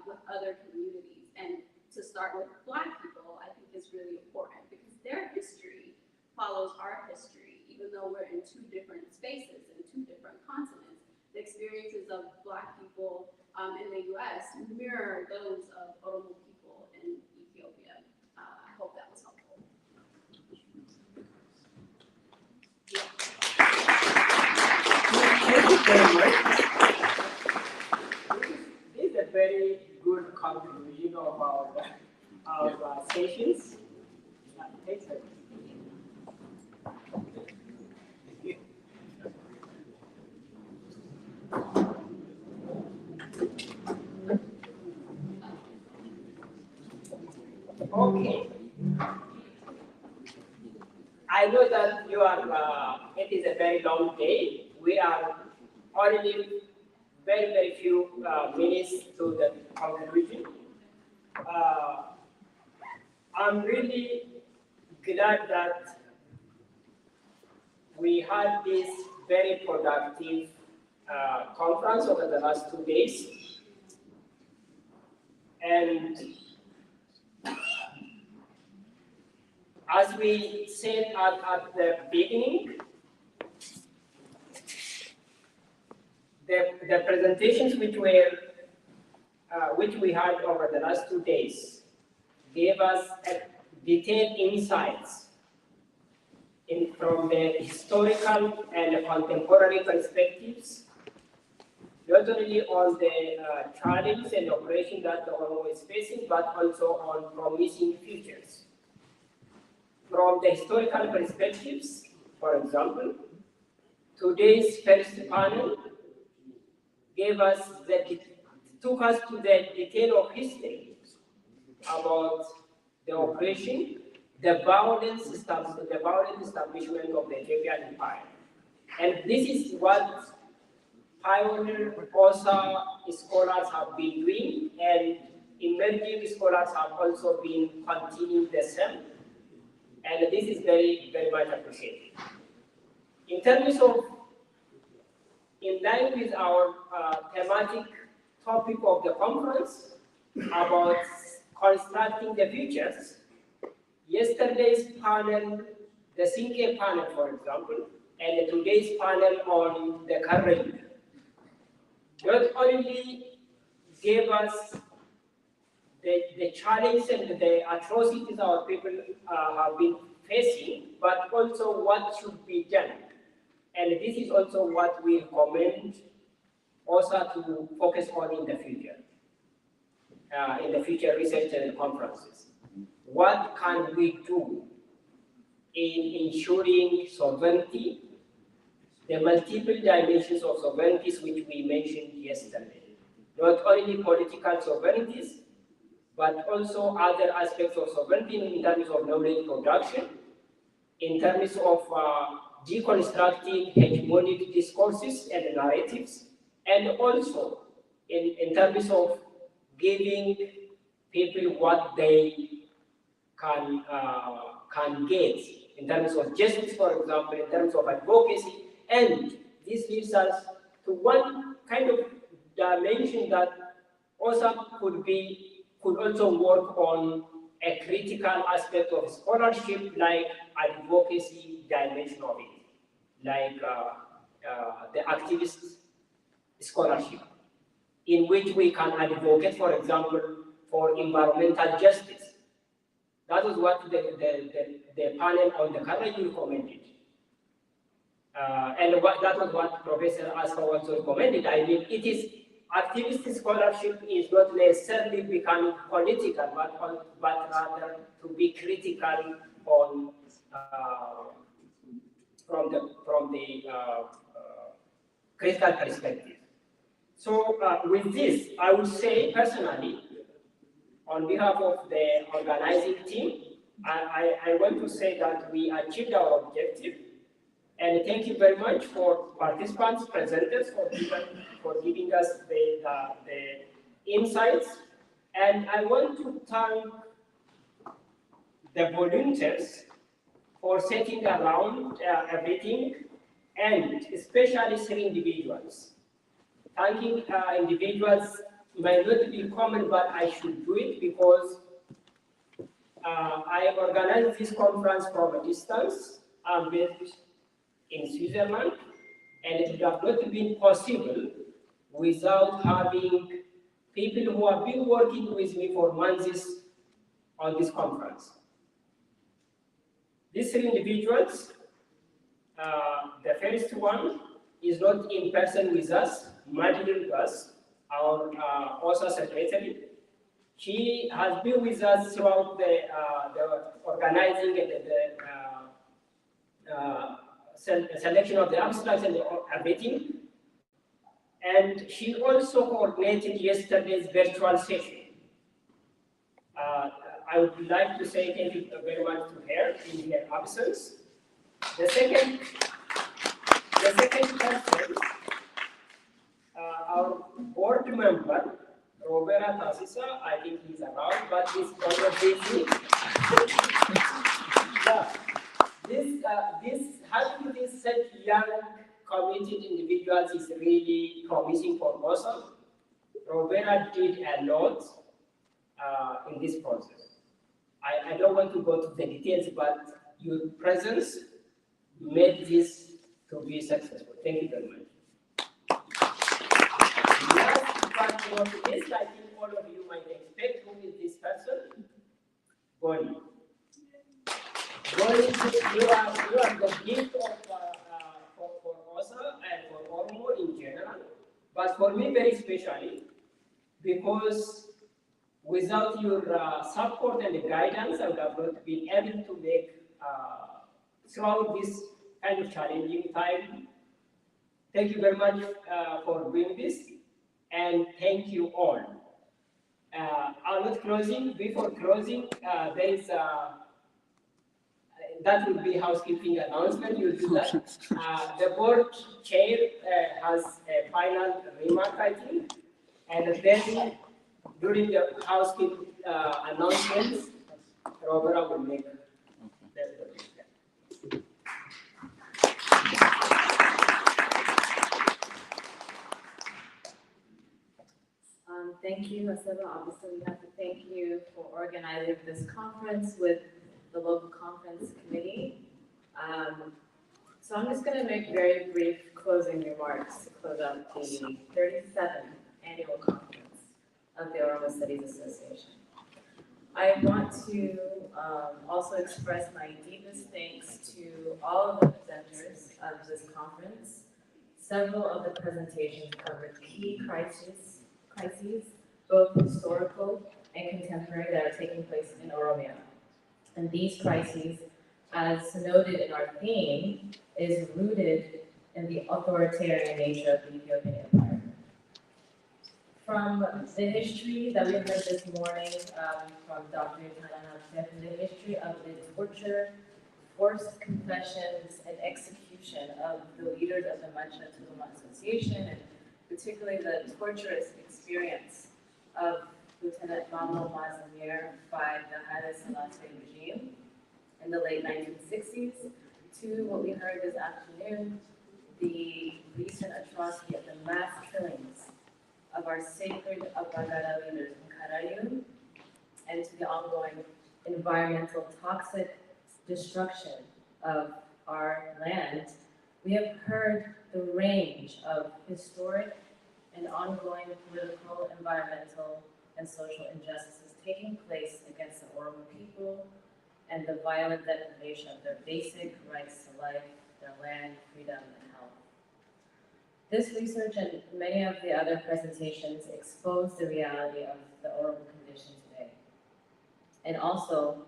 Speaker 13: with other communities. And to start with Black people, I think is really important because their history follows our history. Even though we're in two different spaces and two different continents, the experiences of Black people in the U.S. mirror those of Oromo people in Ethiopia. I hope that was helpful.
Speaker 10: Thank you very much. This is a very good conclusion of our sessions. Thanks. Okay. I know that it is a very long day. We are only very few minutes to the conclusion. I'm really glad that we had this very productive conference over the last 2 days. And as we said at the beginning, the presentations which we had over the last 2 days gave us detailed insights from the historical and contemporary perspectives, not only on the challenges and operations that the Oromo is facing, but also on promising futures. From the historical perspectives, for example, today's first panel took us to the detail of history about the operation, the violent establishment of the Ethiopian Empire. And this is what pioneer OSA scholars have been doing, and emerging scholars have also been continuing the same. And this is very, very much appreciated. In terms of, in line with our thematic topic of the conference about constructing the futures, yesterday's panel, the Sinke panel, for example, and today's panel on the current, not only gave us the challenge and the atrocities our people have been facing, but also what should be done. And this is also what we recommend also to focus on in the future research and conferences. What can we do in ensuring sovereignty, the multiple dimensions of sovereignties which we mentioned yesterday? Not only political sovereignties, but also other aspects of sovereignty in terms of knowledge production, in terms of deconstructing hegemonic discourses and narratives, and also in terms of giving people what they can get in terms of justice, for example, in terms of advocacy. And this leads us to one kind of dimension that also could also work on a critical aspect of scholarship, like advocacy dimension of it, like the activist scholarship, in which we can advocate, for example, for environmental justice. That is what the panel on the current recommended. And that was what Professor Aska also recommended. I mean, it is activist scholarship is not necessarily becoming political, but rather to be critical on from the critical perspective. So with this, I would say personally, on behalf of the organizing team, I want to say that we achieved our objective. And thank you very much for participants, presenters, for giving us the insights. And I want to thank the volunteers for setting around everything, and especially 3 individuals. Thanking individuals might not be common, but I should do it because I organized this conference from a distance. I'm based in Switzerland, and it would have not been possible without having people who have been working with me for months on this conference. These 3 individuals, the first one is not in person with us, Madeline Gus, our OSA secretary. She has been with us throughout the organizing and the selection of the abstracts and everything. And she also coordinated yesterday's virtual session. I would like to say thank you very much to her in her absence. The second person, our board member, Robert Tasisa, I think he's around, but he's already busy. Yeah. Having this such young, committed individuals is really promising for Mosul. Robert did a lot in this process. I don't want to go to the details, but your presence made this to be successful. Thank you very much. Last but not least, I think all of you might expect who is this person? Bonnie. Bonnie, you are the gift of, for OSA and for Oromo in general, but for me very especially, because without your support and guidance, I would have not been able to make, throughout this kind of challenging time. Thank you very much for doing this, and thank you all. I'm not closing. Before closing, there is that will be housekeeping announcement. You'll do that. The board chair has a final remark, I think, and then during the housekeeping announcements, Robert will make the
Speaker 14: Thank you, Aseba. Obviously, we have to thank you for organizing this conference with the local conference committee. So I'm just going to make very brief closing remarks to close out the 37th annual conference of the Oromo Studies Association. I want to also express my deepest thanks to all of the presenters of this conference. Several of the presentations covered key crises, both historical and contemporary, that are taking place in Oromia. And these crises, as noted in our theme, is rooted in the authoritarian nature of the Ethiopian Empire. From the history that we heard this morning from Dr. Tanana, the history of the torture, forced confessions, and execution of the leaders of the Mancha Tuluma Association, and particularly the torturous experience of Lieutenant Mamlo Mazamir by the Haile Selassie regime in the late 1960s, to what we heard this afternoon, the recent atrocity of the mass killings of our sacred Abagada leaders in Karayun, and to the ongoing environmental toxic destruction of our land. We have heard the range of historic and ongoing political, environmental, and social injustices taking place against the Oromo people, and the violent deprivation of their basic rights to life, their land, freedom, and health. This research and many of the other presentations expose the reality of the Oromo condition today, and also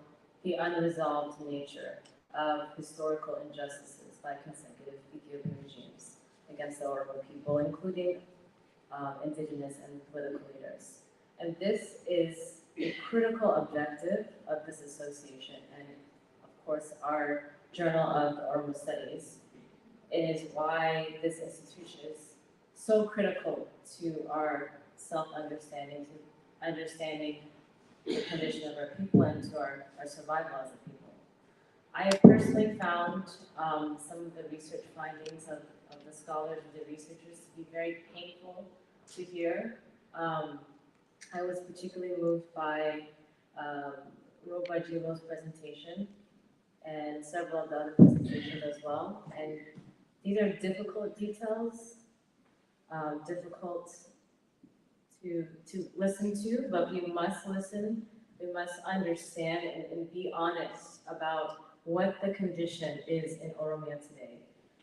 Speaker 14: the unresolved nature of historical injustices by consecutive Ethiopian regimes against the Oromo people, including indigenous and political leaders. And this is a critical objective of this association and, of course, our Journal of Oromo Studies. It is why this institution is so critical to our self-understanding, to understanding the condition of our people and to our survival as a people. I have personally found some of the research findings of the scholars and the researchers to be very painful to hear. I was particularly moved by Roba Jiro's presentation and several of the other presentations as well. And these are difficult details, difficult to listen to, but we must listen, we must understand and be honest about what the condition is in Oromia today.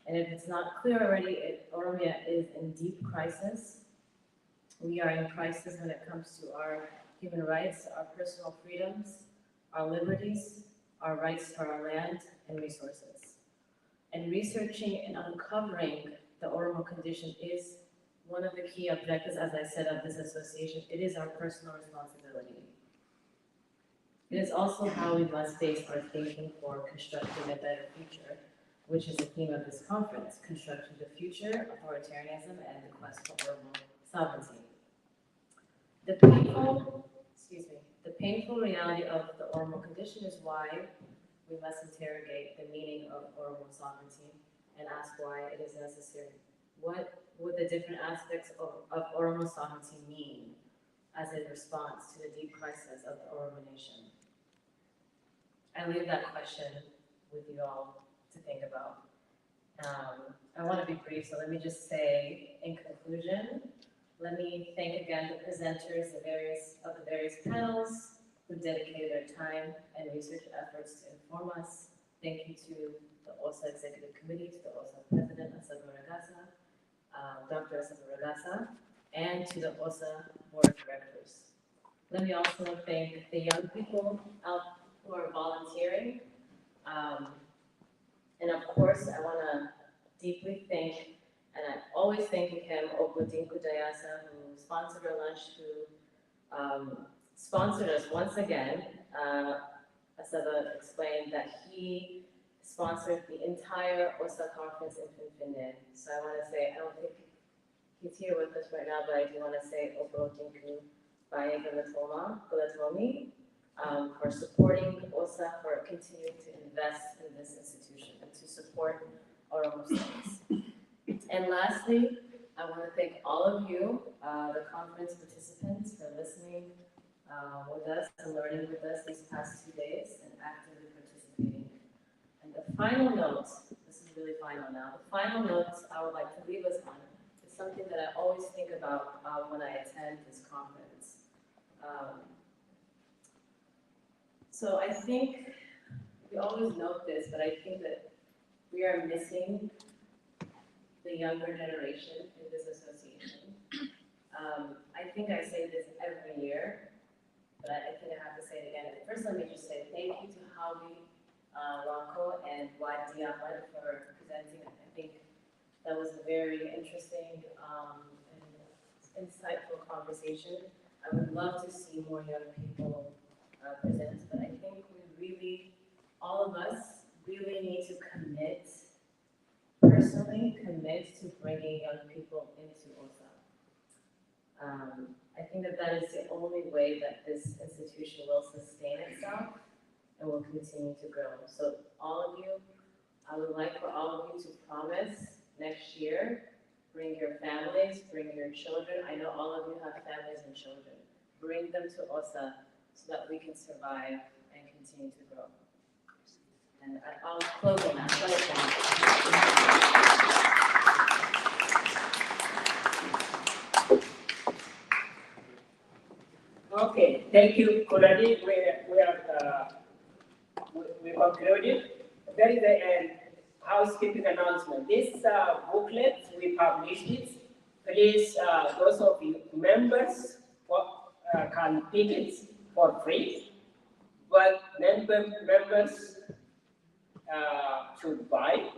Speaker 14: And if it's not clear already, Oromia is in deep crisis. We are in crisis when it comes to our human rights, our personal freedoms, our liberties, our rights to our land and resources. And researching and uncovering the Oromo condition is one of the key objectives, as I said, of this association. It is our personal responsibility. It is also how we must base our thinking for constructing a better future, which is the theme of this conference: constructing the future, authoritarianism, and the quest for Oromo sovereignty. The painful reality of the Oromo condition is why we must interrogate the meaning of Oromo sovereignty and ask why it is necessary. What would the different aspects of Oromo sovereignty mean as a response to the deep crisis of the Oromo nation? I leave that question with you all to think about. I want to be brief, so let me just say in conclusion, let me thank again the presenters, the various panels who dedicated their time and research efforts to inform us. Thank you to the OSA Executive Committee, to the OSA President, Asaba Ragasa, Dr. Asaba Ragasa, and to the OSA Board of Directors. Let me also thank the young people out who are volunteering. And of course, I want to deeply thank, and I always thank him, Obudinku Dayasa, who sponsored our lunch, who sponsored us once again. Asaba explained that he sponsored the entire OSA conference in Finfinne. So I want to say, I don't think he's here with us right now, but I do want to say Obudinku Baye Galatomi for supporting OSA, for continuing to invest in this institution and to support Oromo studies. And lastly, I want to thank all of you, the conference participants, for listening with us and learning with us these past 2 days and actively participating. And the final note, this is really final now, the final note I would like to leave us on is something that I always think about when I attend this conference. So I think, we always note this, but I think that we are missing the younger generation in this association. I think I say this every year, but I think I have to say it again. First, let me just say thank you to Howie Lonko and Wadi Ahmed for presenting. I think that was a very interesting and insightful conversation. I would love to see more young people present, but I think we really, all of us, really need to personally commit to bringing young people into OSA. I think that is the only way that this institution will sustain itself and will continue to grow. So all of you, I would like for all of you to promise next year, bring your families, bring your children. I know all of you have families and children. Bring them to OSA so that we can survive and continue to grow. And I'll close on that.
Speaker 10: Okay, thank you, Kuladi. We concluded. There is a housekeeping announcement. This booklet, we published it. Please, those of you members can pick it for free, but members should buy